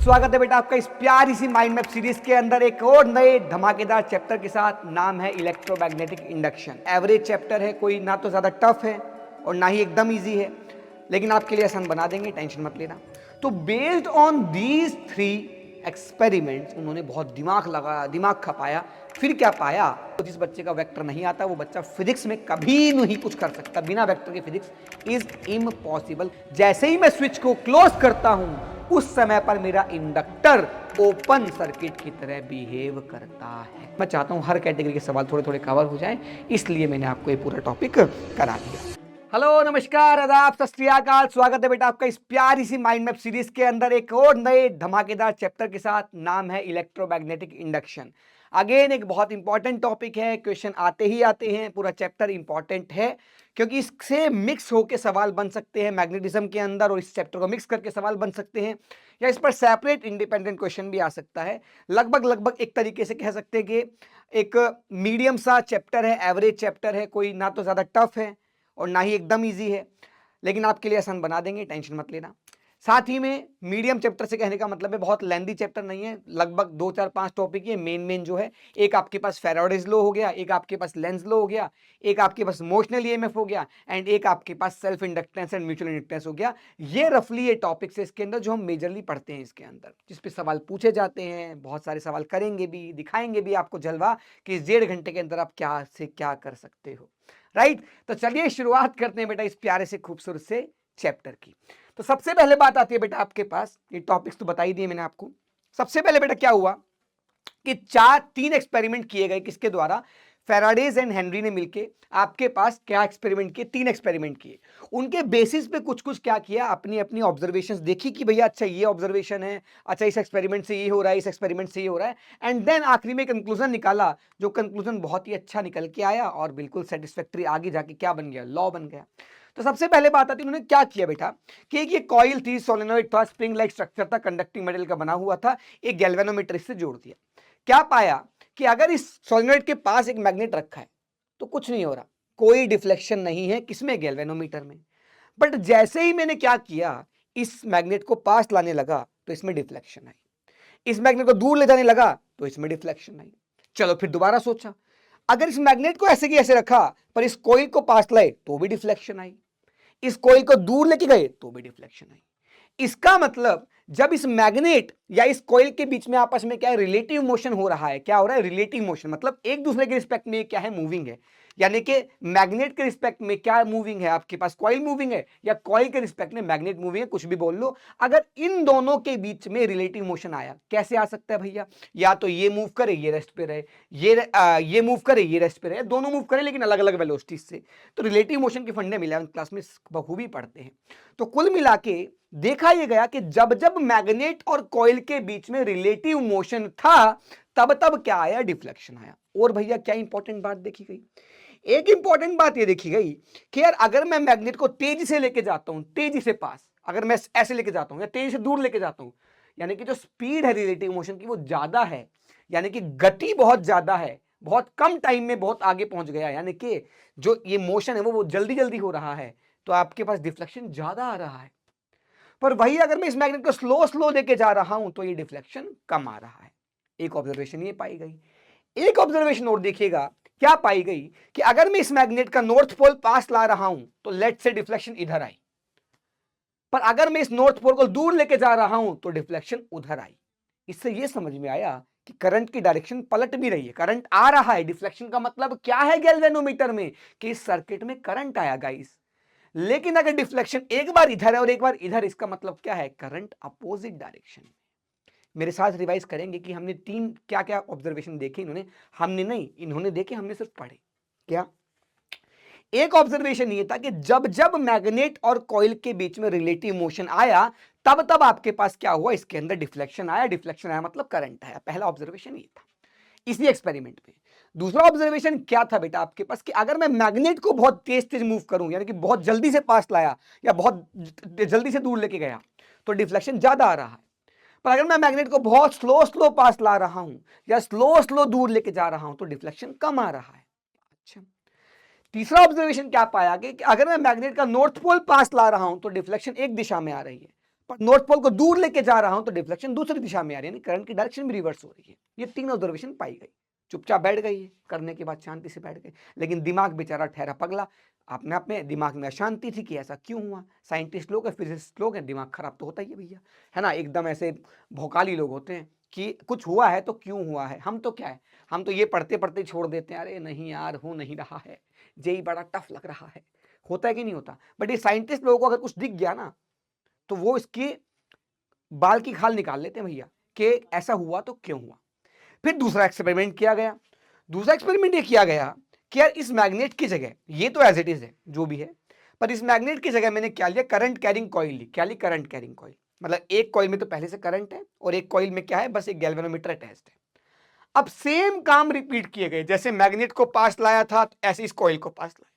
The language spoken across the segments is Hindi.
स्वागत है बेटा आपका इस प्यारी सी माइंड मैप सीरीज के अंदर एक और नए धमाकेदार चैप्टर के साथ। नाम है इलेक्ट्रोमैग्नेटिक इंडक्शन। एवरेज चैप्टर है, कोई ना तो ज़्यादा टफ है और ना ही एकदम इजी है, लेकिन आपके लिए आसान बना देंगे, टेंशन मत लेना। तो बेस्ड ऑन दीज 3 एक्सपेरिमेंट्स उन्होंने बहुत दिमाग लगाया, दिमाग खपाया, फिर क्या पाया, तो जिस बच्चे का वेक्टर नहीं आता वो बच्चा फिजिक्स में कभी नहीं कुछ कर सकता। बिना वेक्टर के फिजिक्स इज इम्पॉसिबल। जैसे ही मैं स्विच को क्लोज करता हूं उस समय पर मेरा इंडक्टर ओपन सर्किट की तरह बिहेव करता है। मैं चाहता हूं हर कैटेगरी के सवाल थोड़े थोड़े कवर हो जाएं, इसलिए मैंने आपको ये पूरा टॉपिक करा दिया। हेलो, नमस्कार, आदाब, सत श्री अकाल। स्वागत है बेटा आपका इस प्यारी सी माइंड मैप सीरीज के अंदर एक और नए धमाकेदार चैप्टर के साथ। नाम है इलेक्ट्रोमैग्नेटिक इंडक्शन। अगेन एक बहुत इंपॉर्टेंट टॉपिक है, क्वेश्चन आते ही आते हैं, पूरा चैप्टर इंपॉर्टेंट है क्योंकि इससे मिक्स होकर सवाल बन सकते हैं मैग्नेटिज्म के अंदर, और इस चैप्टर को मिक्स करके सवाल बन सकते हैं, या इस पर सेपरेट इंडिपेंडेंट क्वेश्चन भी आ सकता है। लगभग एक तरीके से कह सकते हैं कि एक मीडियम सा चैप्टर है, एवरेज चैप्टर है, कोई ना तो ज़्यादा टफ है और ना ही एकदम इजी है, लेकिन आपके लिए आसान बना देंगे, टेंशन मत लेना। साथ ही में मीडियम चैप्टर से कहने का मतलब है बहुत लेंदी चैप्टर नहीं है, लगभग 2 4 5 टॉपिक है मेन जो है। एक आपके पास फैराडेज लॉ हो गया, एक आपके पास लेंज लॉ हो गया, एक आपके पास मोशनल ईएमएफ हो गया, एंड एक आपके पास self inductance and mutual inductance हो गया। ये रफली ये टॉपिक्स है इसके अंदर जो हम मेजरली पढ़ते हैं इसके अंदर, जिस पे सवाल पूछे जाते हैं। बहुत सारे सवाल करेंगे भी, दिखाएंगे भी आपको जलवा कि इस 1.5 घंटे के अंदर आप क्या से क्या कर सकते हो। राइट, तो चलिए शुरुआत करते हैं बेटा इस प्यारे से खूबसूरत से चैप्टर की। तो सबसे पहले बात आती है बेटा आपके पास, ये टॉपिक्स तो बता ही दिए मैंने आपको। सबसे पहले बेटा क्या हुआ कि 3 एक्सपेरिमेंट किए गए, किसके द्वारा? फैराडेज एंड हेनरी ने मिलके आपके पास क्या एक्सपेरिमेंट किए? 3 एक्सपेरिमेंट किए। उनके बेसिस पे कुछ कुछ क्या किया, अपनी अपनी ऑब्जर्वेशंस देखी कि भैया अच्छा ये ऑब्जर्वेशन है, अच्छा इस एक्सपेरिमेंट से ये हो रहा है, इस एक्सपेरिमेंट से ये हो रहा है, एंड देन आखिरी में कंक्लूजन निकाला, जो कंक्लूजन बहुत ही अच्छा निकल के आया और बिल्कुल सेटिस्फैक्टरी। आगे जाके क्या बन गया? लॉ बन गया। तो सबसे पहले बात आती है उन्होंने क्या किया बेटा कि एक ये कॉइल थी, सोलेनॉइड था, स्प्रिंग लाइक स्ट्रक्चर था, कंडक्टिंग मेटल का बना हुआ था, एक गैल्वेनोमीटर इससे जोड़ दिया। क्या पाया कि अगर इस सोलेनॉइड के पास एक मैग्नेट रखा है तो कुछ नहीं हो रहा, कोई डिफ्लेक्शन नहीं है, किसमें? गैल्वेनोमीटर में। बट जैसे ही मैंने क्या किया, इस मैग्नेट को पास लाने लगा तो इसमें डिफ्लेक्शन आई, इस मैग्नेट को दूर ले जाने लगा तो इसमें डिफ्लेक्शन आई। चलो फिर दोबारा सोचा, अगर इस मैग्नेट को ऐसे की ऐसे रखा पर इस कॉइल को पास लाए तो भी डिफ्लेक्शन आई, इस कॉइल को दूर लेके गए तो भी डिफ्लेक्शन आई। इसका मतलब जब इस मैग्नेट या इस कॉइल के बीच में आपस में क्या है? रिलेटिव मोशन हो रहा है। क्या हो रहा है? रिलेटिव मोशन, मतलब एक दूसरे के रिस्पेक्ट में क्या है? मूविंग है। यानी कि मैग्नेट के रिस्पेक्ट में क्या मूविंग है? आपके पास कॉइल मूविंग है, या कॉइल के रिस्पेक्ट में मैग्नेट मूविंग है, कुछ भी बोल लो। अगर इन दोनों के बीच में रिलेटिव मोशन आया, कैसे आ सकता है भैया? या तो ये मूव करे, ये रेस्ट पे रहे, ये मूव करे, ये रेस्ट पे रहे, दोनों मूव करे लेकिन अलग अलग वेलोसिटी से। तो रिलेटिव मोशन के फंडे हम 11th क्लास में बखूबी पढ़ते हैं। तो कुल मिला के देखा यह गया कि जब जब मैग्नेट और कॉइल के बीच में रिलेटिव मोशन था तब तब क्या आया? डिफ्लेक्शन आया। और भैया क्या इंपॉर्टेंट बात देखी गई? एक इंपॉर्टेंट बात यह देखी गई कि यार अगर मैं मैग्नेट को तेजी से लेके जाता हूं, तेजी से पास, अगर मैं ऐसे लेके जाता हूं या तेजी से दूर लेके जाता हूं, यानी कि जो स्पीड है रिलेटिव मोशन की वो ज्यादा है, यानी कि गति बहुत ज्यादा है, बहुत कम टाइम में बहुत आगे पहुंच गया, यानी कि जो ये मोशन है वो जल्दी जल्दी हो रहा है, तो आपके पास डिफ्लेक्शन ज्यादा आ रहा है। पर वही अगर मैं इस मैग्नेट को स्लो स्लो लेके जा रहा हूं तो ये डिफ्लेक्शन कम आ रहा है। एक ऑब्जर्वेशन ये पाई गई। एक ऑब्जर्वेशन और देखिएगा, क्या पाई गई कि अगर मैं इस मैग्नेट का नॉर्थ पोल पास ला रहा हूं तो लेट से डिफ्लेक्शन इधर आई, पर अगर मैं इस नॉर्थ पोल को दूर लेके जा रहा हूं तो डिफ्लेक्शन उधर आई। इससे यह समझ में आया कि करंट की डायरेक्शन पलट भी रही है, करंट आ रहा है। डिफ्लेक्शन का मतलब क्या है गैल्वेनोमीटर में? कि इस सर्किट में करंट आया गाइस। लेकिन अगर डिफ्लेक्शन एक बार इधर है और एक बार इधर, इसका मतलब क्या है? करंट अपोजिट डायरेक्शन में। मेरे साथ रिवाइज करेंगे कि हमने 3 क्या क्या ऑब्जर्वेशन देखे इन्होंने, हमने नहीं, इन्होंने देखे, हमने सिर्फ पढ़े। क्या? एक ऑब्जर्वेशन ये था कि जब जब मैग्नेट और कॉइल के बीच में रिलेटिव मोशन आया तब तब आपके पास क्या हुआ? इसके अंदर डिफ्लेक्शन आया। डिफ्लेक्शन आया मतलब करंट आया। पहला ऑब्जर्वेशन ये था इसी एक्सपेरिमेंट में। दूसरा ऑब्जर्वेशन क्या था बेटा आपके पास कि अगर मैं मैग्नेट को बहुत तेज तेज मूव करूं, यानी कि बहुत जल्दी से पास लाया या बहुत जल्दी से दूर लेके गया, तो डिफ्लेक्शन ज्यादा आ रहा है। पर अगर मैं मैग्नेट को बहुत स्लो स्लो पास ला रहा हूं या स्लो स्लो दूर लेके जा रहा हूं तो डिफ्लेक्शन कम आ रहा है। अच्छा, तीसरा ऑब्जर्वेशन क्या पाया कि अगर मैं मैग्नेट का नॉर्थ पोल पास ला रहा हूं तो डिफ्लेक्शन एक दिशा में आ रही है, पर नॉर्थ पोल को दूर लेके जा रहा हूं तो डिफ्लेक्शन दूसरी दिशा में आ रही है, यानी करंट की डायरेक्शन भी रिवर्स हो रही है। ये तीन ऑब्जर्वेशन पाई गई। चुपचाप बैठ गई है, करने के बाद शांति से बैठ गई, लेकिन दिमाग बेचारा ठहरा पगला। अपने आप में दिमाग में अशांति थी कि ऐसा क्यों हुआ। साइंटिस्ट लोग हैं, फिजिसिस्ट लोग हैं, दिमाग खराब तो होता ही है भैया, है ना। एकदम ऐसे भौकाली लोग होते हैं कि कुछ हुआ है तो क्यों हुआ है। हम तो क्या है, हम तो ये पढ़ते पढ़ते छोड़ देते हैं, अरे नहीं यार हो नहीं रहा है, जेई बड़ा टफ लग रहा है। होता है कि नहीं होता। बट ये साइंटिस्ट लोगों को अगर कुछ दिख गया ना तो वो इसके बाल की खाल निकाल लेते हैं भैया कि ऐसा हुआ तो क्यों हुआ। फिर दूसरा एक्सपेरिमेंट किया गया। दूसरा एक्सपेरिमेंट ये किया गया कि यार इस मैग्नेट की जगह, ये तो एज इट इज है जो भी है, पर इस मैग्नेट की जगह मैंने क्या लिया, करंट कैरिंग कॉइल ली। क्या ली, करंट कैरिंग कॉइल। मतलब एक कॉइल में तो पहले से करंट है और एक कॉइल में क्या है, बस एक गैल्वेनोमीटर अटैच्ड है। अब सेम काम रिपीट किए गए, जैसे मैग्नेट को पास लाया था ऐसे इस कॉइल को पास लाया।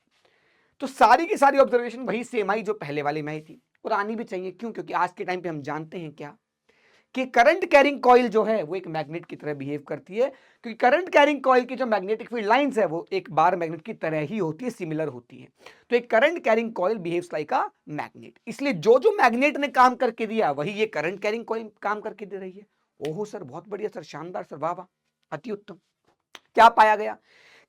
तो सारी की सारी ऑब्जर्वेशन वही सेम आई जो पहले वाले में आई थी, और आनी भी चाहिए। क्यों? क्योंकि आज के टाइम पे हम जानते हैं क्या, कि करंट कैरिंग कॉइल जो है वो एक मैग्नेट की तरह बिहेव करती है। क्योंकि करंट कैरिंग कॉइल की जो मैग्नेटिक फील्ड लाइंस है वो एक बार मैग्नेट की तरह ही होती है, सिमिलर होती है। तो एक current carrying coil behaves like a magnet. इसलिए जो जो मैग्नेट ने काम करके दिया वही ये करंट कैरिंग कॉइल काम करके दे रही है। ओहो सर, बहुत बढ़िया सर, शानदार सर, वाह वाह, अति उत्तम। क्या पाया गया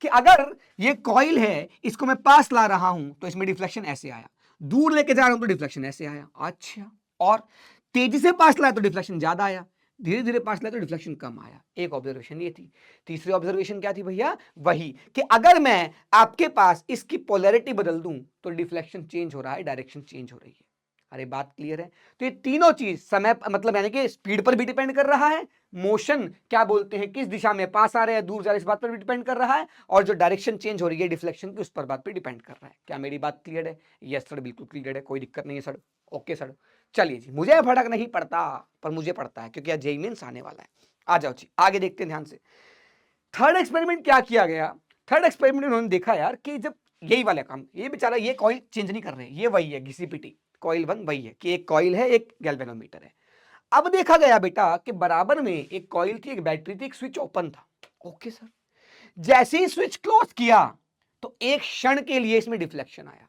कि अगर ये कॉइल है, इसको मैं पास ला रहा हूं तो इसमें डिफ्लेक्शन ऐसे आया, दूर लेके जा रहा हूं तो डिफ्लेक्शन ऐसे आया। अच्छा, और तेजी से पास लाया तो डिफ्लेक्शन ज्यादा आया, धीरे धीरे पास लाया तो डिफ्लेक्शन कम आया। एक ऑब्जर्वेशन ये थी। तीसरी ऑब्जर्वेशन क्या थी भैया, वही कि अगर मैं आपके पास इसकी पोलैरिटी बदल दूं तो डिफ्लेक्शन चेंज हो रहा है, डायरेक्शन चेंज हो रही है। अरे बात क्लियर है। तो ये तीनों चीज समय मतलब यानी कि स्पीड पर भी डिपेंड कर रहा है, मोशन क्या बोलते हैं किस दिशा में पास आ रहे हैं दूर जा रहे इस बात पर भी डिपेंड कर रहा है, और जो डायरेक्शन चेंज हो रही है डिफ्लेक्शन की उस पर बात पे डिपेंड कर रहा है। क्या मेरी बात क्लियर है? यस सर, बिल्कुल क्लियर है, कोई दिक्कत नहीं है सर। ओके सर, चलिए जी, मुझे फर्क नहीं पड़ता पर मुझे पड़ता है क्योंकि आज जेईई मेंस आने वाला है। आ जाओ जी, आगे देखते हैं ध्यान से। थर्ड एक्सपेरिमेंट क्या किया गया। थर्ड एक्सपेरिमेंट उन्होंने देखा यार कि जब यही वाला काम, ये बेचारा ये कॉइल चेंज नहीं कर रहे, ये वही है घिसी-पिटी कॉइल 1 वही है कि एक कॉइल है एक गैल्वेनोमीटर है। अब देखा गया बेटा कि बराबर में एक कॉइल थी, एक बैटरी थी, एक स्विच ओपन था। ओके सर, जैसे ही स्विच क्लोज किया तो एक क्षण के लिए इसमें डिफ्लेक्शन आया,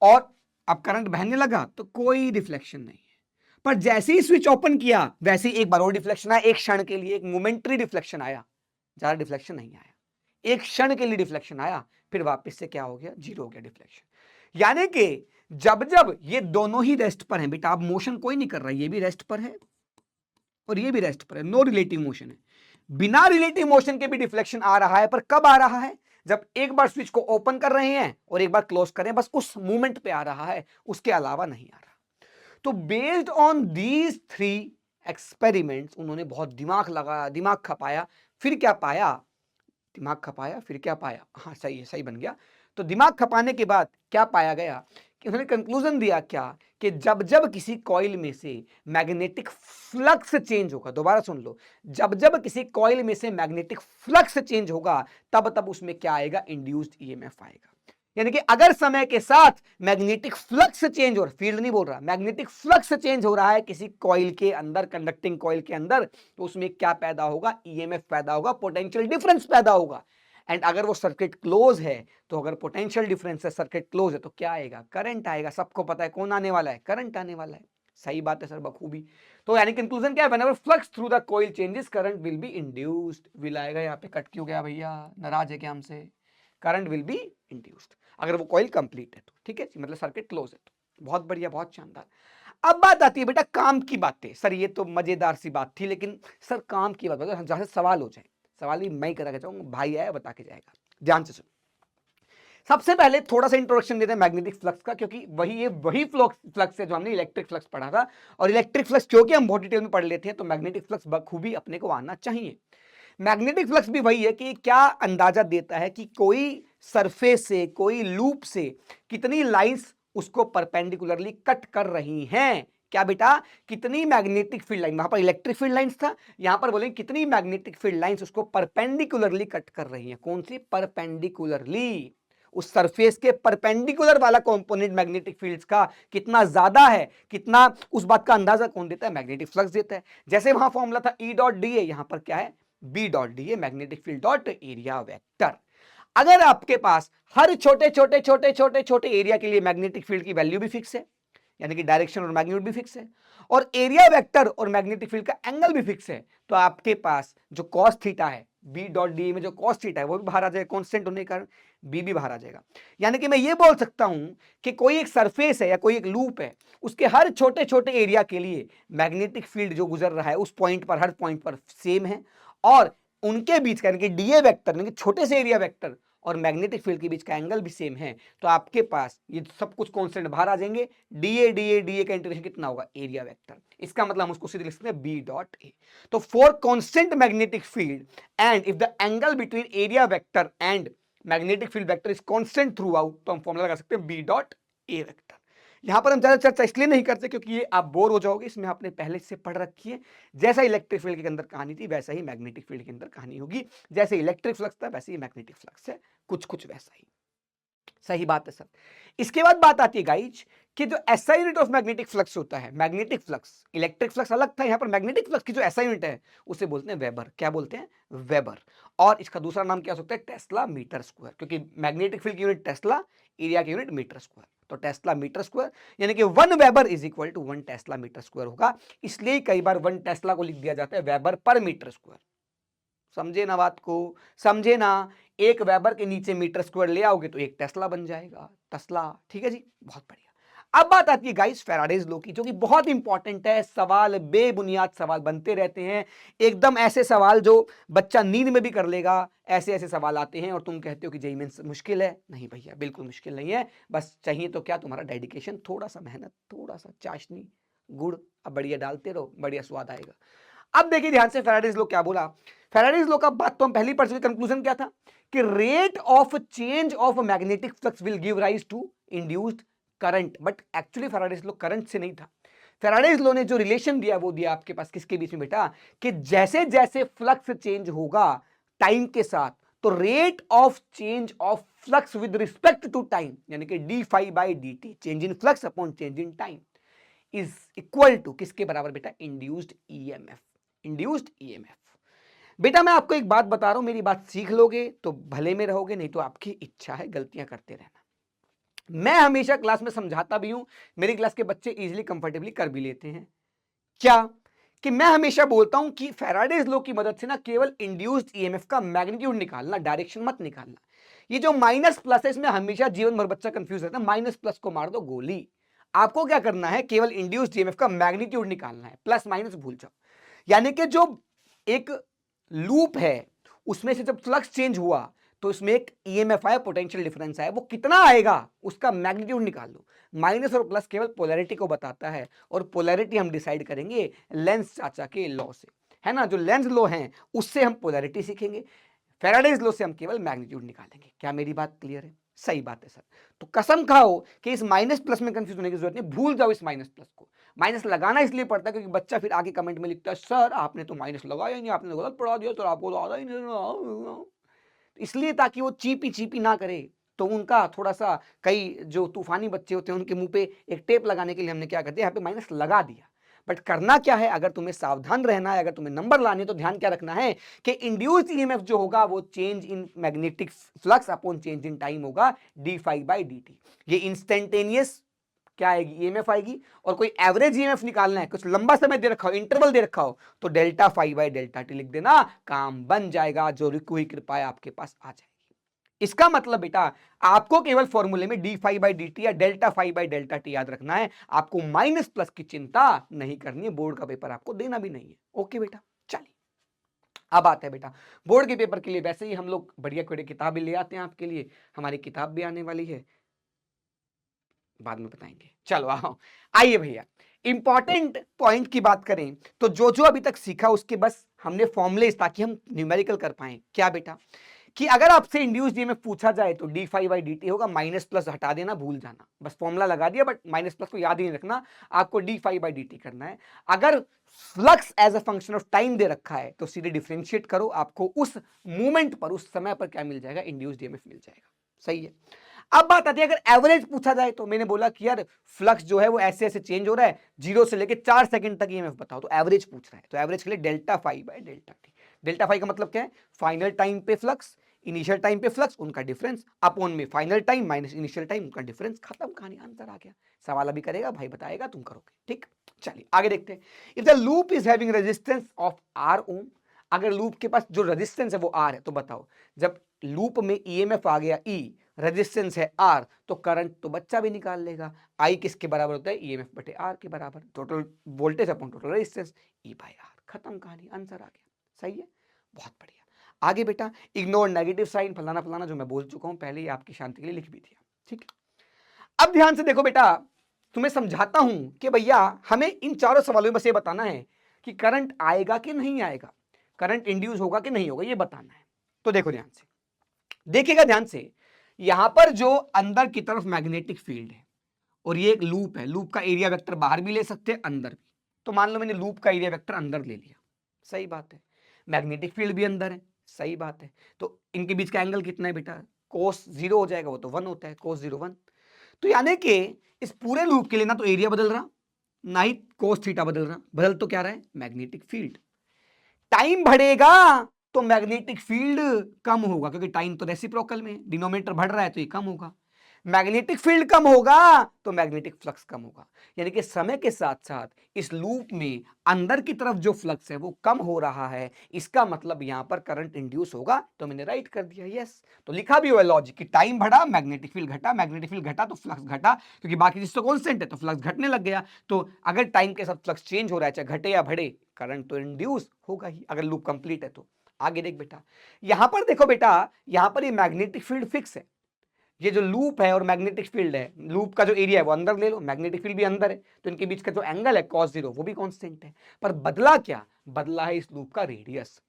और अब करंट बहने लगा तो कोई डिफ्लेक्शन नहीं है। पर जैसे ही स्विच ओपन किया वैसे ही एक बार और डिफ्लेक्शन आया, एक क्षण के लिए, एक मोमेंटरी डिफ्लेक्शन आया, ज्यादा डिफ्लेक्शन नहीं आया, एक क्षण के लिए डिफ्लेक्शन आया, फिर वापस से क्या हो गया, जीरो हो गया डिफ्लेक्शन। यानी कि जब जब ये दोनों ही रेस्ट पर हैं बेटा, अब मोशन कोई नहीं कर रहा, ये भी रेस्ट पर है और ये भी रेस्ट पर है, नो रिलेटिव मोशन है। बिना रिलेटिव मोशन के भी डिफ्लेक्शन आ रहा है, पर कब आ रहा है, जब एक बार स्विच को ओपन कर रहे हैं और एक बार क्लोज करें, बस उस मूवमेंट पे आ रहा है, उसके अलावा नहीं आ रहा। तो based on these three experiments उन्होंने बहुत दिमाग लगाया, दिमाग खपाया, फिर क्या पाया, दिमाग खपाया फिर क्या पाया, हाँ सही है, सही बन गया। तो दिमाग खपाने के बाद क्या पाया गया कि उन्होंने कंक्लूजन दिया क्या, कि जब जब किसी कॉइल में से मैग्नेटिक फ्लक्स चेंज होगा, दोबारा सुन लो, जब जब किसी कॉइल में से मैग्नेटिक फ्लक्स चेंज होगा तब तब उसमें क्या आएगा, इंड्यूस्ड ईएमएफ आएगा। यानी कि अगर समय के साथ मैग्नेटिक फ्लक्स चेंज हो रहा, फील्ड नहीं बोल रहा, मैग्नेटिक फ्लक्स चेंज हो रहा है किसी कॉइल के अंदर, कंडक्टिंग कॉइल के अंदर, तो उसमें क्या पैदा होगा, ईएमएफ पैदा होगा, पोटेंशियल डिफरेंस पैदा होगा। एंड अगर वो सर्किट क्लोज है तो अगर पोटेंशियल डिफरेंस है, सर्किट क्लोज है, तो क्या आएगा, करंट आएगा। सबको पता है कौन आने वाला है, करंट आने वाला है। सही बात है सर, बखूबी। तो यानी कंक्लूजन क्या है, whenever flux through the coil changes current will be induced. Will आएगा यहाँ पे, कट क्यों गया भैया, नाराज है क्या हमसे, करंट विल बी इंड्यूस्ड अगर वो कॉइल कंप्लीट है तो, ठीक है, मतलब सर्किट क्लोज है तो। बहुत बढ़िया, बहुत शानदार। अब बात आती है बेटा काम की बातें। सर ये तो मजेदार सी बात थी, लेकिन सर काम की बात बताओ जहां से सवाल हो जाए, सवाल भी मैं करा के चाहूंगा, भाई आया बता के जाएगा, ध्यान से सुनो। सबसे पहले थोड़ा सा इंट्रोडक्शन देते हैं मैग्नेटिक फ्लक्स का, क्योंकि वही फ्लक्स है जो हमने इलेक्ट्रिक फ्लक्स पढ़ा था, और इलेक्ट्रिक फ्लक्स क्योंकि हम बहुत डिटेल में पढ़ लेते हैं तो मैग्नेटिक फ्लक्स बखूबी अपने को आना चाहिए। मैग्नेटिक फ्लक्स भी वही है कि क्या अंदाजा देता है कि कोई सरफेस से, कोई लूप से कितनी लाइंस उसको परपेंडिकुलरली कट कर रही हैं। क्या बेटा, कितनी मैग्नेटिक फील्ड लाइन, वहां पर इलेक्ट्रिक फील्ड लाइंस था, यहां पर बोलेंगे कितनी मैग्नेटिक फील्ड लाइंस उसको परपेंडिकुलरली कट कर रही हैं। कौन सी, परपेंडिकुलरली, उस सरफेस के परपेंडिकुलर वाला कंपोनेंट मैग्नेटिक फील्ड्स का कितना ज्यादा है, कितना, उस बात का अंदाजा कौन देता है, मैग्नेटिक फ्लक्स देता है। जैसे वहां फॉर्मूला था E डॉट डी ए, यहां पर क्या है, B डॉट डी ए, magnetic field dot area vector. अगर आपके पास हर छोटे छोटे छोटे छोटे छोटे एरिया के लिए मैग्नेटिक फील्ड की वैल्यू भी फिक्स है, यानी कि डायरेक्शन और मैग्नीट्यूड भी फिक्स है, और एरिया वेक्टर और मैग्नेटिक फील्ड का एंगल भी फिक्स है, तो आपके पास जो कॉस थीटा है बी डॉट डी में जो कॉस थीटा है वो भी बाहर आ जाएगा, कांस्टेंट होने के कारण बी भी बाहर आ जाएगा। यानी कि मैं ये बोल सकता हूं कि कोई एक सरफेस है या कोई एक लूप है, उसके हर छोटे छोटे एरिया के लिए मैग्नेटिक फील्ड जो गुजर रहा है उस पॉइंट पर, हर पॉइंट पर सेम है, और उनके बीच का यानी कि डीए वेक्टर यानी कि छोटे से एरिया वेक्टर और मैग्नेटिक फील्ड के बीच का एंगल भी सेम है, तो आपके पास ये सब कुछ कांस्टेंट बाहर आ जाएंगे। डीए डीए डीए का इंटीग्रेशन कितना होगा, एरिया वेक्टर, इसका मतलब हम उसको सीधे लिख सकते हैं बी डॉट ए। तो for constant magnetic field and if the angle between area vector and magnetic field vector is constant throughout, तो हम फॉर्मूला लगा सकते हैं बी डॉट ए वेक्टर। यहां पर हम ज्यादा चर्चा इसलिए नहीं करते क्योंकि ये आप बोर हो जाओगे, इसमें आपने पहले से पढ़ रखी है। जैसा इलेक्ट्रिक फील्ड के अंदर कहानी थी वैसा ही मैग्नेटिक फील्ड के अंदर कहानी होगी, जैसे इलेक्ट्रिक फ्लक्स था वैसे ही मैग्नेटिक फ्लक्स है, कुछ कुछ वैसा ही। सही बात है सर। इसके बाद बात आती है गाइज कि जो SI unit of magnetic flux होता है, मैग्नेटिक फ्लक्स, इलेक्ट्रिक फ्लक्स अलग था, यहां पर मैग्नेटिक फ्लक्स की जो एसआई यूनिट है उसे बोलते हैं वेबर। क्या बोलते हैं, वेबर। और इसका दूसरा नाम क्या हो सकता है, टेस्ला मीटर स्क्वायर, क्योंकि मैग्नेटिक फील्ड की यूनिट टेस्ला, एरिया की यूनिट मीटर स्क्वायर, तो टेस्ला मीटर स्क्वायर यानी कि 1 weber is equal to 1 tesla metre square होगा। इसलिए कई बार 1 टेस्ला को लिख दिया जाता है वेबर पर मीटर स्क्वायर। समझे ना बात को, समझे ना। एक वेबर के नीचे मीटर स्क्वायर ले आओगे तो एक टेस्ला बन जाएगा, टेस्ला। ठीक है जी, बहुत बढ़िया। अब बात आती है गाइस फैराडेज लॉ की, जो कि बहुत इंपॉर्टेंट है। सवाल, बेबुनियाद सवाल बनते रहते हैं, एकदम ऐसे सवाल जो बच्चा नींद में भी कर लेगा, ऐसे ऐसे सवाल आते हैं और तुम कहते हो कि जेईई मेंस मुश्किल है। नहीं भैया, बिल्कुल मुश्किल नहीं है, बस चाहिए तो क्या, तुम्हारा डेडिकेशन, थोड़ा सा मेहनत, थोड़ा सा चाशनी गुड़, अब बढ़िया डालते रहो, बढ़िया स्वाद आएगा। अब देखिए ध्यान से, फैराडेज लॉ क्या बोला। फैराडेज लॉ का बात तो हम पहली पढ़ चुके, कंक्लूजन क्या था कि rate of change of magnetic flux will give rise to induced current, but actually Faraday's law current से नहीं था। फैराडेज लॉ ने जो रिलेशन दिया वो दिया आपके पास किसके बीच में बेटा, कि जैसे जैसे फ्लक्स चेंज होगा टाइम के साथ, तो rate of change of flux with respect to time, यानी कि D phi by D T, change in flux upon change in time, is equal to किसके बराबर बेटा, इंड्यूस्ड ईएमएफ। Induced EMF. बेटा मैं आपको एक बात बता रहा हूं, मेरी बात सीख लोगे तो भले में रहोगे, नहीं तो आपकी इच्छा है, गलतियां करते रहना। मैं हमेशा क्लास में समझाता भी हूं, मेरी क्लास के बच्चे इजीली कंफर्टेबली कर भी लेते हैं। क्या कि मैं हमेशा बोलता हूं कि फैराडेज लॉ की मदद से ना केवल इंड्यूस्ड ईएमएफ का मैग्नीट्यूड निकालना, डायरेक्शन मत निकालना। ये जो माइनस प्लस है इसमें हमेशा जीवन भर बच्चा कंफ्यूज रहता है, माइनस प्लस को मार दो गोली। आपको क्या करना है, केवल इंड्यूस्ड ईएमएफ का मैग्नीट्यूड निकालना है, प्लस माइनस भूल जाओ। यानी कि जो एक लूप है उसमें से जब फ्लक्स चेंज हुआ तो इसमें एक ईएमएफ आया, पोटेंशियल डिफरेंस आया, वो कितना आएगा उसका मैग्नीट्यूड निकाल लो। माइनस और प्लस केवल पोलैरिटी को बताता है, और पोलैरिटी हम डिसाइड करेंगे लेंस चाचा के लॉ से, है ना। जो लेंस लॉ है उससे हम पोलैरिटी सीखेंगे, फैराडेज लॉ से हम केवल मैग्नीट्यूड निकालेंगे। क्या मेरी बात क्लियर है, सही बात है सर। तो कसम खाओ कि इस माइनस प्लस में कंफ्यूज होने की जरूरत नहीं, भूल जाओ इस माइनस प्लस को। माइनस लगाना इसलिए पड़ता है क्योंकि बच्चा फिर आगे कमेंट में लिखता है सर आपने तो माइनस लगाया ही नहीं, आपने तो गलत पढ़ा दिया, तो आपको तो आता ही नहीं, इसलिए ताकि वो चीपी चीपी ना करे। तो उनका थोड़ा सा, कई जो तूफानी बच्चे होते हैं उनके मुंह पे एक टेप लगाने के लिए हमने क्या कर दिया, यहाँ पे माइनस लगा दिया। बट करना क्या है, अगर तुम्हें सावधान रहना है, अगर तुम्हें नंबर लाने, तो ध्यान क्या रखना है कि इंड्यूस्ड ईएमएफ जो होगा वो change in magnetic flux upon change in time होगा, d phi by D t. ये इंस्टेंटेनियस क्या आएगी, ईएमएफ आएगी, और कोई एवरेज ईएमएफ निकालना है, कुछ लंबा समय दे रखा हो, इंटरवल दे रखा हो, तो delta phi by delta T लिख देना, काम बन जाएगा, जो कोई कृपा आपके पास आ जाएगी। इसका मतलब बेटा आपको केवल फॉर्मूले में d phi by D t या delta phi by delta t याद रखना है, आपको माइनस प्लस की चिंता नहीं करनी है, बोर्ड का पेपर आपको देना भी नहीं है। ओके बेटा, चलिए अब आता है बेटा बोर्ड के पेपर के लिए। वैसे ही हम लोग बढ़िया बढ़िया किताबें ले आते हैं आपके लिए, हमारी किताब भी आने वाली है, बाद में बताएंगे। चलो आओ, आइए भैया इंपॉर्टेंट पॉइंट की बात करें तो जो जो अभी तक सीखा उसके बस हमने फॉर्मुले, ताकि हम न्यूमेरिकल कर पाए। क्या बेटा कि अगर आपसे इंड्यूस्ड ईएमएफ पूछा जाए तो D phi by D T होगा, माइनस प्लस हटा देना, भूल जाना, बस फॉर्मूला लगा दिया, बट माइनस प्लस को याद ही नहीं रखना, आपको d phi by D t करना है। अगर flux as a function of time दे रखा है तो सीधे डिफरेंशिएट करो, आपको उस मोमेंट पर, उस समय पर क्या मिल जाएगा, इंड्यूस्ड ईएमएफ मिल जाएगा। सही है। अब बात आती है अगर एवरेज पूछा जाए तो मैंने बोला कि यार फ्लक्स जो है वो ऐसे ऐसे चेंज हो रहा है, 0 से लेके 4 सेकंड तक ईएमएफ बताओ, तो एवरेज पूछ रहा है, तो एवरेज के लिए delta phi by delta T. Delta phi का मतलब क्या है, फाइनल टाइम पे फ्लक्स इनिशियल टाइम पे फ्लक्स, उनका डिफरेंस अपॉन में final time minus initial time, उनका डिफरेंस, खत्म कहानी, आंसर आ गया। सवाल अभी करेगा भाई, बताएगा, तुम करोगे, ठीक। चलिए आगे देखते हैं। If the loop is having resistance of R ohm, अगर लूप के पास जो रेजिस्टेंस है वो आर है, तो बताओ जब लूप में ईएमएफ आ गया ई, रेजिस्टेंस है आर, तो करंट तो बच्चा भी निकाल लेगा। आई किसके बराबर होता है, ईएमएफ बटे आर के बराबर, total voltage upon total resistance, E by R, खत्म कहानी, आंसर आ गया। सही है, बहुत बढ़िया। आगे बेटा, इग्नोर नेगेटिव साइन फलाना फलाना, जो मैं बोल चुका हूं पहले ही, आपकी शांति के लिए लिख भी दिया, ठीक। अब ध्यान से देखो बेटा, तुम्हें समझाता हूं कि भैया हमें इन चारों सवालों में बस ये बताना है कि करंट आएगा कि नहीं आएगा, करंट इंड्यूस होगा कि नहीं होगा, ये बताना है। तो देखो ध्यान से, देखिएगा ध्यान से, यहां पर जो अंदर की तरफ मैग्नेटिक फील्ड है और ये एक लूप है, लूप का एरिया वेक्टर बाहर भी ले सकते हैं अंदर भी, तो मान लो मैंने लूप का एरिया वेक्टर अंदर ले लिया, सही बात है, मैग्नेटिक फील्ड भी अंदर है, सही बात है, तो इनके बीच का एंगल कितना है बेटा, कोस 0 हो जाएगा, वो तो 1 होता है, कोस 0 1। तो यानी कि इस पूरे लूप के लिए ना तो एरिया बदल रहा, ना ही कोस थीटा बदल रहा, बदल तो क्या रहा है, मैग्नेटिक फील्ड। टाइम बढ़ेगा तो मैग्नेटिक फील्ड कम होगा, क्योंकि टाइम तो रेसिप्रोकल में, डिनोमिनेटर बढ़ रहा है तो ये कम होगा। मैग्नेटिक फील्ड कम होगा तो मैग्नेटिक फ्लक्स कम होगा, यानी कि समय के साथ साथ इस लूप में अंदर की तरफ जो फ्लक्स है वो कम हो रहा है, इसका मतलब यहां पर करंट इंड्यूस होगा, तो मैंने राइट कर दिया यस। तो लिखा भी हुआ है लॉजिक कि टाइम बढ़ा मैग्नेटिक फील्ड घटा, मैग्नेटिक फील्ड घटा तो फ्लक्स घटा, क्योंकि बाकी चीज तो कांस्टेंट है तो फ्लक्स घटने लग गया। तो अगर टाइम के साथ फ्लक्स चेंज हो रहा है, चाहे घटे या बढ़े, करंट तो इंड्यूस होगा ही, अगर लूप कंप्लीट है तो। आगे देख बेटा, यहां पर देखो बेटा, यहां पर ये मैग्नेटिक फील्ड फिक्स है, ये जो लूप है और मैग्नेटिक फील्ड है, लूप का जो एरिया है वो अंदर ले लो, मैग्नेटिक फील्ड भी अंदर है, तो इनके बीच का जो एंगल है cos 0 वो भी कांस्टेंट है। पर बदला क्या, बदला है इस लूप का रेडियस।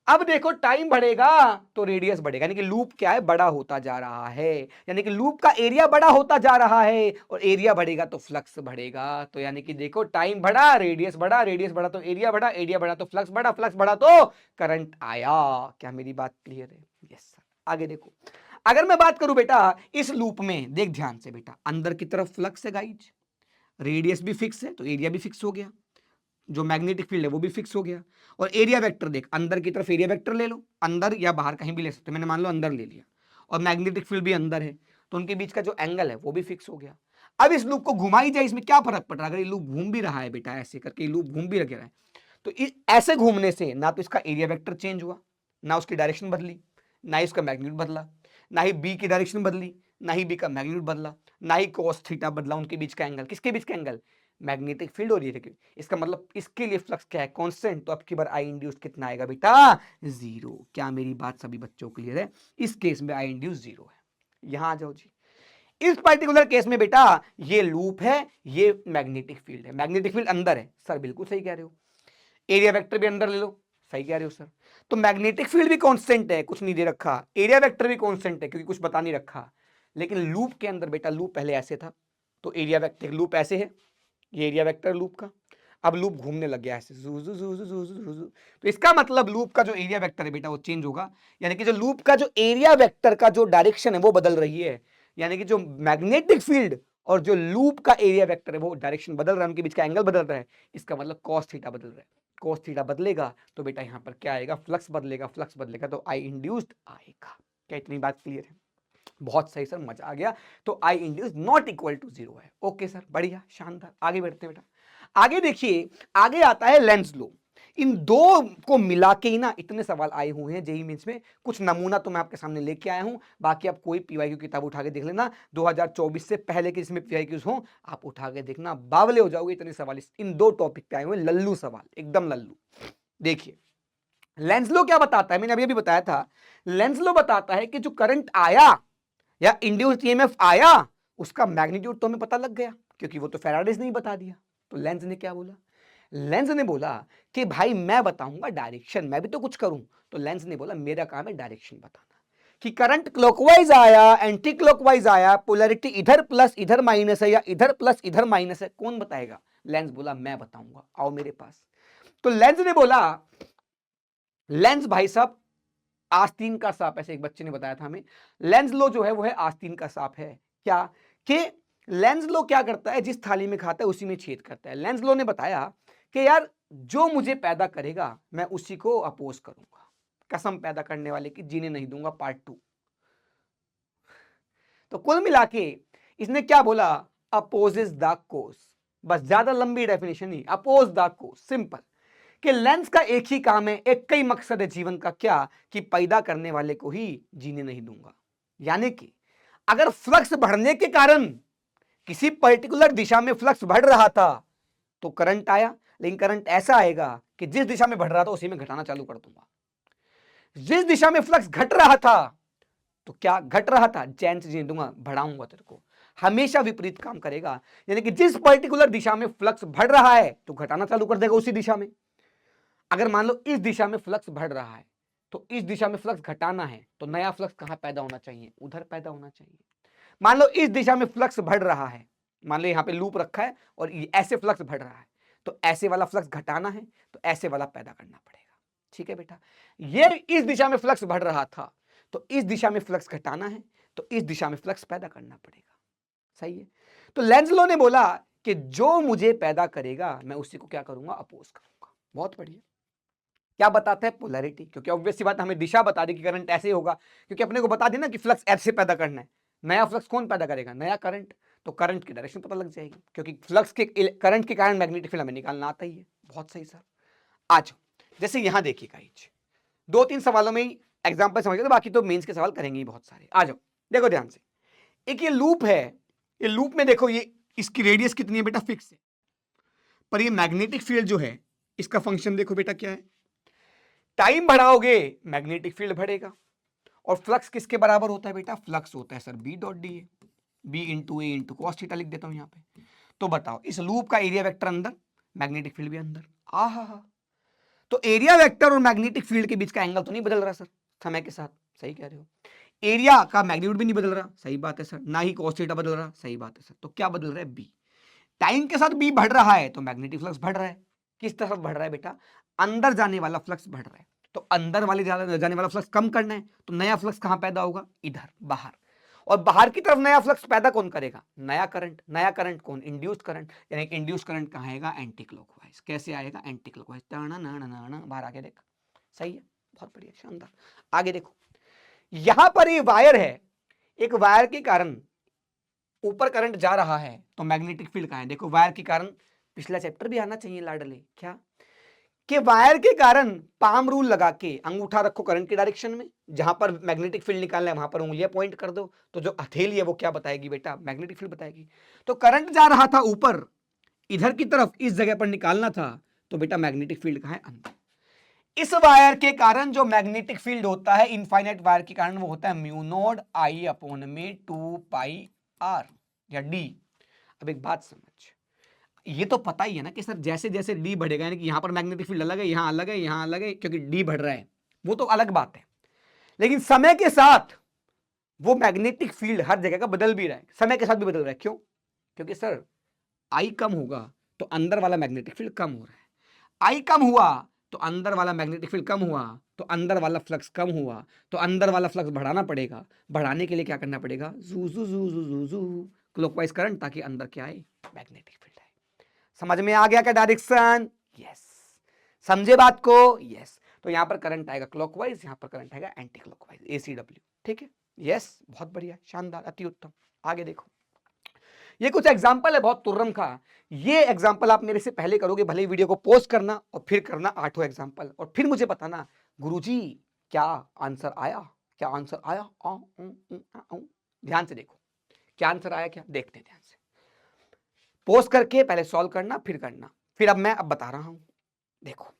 अब देखो टाइम बढ़ेगा तो रेडियस बढ़ेगा, यानी कि लूप क्या है, बड़ा होता जा रहा है, यानी कि लूप का एरिया बड़ा होता जा रहा है, और एरिया बढ़ेगा तो फ्लक्स बढ़ेगा। तो यानी कि देखो टाइम बढ़ा, रेडियस बढ़ा, रेडियस बढ़ा तो एरिया बढ़ा, एरिया बढ़ा तो फ्लक्स बढ़ा, फ्लक्स बढ़ा तो करंट आया। क्या मेरी बात क्लियर है? Yes sir. आगे देखो, अगर मैं बात करूं बेटा इस लूप में, देख ध्यान से बेटा, अंदर की तरफ फ्लक्स है गाइज, रेडियस भी फिक्स है तो एरिया भी फिक्स हो गया, जो मैग्नेटिक फील्ड है वो भी फिक्स हो गया, और एरिया वेक्टर देख, अंदर की तरफ एरिया वेक्टर ले लो, अंदर या बाहर कहीं भी ले सकते हो, मैंने मान लो अंदर ले लिया, और मैग्नेटिक फील्ड भी अंदर है, तो उनके बीच का जो एंगल है वो भी फिक्स हो गया। अब इस लूप को घुमाई जाए, इसमें क्या फर्क पड़ रहा है, अगर ये लूप घूम भी रहा है बेटा, ऐसे करके ये लूप घूम भी रहा है, तो ऐसे घूमने से ना तो इसका एरिया वेक्टर चेंज हुआ, ना उसकी डायरेक्शन बदली, ना ही उसका मैग्नीट्यूड बदला, ना ही बी की डायरेक्शन बदली, ना ही बी का मैग्नीट्यूड बदला, ना ही cos थीटा बदला, उनके बीच का एंगल, किसके बीच का एंगल, मैग्नेटिक फील्ड और ये, इसका मतलब इसके लिए फ्लक्स क्या है, कांस्टेंट, तो अब की बार आई इंड्यूस कितना आएगा बेटा, 0। क्या मेरी बात सभी बच्चों क्लियर है? इस केस में आई इंड्यूस 0 है। यहां आ जाओ जी, इस पर्टिकुलर केस में बेटा ये लूप है, ये मैग्नेटिक फील्ड है, मैग्नेटिक फील्ड अंदर है, सर बिल्कुल सही कह रहे हो, एरिया वेक्टर भी अंदर ले लो, सही कह रहे हो सर, तो मैग्नेटिक फील्ड भी कांस्टेंट है, कुछ नहीं दे रखा, एरिया वेक्टर भी कांस्टेंट है क्योंकि कुछ बता नहीं रखा, लेकिन लूप के अंदर बेटा, लूप पहले ऐसे था तो एरिया वेक्टर, लूप ऐसे है, ये एरिया वेक्टर लूप का, अब लूप घूमने लग गया ऐसे जूजू जूजू जूजू जूजू, तो इसका मतलब लूप का जो एरिया वेक्टर है बेटा वो चेंज होगा, यानी कि जो लूप का जो एरिया वेक्टर का जो डायरेक्शन है वो बदल रही है, यानी कि जो मैग्नेटिक फील्ड और जो लूप का एरिया वेक्टर है वो डायरेक्शन बदल रहा है, उनके बीच का एंगल बदल रहा है, इसका मतलब cos थीटा बदल रहा है, cos थीटा बदलेगा तो बेटा यहां पर क्या आएगा, फ्लक्स बदलेगा, फ्लक्स बदलेगा तो आई इंड्यूस्ड आएगा। क्या इतनी बात क्लियर है? बहुत सही सर, मजा आ गया। तो आई इंड्यूस नॉट इक्वल टू 0 है। ओके सर, बढ़िया, शानदार। आगे बढ़ते हैं बेटा, आगे देखिए, आगे आता है लेंज लो। इन दो को मिला के ही ना इतने सवाल आए हुए हैं जेईई मेंस में, कुछ नमूना तो मैं आपके सामने लेके आया हूं, बाकी आप कोई पीवाईक्यू किताब उठा के देख लेना 2024 से पहले के जिसमें पीवाईक्यूज हो, आप उठा के देखना, बावले हो जाओगे, इतने सवाल इन दो टॉपिक पे आए हुए, लल्लू सवाल, एकदम लल्लू। देखिए लेंज लो क्या बताता है, मैंने अभी अभी बताया था, लेंज लो बताता है कि जो करंट आया या इंड्यूस्ड ईएमएफ आया, उसका मैग्नीट्यूड तो हमें पता लग गया क्योंकि वो तो फैराडेज ने ही बता दिया। तो लेंज ने क्या बोला, लेंज ने बोला कि भाई मैं बताऊंगा डायरेक्शन, मैं भी तो कुछ करूं, तो लेंज ने बोला मेरा काम है डायरेक्शन बताना, कि करंट क्लॉकवाइज आया, एंटी क्लॉकवाइज आया, पोलैरिटी इधर प्लस इधर माइनस है या इधर प्लस इधर माइनस है, कौन बताएगा? लेंज बोला मैं बताऊंगा, आओ मेरे पास। तो लेंज ने बोला, लेंज भाई साहब आस्तीन का सांप, ऐसे एक बच्चे ने बताया था हमें, लेंज लो जो है वो है आस्तीन का सांप है। क्या कि लेंज लो क्या करता है, जिस थाली में खाता है उसी में छेद करता है। लेंज लो ने बताया कि यार जो मुझे पैदा करेगा मैं उसी को अपोज करूंगा, कसम पैदा करने वाले की जीने नहीं दूंगा पार्ट 2। तो कुल मिला के इसने क्या बोला, अपोजेस द कोर्स, बस ज्यादा लंबी डेफिनेशन नहीं, अपोज द कोर्स, सिंपल, कि लेंस का एक ही काम है, एक कई मकसद है जीवन का, क्या, कि पैदा करने वाले को ही जीने नहीं दूंगा। यानी कि अगर फ्लक्स बढ़ने के कारण किसी पर्टिकुलर दिशा में फ्लक्स बढ़ रहा था तो करंट आया, लेकिन करंट ऐसा आएगा कि जिस दिशा में बढ़ रहा था उसी में घटाना चालू कर दूंगा। जिस दिशा में फ्लक्स घट रहा था तो क्या घट रहा था, चैन से जीने दूंगा, बढ़ाऊंगा तेरे को, हमेशा विपरीत काम करेगा। यानी कि जिस पर्टिकुलर दिशा में फ्लक्स बढ़ रहा है तो घटाना चालू कर देगा उसी दिशा में। अगर मान लो इस दिशा में फ्लक्स बढ़ रहा है तो इस दिशा में फ्लक्स घटाना है तो नया फ्लक्स कहां पैदा होना चाहिए, उधर पैदा होना चाहिए। मान लो इस दिशा में फ्लक्स बढ़ रहा है, मान लो यहां पे लूप रखा है और ऐसे फ्लक्स बढ़ रहा है, तो ऐसे वाला फ्लक्स घटाना है तो ऐसे वाला पैदा करना पड़ेगा। ठीक है बेटा, ये इस दिशा में फ्लक्स बढ़ रहा था तो इस दिशा में फ्लक्स घटाना है तो इस दिशा में फ्लक्स पैदा करना पड़ेगा। सही है। तो लेंज लॉ ने बोला कि जो मुझे पैदा करेगा मैं उसी को क्या करूंगा, अपोज करूंगा। बहुत बढ़िया। क्या बताता है, पोलैरिटी, क्योंकि ऑब्वियस सी बात हमें दिशा बता दी कि करंट ऐसे होगा, क्योंकि अपने को बता दी ना कि फ्लक्स ऐसे पैदा करना है। नया फ्लक्स कौन पैदा करेगा, नया करंट, तो करंट की डायरेक्शन पता लग जाएगी, क्योंकि फ्लक्स के करंट के कारण मैग्नेटिक फील्ड हमें निकालना आता ही है। बहुत सही सर। आज जैसे यहां देखिएगा, 2-3 सवालों में ही एग्जाम्पल समझ लो, बाकी तो मेंस के सवाल करेंगे ही बहुत सारे। आ जाओ, देखो ध्यान से, एक ये लूप है, ये लूप में देखो ये इसकी रेडियस कितनी है बेटा, फिक्स है, पर ये मैग्नेटिक फील्ड जो है इसका फंक्शन देखो बेटा क्या है, टाइम बढ़ाओगे मैग्नेटिक फील्ड बढ़ेगा। और फ्लक्स किसके बराबर होता है बेटा, फ्लक्स होता है sir B dot D A, B into A into cos theta लिख देता हूं यहां पे। तो बताओ इस लूप का एरिया वेक्टर अंदर, मैग्नेटिक फील्ड भी अंदर। हा, तो एरिया वेक्टर और मैग्नेटिक फील्ड के बीच का एंगल तो नहीं बदल रहा सर समय के साथ, सही कह रहे हो। एरिया का मैग्नीट्यूड भी नहीं बदल रहा, सही बात है सर, ना ही कॉस थीटा बदल रहा, सही बात है सर। तो क्या बदल रहा है, बी। टाइम के साथ बी बढ़ रहा है तो मैग्नेटिक फ्लक्स बढ़ रहा है। किस तरफ बढ़ रहा है बेटा, अंदर जाने वाला फ्लक्स बढ़ रहा है। तो अंदर वाले जाने वाला फ्लक्स कम करना है तो नया फ्लक्स कहां पैदा होगा, इधर बाहर। और बाहर की तरफ नया फ्लक्स पैदा कौन करेगा, नया करंट। नया करंट कौन, इंड्यूस्ड करंट। यानी इंड्यूस्ड करंट कहां आएगा, एंटी क्लॉकवाइज। कैसे आएगा, एंटी क्लॉकवाइज, बाहर आके देख, सही है, बहुत बढ़िया, शानदार। आगे देखो, यहां पर ये वायर है, एक वायर के कारण ऊपर करंट जा रहा है तो मैग्नेटिक फील्ड कहां है, देखो वायर के कारण, पिछला चैप्टर भी आना चाहिए लाडले, क्या, कि वायर के कारण पाम रूल लगा के अंगूठा रखो करंट की डायरेक्शन में, जहां पर मैग्नेटिक फील्ड निकालना है वहां पर उंगलियां पॉइंट कर दो, तो जो हथेली है वो क्या बताएगी बेटा, मैग्नेटिक फील्ड बताएगी। तो करंट जा रहा था ऊपर, इधर की तरफ इस जगह पर निकालना था, तो बेटा मैग्नेटिक फील्ड कहां है, अंदर। इस वायर के कारण जो मैग्नेटिक फील्ड होता है, इनफाइनाइट वायर के कारण, वो होता है म्यू नॉट आई अपॉन में 2 पाई आर या डी। अब एक बात समझ, ये तो पता ही है ना कि सर जैसे जैसे डी बढ़ेगा, यानी कि यहां पर मैग्नेटिक फील्ड अलग है, यहां अलग है, यहां अलग है, क्योंकि डी बढ़ रहा है, वो तो अलग बात है। लेकिन समय के साथ वो मैग्नेटिक फील्ड हर जगह का बदल भी रहा है, समय के साथ भी बदल रहा है। क्यों, क्योंकि सर आई कम होगा तो अंदर वाला मैग्नेटिक फील्ड कम हो रहा है, आई कम हुआ तो अंदर वाला मैग्नेटिक फील्ड कम हुआ, तो अंदर वाला फ्लक्स कम हुआ, तो अंदर वाला फ्लक्स बढ़ाना पड़ेगा। बढ़ाने के लिए क्या करना पड़ेगा, जू जू जू जू जू जू क्लॉकवाइज करंट, ताकि अंदर क्या आए, मैग्नेटिक फील्ड आए। समझ में आ गया क्या डायरेक्शन, यस। समझे बात को, यस। तो यहां पर करंट आएगा क्लॉकवाइज, यहां पर करंट आएगा एंटी क्लॉकवाइज, एसीडब्ल्यू। ठीक है, यस, बहुत बढ़िया, शानदार, अति उत्तम। आगे देखो, ये कुछ एग्जाम्पल है बहुत तुर्रम का, ये एग्जाम्पल आप मेरे से पहले करोगे, भले ही वीडियो को पॉज करना और फिर करना 8 एग्जाम्पल, और फिर मुझे बताना गुरुजी क्या आंसर आया, क्या आंसर आया। ध्यान से देखो क्या आंसर आया, क्या देखते हैं ध्यान से, पॉज करके पहले सॉल्व करना फिर करना, फिर अब मैं बता रहा हूं। देखो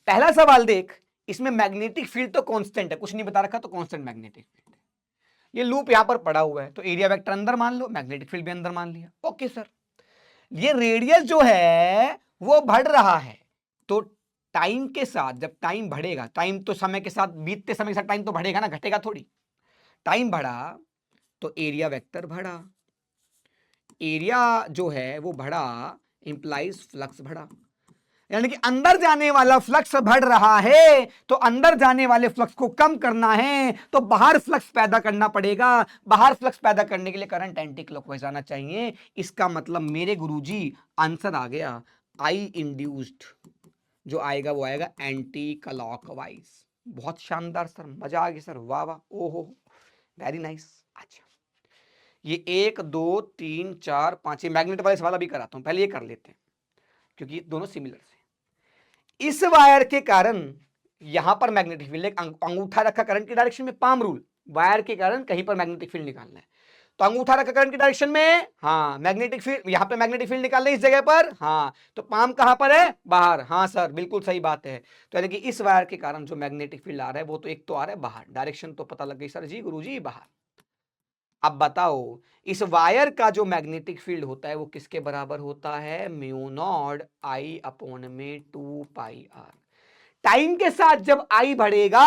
पहला सवाल देख, इसमें मैग्नेटिक फील्ड तो कांस्टेंट है, कुछ नहीं बता रखा, तो कांस्टेंट मैग्नेटिक फील्ड है। ये लूप यहां पर पड़ा हुआ है तो एरिया वेक्टर अंदर मान लो, मैग्नेटिक फील्ड भी अंदर मान लिया। ओके सर, ये रेडियस जो है वो बढ़ रहा है, तो टाइम के साथ जब टाइम बढ़ेगा, टाइम तो समय के साथ, बीतते समय के साथ टाइम तो बढ़ेगा ना, घटेगा थोड़ी। टाइम बढ़ा तो एरिया वेक्टर बढ़ा, एरिया जो है वो बढ़ा इंप्लाइज फ्लक्स बढ़ा, यानी कि अंदर जाने वाला फ्लक्स बढ़ रहा है तो अंदर जाने वाले फ्लक्स को कम करना है तो बाहर फ्लक्स पैदा करना पड़ेगा। बाहर फ्लक्स पैदा करने के लिए करंट एंटी क्लॉकवाइज आना चाहिए। इसका मतलब मेरे गुरुजी आंसर आ गया, आई इंड्यूस्ड जो आएगा वो आएगा एंटी क्लॉकवाइज। बहुत शानदार सर, मजा आ गया सर, वाह वाह, ओहो, वेरी नाइस। अच्छा, ये 1 2 3 4 5, ये मैग्नेट वाले सवाल अभी कराता हूं, पहले ये कर लेते हैं क्योंकि ये दोनों सिमिलर है। इस वायर के कारण यहां पर मैग्नेटिक फील्ड, अंगूठा रखा करंट की डायरेक्शन में, पाम रूल, वायर के कारण कहीं पर मैग्नेटिक फील्ड निकालना है, तो अंगूठा रखा करंट की डायरेक्शन में, हाँ मैग्नेटिक फील्ड, यहां पे मैग्नेटिक फील्ड निकालना है इस जगह पर, हाँ तो पाम कहां पर है, बाहर, हाँ सर बिल्कुल सही बात है। तो यानी कि इस वायर के कारण जो मैग्नेटिक फील्ड आ रहा है वो तो एक तो आ रहा है बाहर, डायरेक्शन तो पता लग गई सर जी, गुरुजी बाहर। अब बताओ इस वायर का जो मैग्नेटिक फील्ड होता है वो किसके बराबर होता है, म्यू नॉट आई अपॉन में 2 पाई आर। टाइम के साथ जब आई बढ़ेगा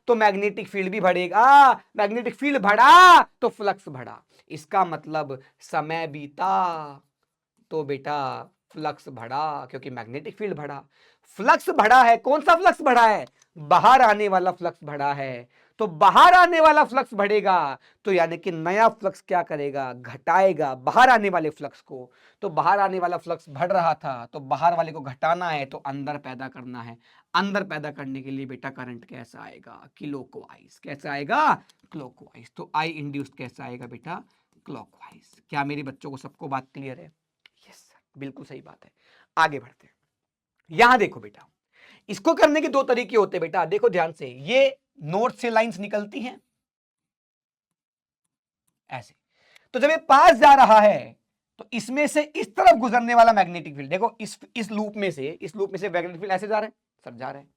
तो मैग्नेटिक फील्ड भी बढ़ेगा, मैग्नेटिक फील्ड बढ़ा तो फ्लक्स बढ़ा, इसका मतलब समय बीता तो बेटा फ्लक्स बढ़ा, क्योंकि मैग्नेटिक फील्ड बढ़ा, फ्लक्स बढ़ा है, कौन सा फ्लक्स बढ़ा है, बाहर आने वाला फ्लक्स बढ़ा है, तो बाहर आने वाला फ्लक्स बढ़ेगा, तो यानी कि नया फ्लक्स क्या करेगा, घटाएगा बाहर आने वाले फ्लक्स को, तो बाहर आने वाला फ्लक्स बढ़ रहा था तो बाहर वाले को घटाना है तो अंदर पैदा करना है, अंदर पैदा करने के लिए बेटा करंट कैसा आएगा, क्लॉकवाइज, कैसा आएगा, क्लॉकवाइज। तो आई इंड्यूस्ड कैसा आएगा बेटा, क्लॉकवाइज। क्या मेरे बच्चों को सबको बात क्लियर है, यस सर बिल्कुल सही बात है। आगे बढ़ते हैं, यहां देखो बेटा, इसको करने के दो तरीके होते हैं बेटा, देखो ध्यान से, ये नोड से लाइंस निकलती हैं ऐसे, तो जब ये पास जा रहा है तो इसमें से इस तरफ गुजरने वाला मैग्नेटिक फील्ड, देखो इस लूप में से, इस लूप में से मैग्नेटिक फील्ड ऐसे जा रहे हैं, सब जा रहे हैं,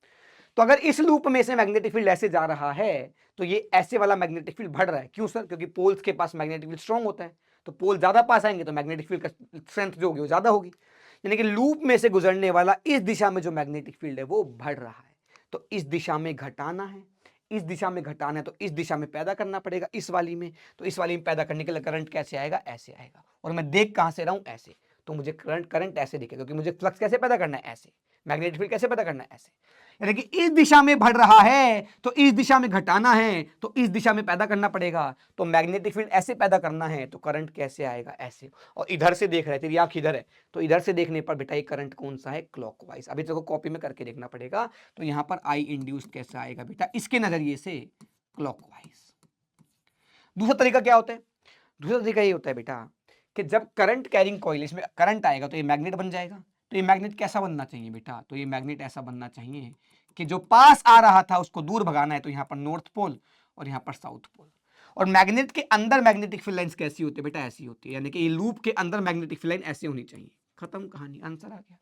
तो अगर इस लूप में से मैग्नेटिक फील्ड ऐसे जा रहा है तो ये ऐसे वाला मैग्नेटिक फील्ड बढ़ रहा है, क्यों सर, क्योंकि पोल्स के पास मैग्नेटिक फील्ड स्ट्रांग होता है, तो पोल ज्यादा पास आएंगे तो मैग्नेटिक फील्ड का स्ट्रेंथ जो होगी वो ज्यादा होगी, यानी कि लूप में से गुजरने वाला इस दिशा में जो मैग्नेटिक फील्ड है वो बढ़ रहा है, तो इस दिशा में घटाना है, इस दिशा में घटाना है तो इस दिशा में पैदा करना पड़ेगा, इस वाली में, तो इस वाली में पैदा करने के लिए करंट कैसे आएगा, ऐसे आएगा, और मैं देख कहां से रहा हूं, ऐसे, तो मुझे करंट ऐसे दिखेगा, क्योंकि मुझे फ्लक्स कैसे पैदा करना है, ऐसे, मैग्नेटिक फील्ड कैसे पैदा करना है, ऐसे, यानी कि इस दिशा में बढ़ रहा है तो इस दिशा में घटाना है तो इस दिशा में पैदा करना पड़ेगा, तो मैग्नेटिक फील्ड ऐसे पैदा करना है तो करंट कैसे आएगा, ऐसे, और इधर से देख रहे थे, आंख इधर है, तो इधर से देखने पर बेटा ये करंट कौन सा है, क्लॉकवाइज। अभी देखो कॉपी में करके देखना पड़ेगा, तो यहां पर आई इंड्यूस्ड कैसा आएगा बेटा, इसके नजरिए से क्लॉकवाइज। दूसरा तरीका क्या होता है, दूसरा तरीका ये होता है बेटा कि जब करंट कैरिंग कॉइल, इसमें करंट आएगा तो ये मैग्नेट बन जाएगा, तो ये मैग्नेट कैसा बनना चाहिए बेटा, तो ये मैग्नेट ऐसा बनना चाहिए कि जो पास आ रहा था उसको दूर भगाना है, तो यहां पर नॉर्थ पोल और यहां पर साउथ पोल, और मैग्नेट के अंदर मैग्नेटिक फील्ड लाइंस कैसी होती है बेटा, ऐसी होती है, यानी कि ये लूप के अंदर मैग्नेटिक फील्ड लाइन ऐसी होनी चाहिए, खत्म कहानी, आंसर आ गया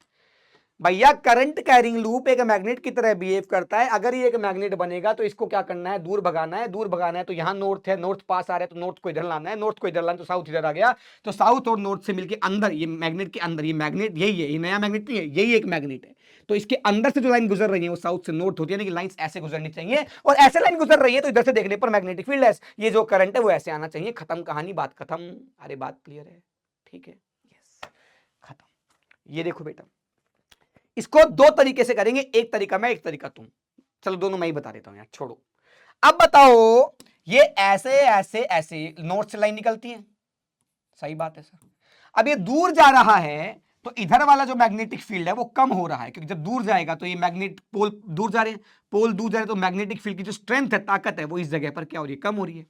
भैया। करंट कैरिंग लूप एक मैग्नेट की तरह बिहेव करता है, अगर ये एक मैग्नेट बनेगा तो इसको क्या करना है, दूर भगाना है, दूर भगाना है, तो यहां नॉर्थ है, नॉर्थ पास आ रहा है तो नॉर्थ को इधर लाना है, नॉर्थ को इधर लाना तो साउथ इधर आ गया, तो साउथ और नॉर्थ से मिलकर अंदर, ये मैग्नेट के अंदर, ये मैग्नेट यही है, ये नया मैग्नेट नहीं है, यही एक मैग्नेट है, तो इसके अंदर से जो लाइन गुजर रही है वो साउथ से नॉर्थ होती है, यानी कि लाइंस ऐसे गुजरनी चाहिए, और ऐसे लाइन गुजर रही है तो इधर से देखने पर मैग्नेटिक फील्ड है, ये जो करंट है वो ऐसे आना चाहिए, खत्म कहानी, बात खत्म। अरे बात क्लियर है, ठीक है, यस, खत्म। ये देखो बेटा, इसको दो तरीके से करेंगे, एक तरीका मैं, एक तरीका तुम, चलो दोनों मैं ही बता देता हूं यार, छोड़ो। अब बताओ, ये ऐसे ऐसे ऐसे नॉर्थ से लाइन निकलती है, सही बात है सर, अब ये दूर जा रहा है तो इधर वाला जो मैग्नेटिक फील्ड है वो कम हो रहा है, क्योंकि जब दूर जाएगा तो ये मैग्नेट पोल दूर जा रहे हैं, पोल दूर जा रहे हैं, तो मैग्नेटिक फील्ड की जो स्ट्रेंथ है, ताकत है, वो इस जगह पर क्या हो रही है, कम हो रही है,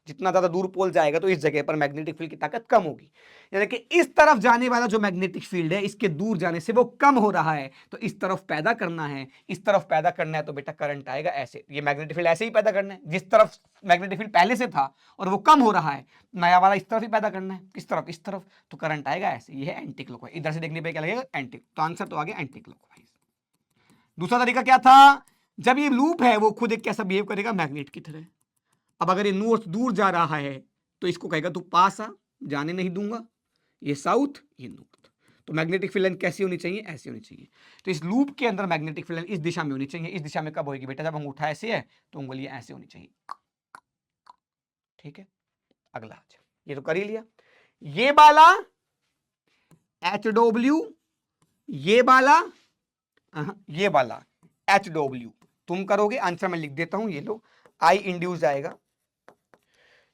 जितना ज्यादा दूर पोल जाएगा तो इस जगह पर मैग्नेटिक फील्ड की ताकत कम होगी, यानी कि इस तरफ जाने वाला जो मैग्नेटिक फील्ड है इसके दूर जाने से वो कम हो रहा है, तो इस तरफ पैदा करना है, इस तरफ पैदा करना है, तो बेटा करंट आएगा ऐसे, ये मैग्नेटिक फील्ड ऐसे ही पैदा करना है, जिस तरफ मैग्नेटिक फील्ड पहले से था और वो कम हो रहा है, नया वाला इस तरफ ही पैदा करना है, किस तरफ, इस तरफ, तो करंट आएगा ऐसे, ये है एंटी क्लॉकवाइज, इधर से देखने पर क्या लगेगा, एंटी, तो आंसर तो आ गया एंटी क्लॉकवाइज। दूसरा तरीका क्या था, जब ये लूप है वो खुद एक कैसा बिहेव करेगा, मैग्नेट की तरह, अब अगर ये नॉर्थ दूर जा रहा है तो इसको कहेगा तू पास आ, जाने नहीं दूंगा, ये साउथ ये नॉर्थ, तो मैग्नेटिक फील्ड लाइन कैसी होनी चाहिए, ऐसी होनी चाहिए, तो इस लूप के अंदर मैग्नेटिक फील्ड लाइन इस दिशा में होनी चाहिए, इस दिशा में कब होगी बेटा, जब अंगूठा ऐसे है तो उंगलियां ऐसे होनी चाहिए, ठीक है। अगला अच्छा, ये तो कर ही लिया, ये वाला HW, ये वाला ये वाला HW, तुम करोगे, आंसर मैं लिख देता हूं, ये लो, आई इंड्यूस आएगा,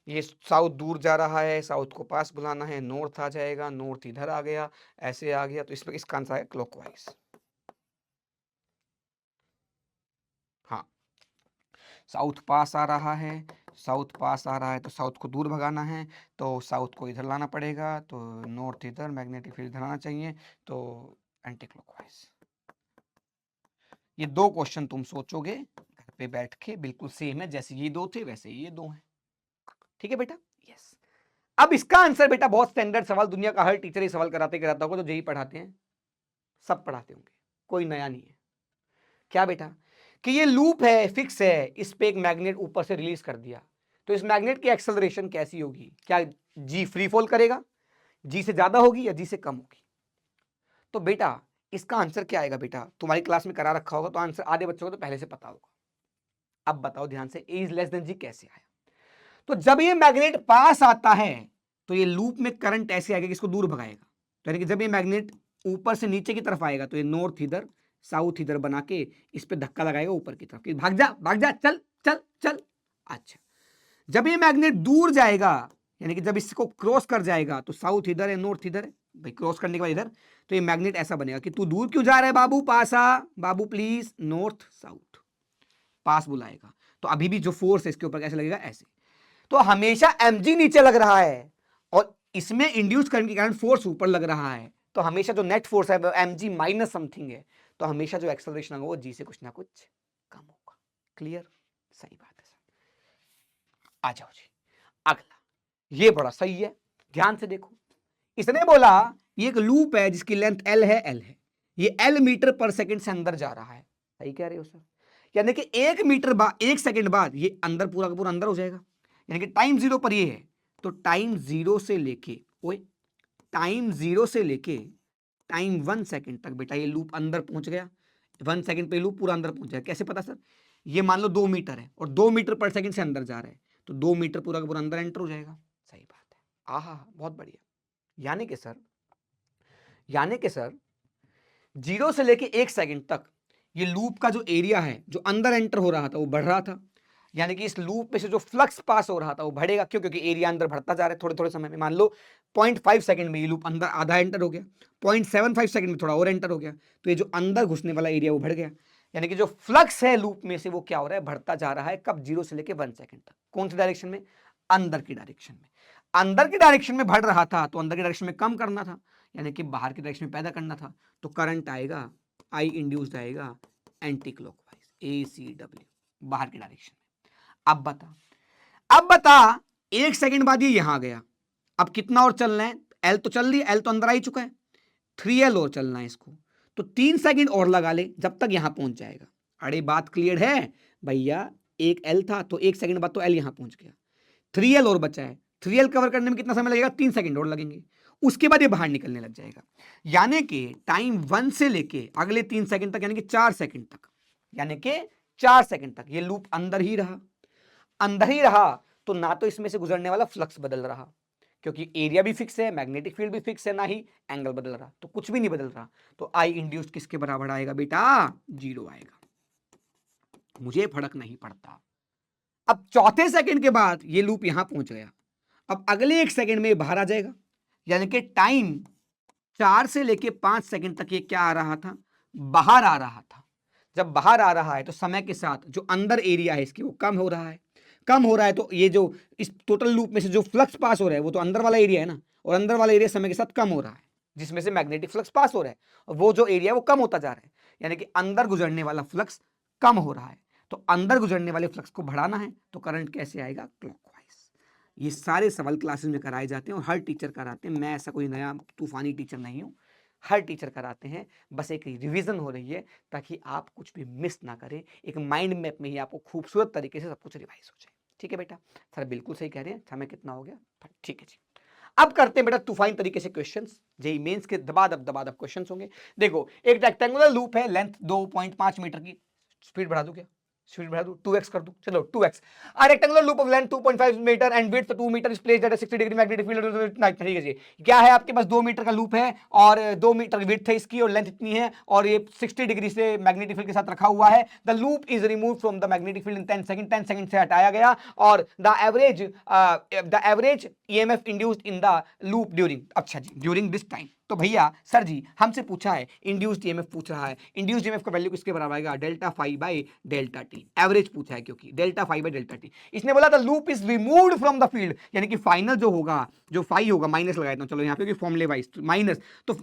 ये साउथ दूर जा रहा है, साउथ को पास बुलाना है, नॉर्थ आ जाएगा, नॉर्थ इधर आ गया, ऐसे आ गया, तो इसमें इसका आंसर है क्लॉकवाइज। हाँ साउथ पास आ रहा है, साउथ पास आ रहा है तो साउथ को दूर भगाना है, तो साउथ को इधर लाना पड़ेगा, तो नॉर्थ इधर, मैग्नेटिक फील्ड इधर आना चाहिए, तो एंटी क्लॉकवाइज। ये दो क्वेश्चन तुम सोचोगे घर पे बैठ के, बिल्कुल सेम है, जैसे ये दो थे वैसे ये दो हैं। ठीक है बेटा, यस। अब इसका आंसर बेटा बहुत स्टैंडर्ड सवाल, दुनिया का हर टीचर ये सवाल कराता होगा, तो जेई पढ़ाते हैं, सब पढ़ाते होंगे, कोई नया नहीं है। क्या बेटा, कि ये लूप है, फिक्स है, इस पे एक मैग्नेट ऊपर से रिलीज कर दिया, तो इस मैग्नेट की एक्सेलरेशन कैसी होगी? क्या जी फ्री फॉल करेगा, जी से ज्यादा होगी या जी से कम होगी? तो बेटा इसका आंसर क्या आएगा? बेटा तुम्हारी क्लास में करा रखा होगा, तो आंसर आधे बच्चों को तो पहले से पता होगा। अब बताओ ध्यान से, ए इज लेस देन जी कैसे आया? तो जब ये मैग्नेट पास आता है तो ये लूप में करंट ऐसे आएगा कि इसको दूर भगाएगा, तो यानी कि जब ये मैग्नेट ऊपर से नीचे की तरफ आएगा तो ये नॉर्थ इधर साउथ इधर बना के इस पे धक्का लगाएगा ऊपर की तरफ कि भाग जा, चल चल चल। अच्छा, जब ये मैग्नेट दूर जाएगा, यानी कि जब इसको क्रॉस कर जाएगा, तो साउथ इधर है नॉर्थ इधर है, भाई क्रॉस करने के बाद इधर, तो ये मैग्नेट ऐसा बनेगा कि तू दूर क्यों जा रहा है बाबू, पास आ बाबू प्लीज, नॉर्थ साउथ, पास बुलाएगा। तो अभी भी जो फोर्स है इसके ऊपर कैसे लगेगा? ऐसे। तो हमेशा mg नीचे लग रहा है और इसमें इंड्यूस करंट के कारण फोर्स ऊपर लग रहा है, तो हमेशा जो नेट फोर्स है वो mg माइनस समथिंग है, तो हमेशा जो एक्सेलरेशन होगा वो g से कुछ ना कुछ कम होगा। क्लियर? सही बात है सर। आ जाओ जी अगला, ये बड़ा सही है, ध्यान से देखो। इसने बोला ये एक लूप है जिसकी लेंथ l है, ये l मीटर पर सेकंड से अंदर जा रहा है। सही कह रहे हो सर, यानी कि 1 सेकंड बाद ये अंदर पूरा का पूरा अंदर हो जाएगा, यानी कि टाइम जीरो पर ये है, तो टाइम जीरो से लेके टाइम 1 सेकंड तक बेटा ये लूप अंदर पहुंच गया। 1 सेकंड पे लूप पूरा अंदर पहुंच जाएगा। कैसे पता सर? ये मान लो 2 मीटर है और 2 मीटर पर सेकंड से अंदर जा रहा है, तो 2 मीटर पूरा का पूरा अंदर एंटर हो जाएगा। सही बात है, आहा बहुत बढ़िया। यानी कि सर 0 से लेके 1 सेकंड तक ये लूप का जो एरिया है जो अंदर एंटर हो रहा था वो बढ़ रहा था, यानी कि इस लूप में से जो फ्लक्स पास हो रहा था वो बढ़ेगा। क्यों? क्योंकि एरिया अंदर बढ़ता जा रहा है थोड़े थोड़े समय में। मान लो 0.5 सेकंड में ये लूप अंदर आधा एंटर हो गया, 0.75 सेकंड में थोड़ा और एंटर हो गया, तो ये जो अंदर घुसने वाला एरिया वो बढ़ गया, यानी कि जो फ्लक्स है लूप में से वो क्या हो रहा है? बढ़ता जा रहा है। कब? 0 से लेके 1 सेकंड तक। कौन सी डायरेक्शन में? अंदर की डायरेक्शन में। अंदर की डायरेक्शन में बढ़ रहा था तो अंदर की डायरेक्शन में कम करना था, यानी कि बाहर की डायरेक्शन में पैदा करना था, तो करंट आएगा आई इंड्यूस्ड आएगा एंटी क्लॉकवाइज, ACW, बाहर की डायरेक्शन में। अब बता 1 सेकंड बाद ये यहां गया, अब कितना और चलना है? L तो चल रही है, L तो अंदर आ ही चुका है, 3L और चलना है इसको, तो 3 सेकंड और लगा ले जब तक यहां पहुंच जाएगा। अरे बात क्लियर है भैया, एक L था तो 1 सेकंड बाद तो L यहां पहुंच गया, 3L और बचा है, 3L कवर करने में कितना समय लगेगा? 3 सेकंड और लगेंगे, उसके बाद ये बाहर निकलने लग जाएगा। यानी कि टाइम 1 से लेके अगले 3 सेकंड तक, यानी कि 4 सेकंड तक, यानी कि 4 सेकंड तक ये लूप अंदर ही रहा, तो ना तो इसमें से गुजरने वाला फ्लक्स बदल रहा, क्योंकि एरिया भी फिक्स है, मैग्नेटिक फील्ड भी फिक्स है, ना ही एंगल बदल रहा, तो कुछ भी नहीं बदल रहा। तो आई इंड्यूस्ड किसके बराबर आएगा बेटा? 0 आएगा। मुझे फर्क नहीं पड़ता। अब चौथे सेकंड के बाद ये लूप यहां पहुंच गया, अब अगले 1 सेकंड में बाहर आ जाएगा, यानी कि टाइम 4 से लेके 5 सेकंड तक ये क्या आ रहा था? बाहर आ रहा था। जब बाहर आ रहा है तो समय के साथ जो अंदर एरिया है इसके वो कम हो रहा है, तो ये जो इस टोटल लूप में से जो फ्लक्स पास हो रहा है वो तो अंदर वाला एरिया है ना, और अंदर वाला एरिया समय के साथ कम हो रहा है, जिसमें से मैग्नेटिक फ्लक्स पास हो रहा है, और वो जो एरिया वो कम होता जा रहा है, यानी कि अंदर गुजरने वाला फ्लक्स कम हो रहा है। तो अंदर गुजरने वाले फ्लक्स को बढ़ाना है तो करंट कैसे आएगा? क्लॉकवाइज। ये सारे सवाल क्लासेस में कराए जाते हैं और हर टीचर कराते हैं, मैं ऐसा कोई नया तूफानी टीचर नहीं हूं, हर टीचर कराते हैं। बस एक रिवीजन हो रही है ताकि आप कुछ भी मिस ना करें, एक माइंड मैप में ही आपको खूबसूरत तरीके से सब कुछ रिवाइज हो जाए। ठीक है बेटा? सर बिल्कुल सही कह रहे हैं। समय कितना हो गया? ठीक है जी। अब करते हैं बेटा तूफानी तरीके से क्वेश्चंस, जेई मेंस के दबादब क्वेश्चंस होंगे। देखो एक रेक्टेंगुलर लूप है, लेंथ 2.5 मीटर की, स्पीड बढ़ा दूं क्या? स्पीड बढ़ा दूं, 2x कर दूं, चलो 2x। A rectangular loop of length 2.5 metre and width 2 metre is placed at a 60 degree magnetic field. ठीक है जी, क्या है आपके पास? 2 मीटर का लूप है और 2 मीटर विड्थ है इसकी और लेंथ इतनी है और ये 60 डिग्री से मैग्नेटिक फील्ड के साथ रखा हुआ है। The loop is remove from the magnetic field in 10 second, 10 second से हटाया गया, और the average EMF induced in the loop during, अच्छा जी, ड्यूरिंग दिस टाइम, तो भैया सर जी हमसे पूछा है इंड्यूस्ड ईएमएफ पूछ रहा है, इंड्यूस्ड ईएमएफ का वैल्यू किसके बराबर आएगा, delta phi by delta T, average पूछा है क्योंकि delta phi by delta T. इसने बोला था loop is removed from the field, यानी कि फाइनल जो होगा, जो फाई होगा, माइनस लगा देता हूं चलो यहाँ पे फॉर्मुले वाइज माइनस, तो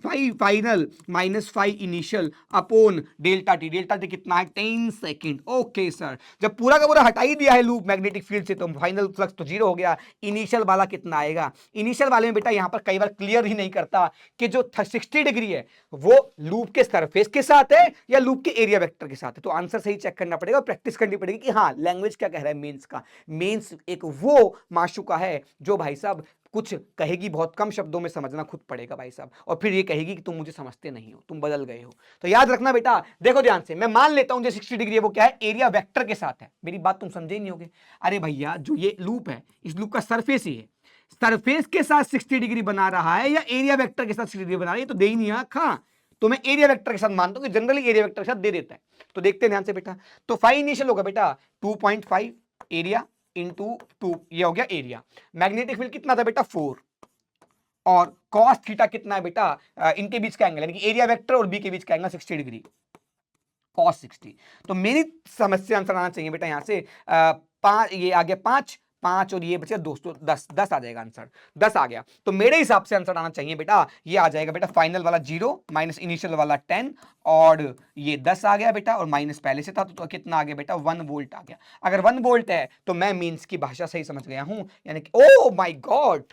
phi final minus phi initial upon delta T, delta T कितना है 10 सेकंड। ओके सर, जब पूरा का पूरा हटा ही दिया है लूप मैग्नेटिक फील्ड से तो फाइनल फ्लक्स तो जीरो हो गया, इनिशियल वाला कितना आएगा, इनिशियल वाले में बेटा यहां पर कई बार क्लियर ही नहीं करता कि जो 60 डिग्री है वो लूप के सरफेस के साथ है या लूप के एरिया वेक्टर के साथ है, तो आंसर सही चेक करना पड़ेगा, प्रैक्टिस करनी पड़ेगी कि हाँ लैंग्वेज क्या कह रहा है मेंस का। मेंस एक वो माशुका है जो भाई साहब कुछ कहेगी बहुत कम शब्दों में समझना खुद पड़ेगा भाई साहब, और फिर ये कहेगी कि तुम मुझे समझते नहीं हो, तुम बदल गए हो। तो याद रखना बेटा, देखो ध्यान से, मैं मान लेता हूं जो 60 डिग्री है वो क्या है, एरिया वेक्टर के साथ है, मेरी बात तुम समझे ही नहीं होगे। अरे भैया जो ये लूप है इस लूप का सरफेस ही है, सरफेस के साथ 60 डिग्री बना रहा है या एरिया वेक्टर के साथ 60 डिग्री बना रहा है, ये तो दे ही नहीं रखा, तो मैं एरिया वेक्टर के साथ मानता हूं कि जनरली एरिया वेक्टर के साथ दे देता है। तो देखते हैं ध्यान से बेटा, तो फाई इनिशियल होगा बेटा 2.5 एरिया इंटू 2, ये हो गया एरिया। मैग्नेटिक फील्ड कितना था बेटा 4, और कॉस थीटा कितना है बेटा, इनके बीच का एंगल यानी कि एरिया वेक्टर और बी के बीच का एंगल 60 डिग्री, कॉस 60। तो मेरी समस्या आंसर आना चाहिए बेटा यहां से 5, ये आ गया 5 5 और ये बचे 2, 10 10 आ जाएगा आंसर, 10 आ गया। तो मेरे हिसाब से आंसर आना चाहिए बेटा, ये आ जाएगा बेटा फाइनल वाला 0 माइनस इनिशियल वाला 10 और ये 10 आ गया बेटा, और माइनस पहले से था तो कितना आ गया बेटा 1 वोल्ट आ गया। अगर 1 वोल्ट है तो मैं मीन्स की भाषा सही समझ गया हूं, यानी कि ओ माय गॉड,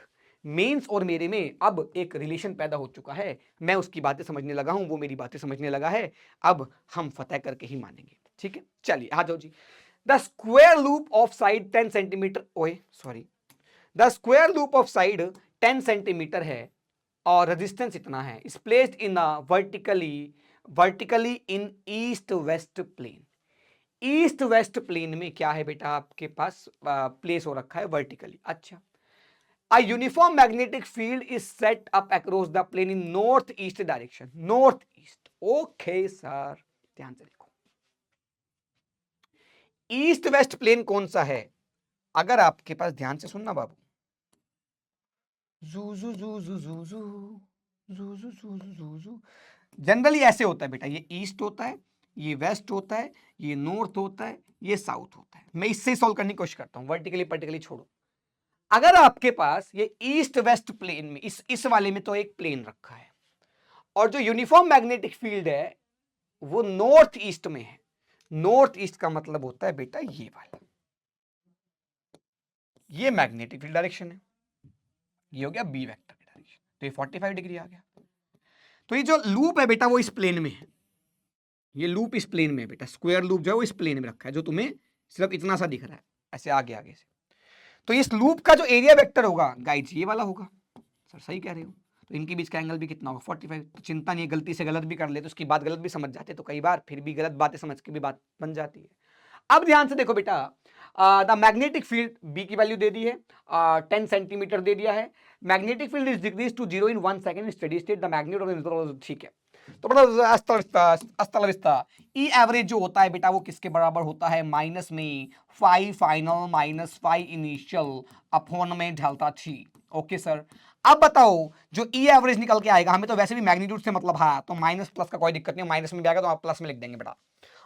मेंस और मेरे में अब एक रिलेशन पैदा हो चुका है, मैं उसकी बातें समझने लगा हूं, वो मेरी बातें समझने लगा है, अब हम फतेह करके ही मानेंगे। ठीक है, चलिए आ जाओ जी। The square loop of side 10 centimetre, ओए sorry, the square loop of side 10 centimetre है और रेजिस्टेंस इतना है, is placed in vertically in east west plane. East west plane में क्या है बेटा आपके पास प्लेस हो रखा है वर्टिकली। अच्छा, A uniform magnetic field is set up across the plane in northeast direction. Northeast. Okay, sir. ध्यान से देखो, ईस्ट वेस्ट प्लेन कौन सा है, अगर आपके पास ध्यान से सुनना बाबू, जू जू जू जू जू जू जू जू जू जू जू, जनरली ऐसे होता है बेटा, ये ईस्ट होता है, ये वेस्ट होता है, ये नॉर्थ होता है, ये साउथ होता है। मैं इससे सॉल्व करने की कोशिश करता हूं, वर्टिकली पर्टिकली छोड़ो। अगर आपके पास ये ईस्ट वेस्ट प्लेन में इस वाले में तो एक प्लेन रखा है, और जो यूनिफॉर्म मैग्नेटिक फील्ड है वो नॉर्थ ईस्ट में है। नॉर्थ ईस्ट का मतलब होता है बेटा ये वाला, ये मैग्नेटिक फील्ड डायरेक्शन है, ये हो गया बी वेक्टर की डायरेक्शन, तो ये 45 डिग्री आ गया। तो ये जो लूप है बेटा वो इस प्लेन में है, ये लूप इस प्लेन में है बेटा, स्क्वायर लूप जो है वो इस प्लेन में रखा है, जो तुम्हें सिर्फ इतना सा दिख रहा है ऐसे आगे आगे से। तो इस लूप का जो एरिया वेक्टर होगा गाइस ये वाला होगा। सर सही कह रहे हो, तो इनके बीच का एंगल भी कितना होगा 45। तो चिंता नहीं है, गलती से गलत भी कर ले तो उसकी बात गलत भी समझ जाते, तो कई बार फिर भी गलत बातें समझ के भी बात बन जाती है। अब ध्यान से देखो बेटा, द मैग्नेटिक फील्ड बी की वैल्यू दे दी है, 10 सेंटीमीटर दे दिया है, magnetic field is decrease to 0 in 1 second steady state, the magnet, ठीक है। तो बड़ा अस्ता ई एवरेज जो होता है बेटा वो किसके बराबर होता है, माइनस में 5 फाइनल माइनस 5 इनिशियल अपॉन में ढलता 3। ओके सर, अब बताओ जो ई एवरेज निकल के आएगा, हमें तो वैसे भी मैग्नीट्यूड से मतलब है, तो माइनस प्लस का कोई दिक्कत नहीं, माइनस में भी आएगा तो आप प्लस में लिख देंगे बेटा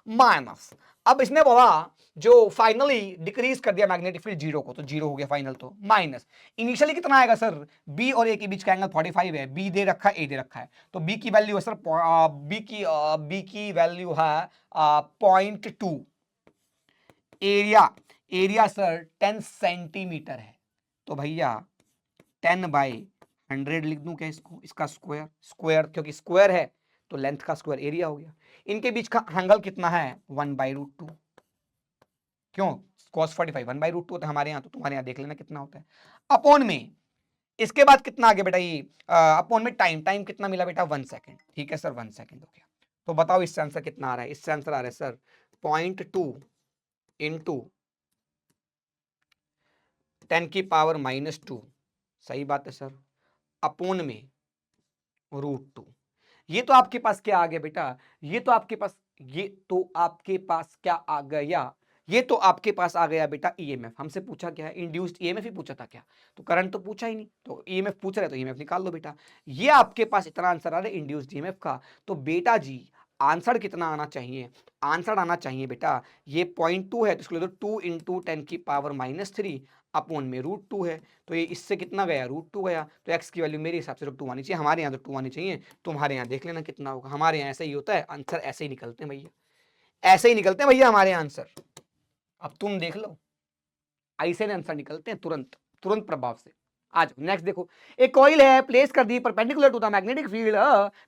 माइनस। अब इसने बोला जो फाइनली डिक्रीज कर दिया मैग्नेटिक फील्ड 0 को, तो 0 हो गया फाइनल, तो माइनस इनिशियली कितना आएगा सर, बी और ए के बीच का एंगल 45 है, बी दे रखा है ए दे रखा है, तो बी की वैल्यू है सर बी की वैल्यू है 0.2, एरिया एरिया सर 10 सेंटीमीटर है, तो भैया 10/100 लिख दूं क्या इसको, इसका स्क्वायर, स्क्वायर क्योंकि स्क्वायर है तो लेंथ का स्क्वायर एरिया हो गया। इनके बीच का एंगल कितना है 1/√2, क्यों cos 45 1/√2 होता है हमारे यहाँ, तो तुम्हारे यहाँ देख लेना कितना होता है, अपॉन में इसके बाद कितना आ गया बेटा ये अपॉन में टाइम, टाइम कितना मिला बेटा 1 सेकेंड, ठीक है सर 1 सेकेंड हो गया। तो बताओ इससे आंसर कितना आ रहा है, इससे आंसर आ रहा है सर 0.2 इंटू 10⁻⁻², सही बात है सर, अपॉन में √2। ये तो आपके पास क्या आ गया बेटा, ये तो आपके पास क्या आ गया, ये तो आपके पास आ गया बेटा ईएमएफ। हमसे पूछा क्या है, इंड्यूस्ड ईएमएफ ही पूछा था क्या, तो करंट तो पूछा ही नहीं, तो ईएमएफ पूछ रहे तो ईएमएफ निकाल लो बेटा। ये आपके पास इतना आंसर आ रहा है इंड्यूस्ड ईएमएफ का। तो बेटा जी आंसर कितना आना चाहिए, आंसर आना चाहिए बेटा, ये 0.2 है तो इसको ले दो 2 इंटू 10⁻³ अपॉन में √2 है, तो ये इससे कितना गया √2 गया, तो x की वैल्यू मेरे हिसाब से तो 2 आनी चाहिए, हमारे यहाँ तो 2 आनी चाहिए, तुम्हारे यहाँ देख लेना कितना होगा। हमारे यहाँ ऐसा ही होता है, आंसर ऐसे ही निकलते हैं भैया, ऐसे ही निकलते हैं भैया हमारे आंसर। अब तुम देख लो, ऐसे आंसर निकलते हैं तुरंत, तुरंत प्रभाव से। आज नेक्स्ट देखो, एक कॉइल है प्लेस कर दी perpendicular to the magnetic field,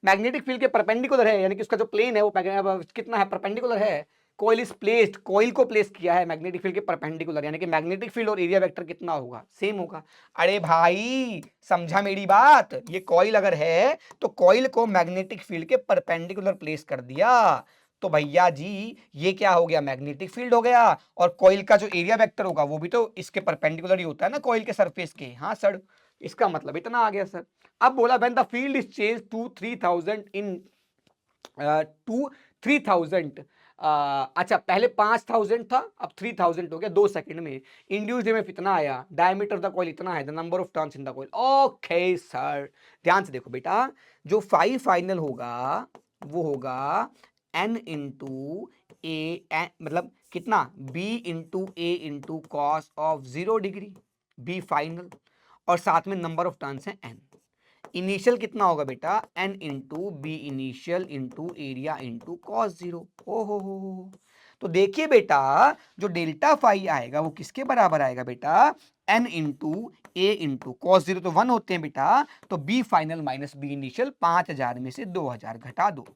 magnetic field के परपेंडिकुलर है, यानी कि उसका जो प्लेन है वो कितना है, परपेंडिकुलर है। कॉइल इज प्लेस्ड, कॉइल को प्लेस किया है मैग्नेटिक फील्ड के परपेंडिकुलर, यानी कि मैग्नेटिक फील्ड और एरिया वेक्टर कितना होगा, सेम होगा। अरे भाई समझा मेरी बात, ये कॉइल अगर है तो कॉइल को मैग्नेटिक फील्ड के परपेंडिकुलर प्लेस कर दिया, तो भैया जी ये क्या हो गया, मैग्नेटिक फील्ड हो गया, और कॉइल का जो एरिया वेक्टर होगा वो भी तो इसके परपेंडिकुलर ही होता है ना, कॉइल के सरफेस के। हाँ सर, इसका मतलब इतना आ गया सर। अब बोला when the field is change to 3000 in two 3000, अच्छा पहले 5000 था अब 3000 हो गया 2 सेकंड में, इंड्यूस्ड ईएमएफ इतना आया, डायमीटर ऑफ द कॉइल इतना है, the number of turns in the coil. Okay sir, ध्यान से देखो बेटा, जो फाइनल होगा वो होगा n इंटू ए, मतलब कितना b into A into cos of 0 degree, b final, और साथ में नंबर ऑफ टर्न्स है n। इनिशियल कितना होगा बेटा, n into B initial into area into cos 0। ओ हो, तो देखिए बेटा जो डेल्टा फाई आएगा वो किसके बराबर आएगा बेटा, n into A into cos 0, तो 1 होते हैं बेटा, तो b final minus b initial, 5000 में से 2000 घटा दो।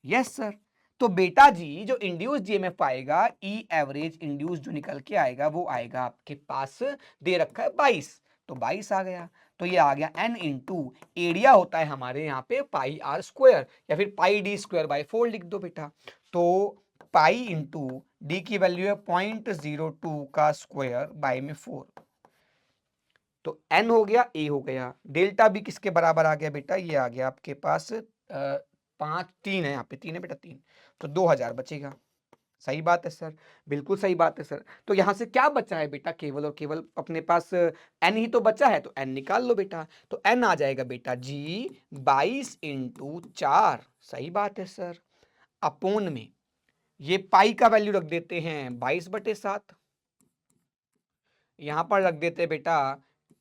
यस सर, तो बेटा जी जो इंड्यूस्ड ईएमएफ आएगा, ई एवरेज इंड्यूस जो निकल के आएगा वो आएगा आपके पास, दे रखा है 22, तो 22 आ गया, तो ये आ गया n इंटू एरिया होता है हमारे यहाँ पे पाई आर स्क्वायर, या फिर पाई डी स्क्वायर बाई 4 लिख दो बेटा, तो पाई इंटू डी की वैल्यू है 0.02 का स्क्वायर बाई में 4, तो n हो गया, a हो गया, डेल्टा बी किसके बराबर आ गया बेटा, ये आ गया आपके पास 3 है, यहाँ पे 3 है बेटा, 3, तो 2000 बचेगा। सही बात है सर, बिल्कुल सही बात है सर। तो यहां से क्या बचा है बेटा, केवल और केवल अपने पास n ही तो बचा है, तो n निकाल लो बेटा, तो n आ जाएगा बेटा जी 22 इंटू 4, सही बात है सर, अपोन में ये पाई का वैल्यू रख देते हैं 22/7, यहां पर रख देते हैं बेटा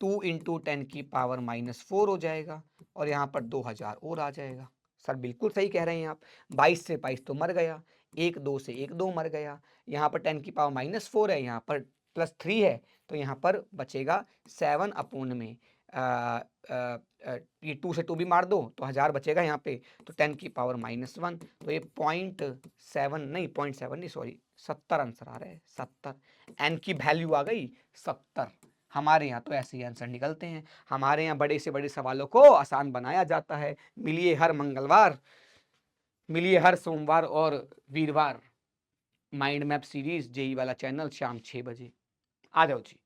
2 इंटू 10⁻⁻4 हो जाएगा, और यहाँ पर 2000 और आ जाएगा। सर बिल्कुल सही कह रहे हैं आप, 22 से 22 तो मर गया, 1 2 से 1 2 मर गया, यहाँ पर 10⁻⁻4 है, यहाँ पर +3 है, तो यहाँ पर बचेगा 7 अपोन में ये 2 से 2 भी मार दो तो 1000 बचेगा यहाँ पे, तो 10⁻⁻1, तो ये 0.7 नहीं, 0.7 नहीं सॉरी 70 आंसर आ रहा है, 70, एन की वैल्यू आ गई 70। हमारे यहाँ तो ऐसे ही आंसर निकलते हैं, हमारे यहाँ बड़े से बड़े सवालों को आसान बनाया जाता है। मिलिए हर मंगलवार, मिलिए हर सोमवार और वीरवार, माइंड मैप सीरीज जेई वाला चैनल शाम 6 बजे। आ जाओ जी।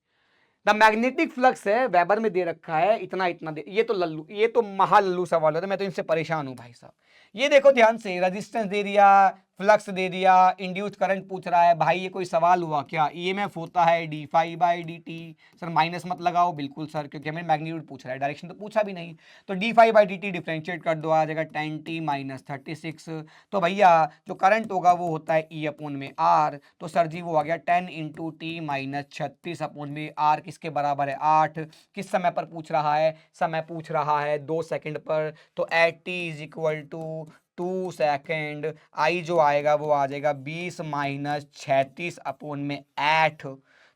द मैग्नेटिक फ्लक्स है वेबर में दे रखा है इतना इतना दे, ये तो लल्लू, ये तो महा लल्लू सवाल होता है, मैं तो इनसे परेशान हूं भाई साहब। ये देखो ध्यान से, रेजिस्टेंस दे दिया, फ्लक्स दे दिया, इंड्यूस्ड करंट पूछ रहा है, भाई ये कोई सवाल हुआ क्या, ईएमएफ होता है d∅/dt। सर माइनस मत लगाओ, बिल्कुल सर, क्योंकि हमें मैग्नीट्यूड पूछ रहा है, डायरेक्शन तो पूछा भी नहीं, तो d∅/dt डिफरेंशिएट कर दो, आ जाएगा 10t-36। तो भैया जो करंट होगा वो होता है E अपोन में R, तो सर जी वो आ गया 10 इंटू t-36 अपोन में R किसके बराबर है 8, किस समय पर पूछ रहा है, समय पूछ रहा है 2 सेकंड पर, तो at t is equal to 2 second, I जो आएगा वो आ जाएगा 20 - 36 अपोन में 8,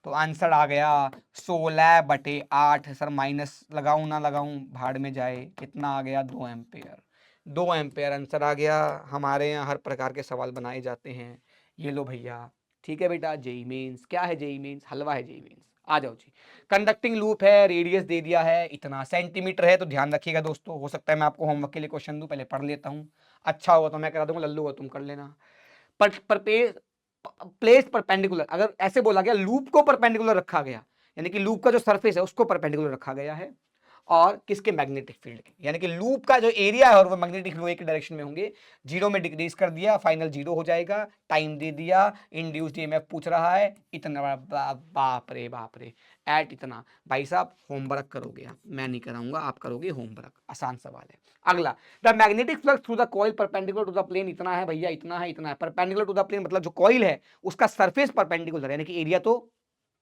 तो आंसर आ गया 16/8। सर माइनस लगाऊं ना लगाऊं, भाड़ में जाए, कितना आ गया 2 एम्पेयर, 2 एम्पेयर आंसर आ गया। हमारे यहाँ हर प्रकार के सवाल बनाए जाते हैं, ये लो भैया, ठीक है बेटा। जेई मेंस क्या है, जेई मेंस हलवा है, जेई मेंस। आ जाओ जी। कंडक्टिंग लूप है, रेडियस दे दिया है इतना सेंटीमीटर है, तो ध्यान रखिएगा दोस्तों, हो सकता है मैं आपको होमवर्क के लिए क्वेश्चन दूं, पहले पढ़ लेता हूं, अच्छा हुआ तो मैं करा दूंगा, लल्लू हुआ तुम कर लेना। पर प्लेस परपेंडिकुलर, अगर ऐसे बोला गया लूप को परपेंडिकुलर रखा गया, यानी कि लूप का जो सरफेस है उसको परपेंडिकुलर रखा गया है, और किसके, मैग्नेटिक फील्ड के। यानी कि लूप का जो एरिया है और वो मैग्नेटिक फील्ड एक डायरेक्शन में होंगे। जीरो में डिक्रीज कर दिया, फाइनल जीरो हो जाएगा। टाइम दे दिया, इंड्यूस्ड ईएमएफ पूछ रहा है इतना, बाप रे बाप रे, एट इतना। भाई साहब होमवर्क करोगे आप, मैं नहीं कराऊंगा, आप करोगे होमवर्क, आसान सवाल है। अगला, the magnetic flux through the coil perpendicular to the plane, इतना है भैया, इतना है, इतना है। परपेंडिकुलर टू द प्लेन मतलब जो कॉइल है उसका सरफेस परपेंडिकुलर, यानी कि एरिया तो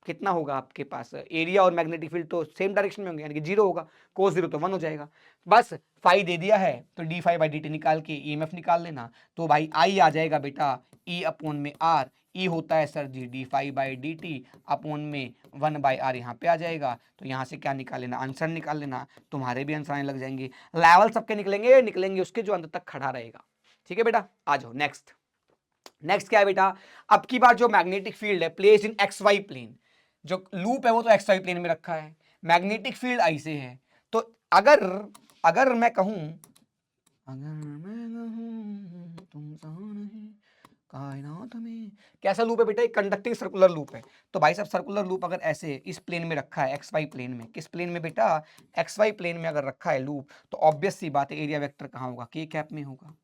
कितना होगा आपके पास, एरिया और मैग्नेटिक फील्ड तो सेम डायरेक्शन में होंगे, यानी कि जीरो होगा, कोस जीरो तो वन हो जाएगा। बस फाई दे दिया है तो D phi by D T निकाल के ईएमएफ निकाल लेना। तो भाई आई आ जाएगा बेटा ई अपॉन में आर, ई होता है सर जी D phi by D T upon में वन बाई आर, यहाँ पे आ जाएगा। तो यहाँ से क्या निकाल लेना, आंसर निकाल लेना। तुम्हारे भी आंसर आने लग जाएंगे, लेवल सबके निकलेंगे, निकलेंगे उसके जो अंत तक खड़ा रहेगा। ठीक है बेटा, आ जाओ नेक्स्ट। नेक्स्ट क्या है बेटा, अब की बार जो मैग्नेटिक फील्ड है placed in X Y plane, जो लूप है वो तो एक्स वाई प्लेन में रखा है, मैग्नेटिक फील्ड आई से है। तो अगर अगर मैं कहूं, तुम नहीं कायनात में, कैसा लूप है बेटा, एक कंडक्टिंग सर्कुलर लूप है। तो भाई साहब सर्कुलर लूप अगर ऐसे इस प्लेन में रखा है, एक्स वाई प्लेन में, किस प्लेन में बेटा, एक्स वाई प्लेन में अगर रखा है लूप, तो ऑब्वियस सी बात है एरिया वेक्टर कहाँ होगा, के कैप में होगा।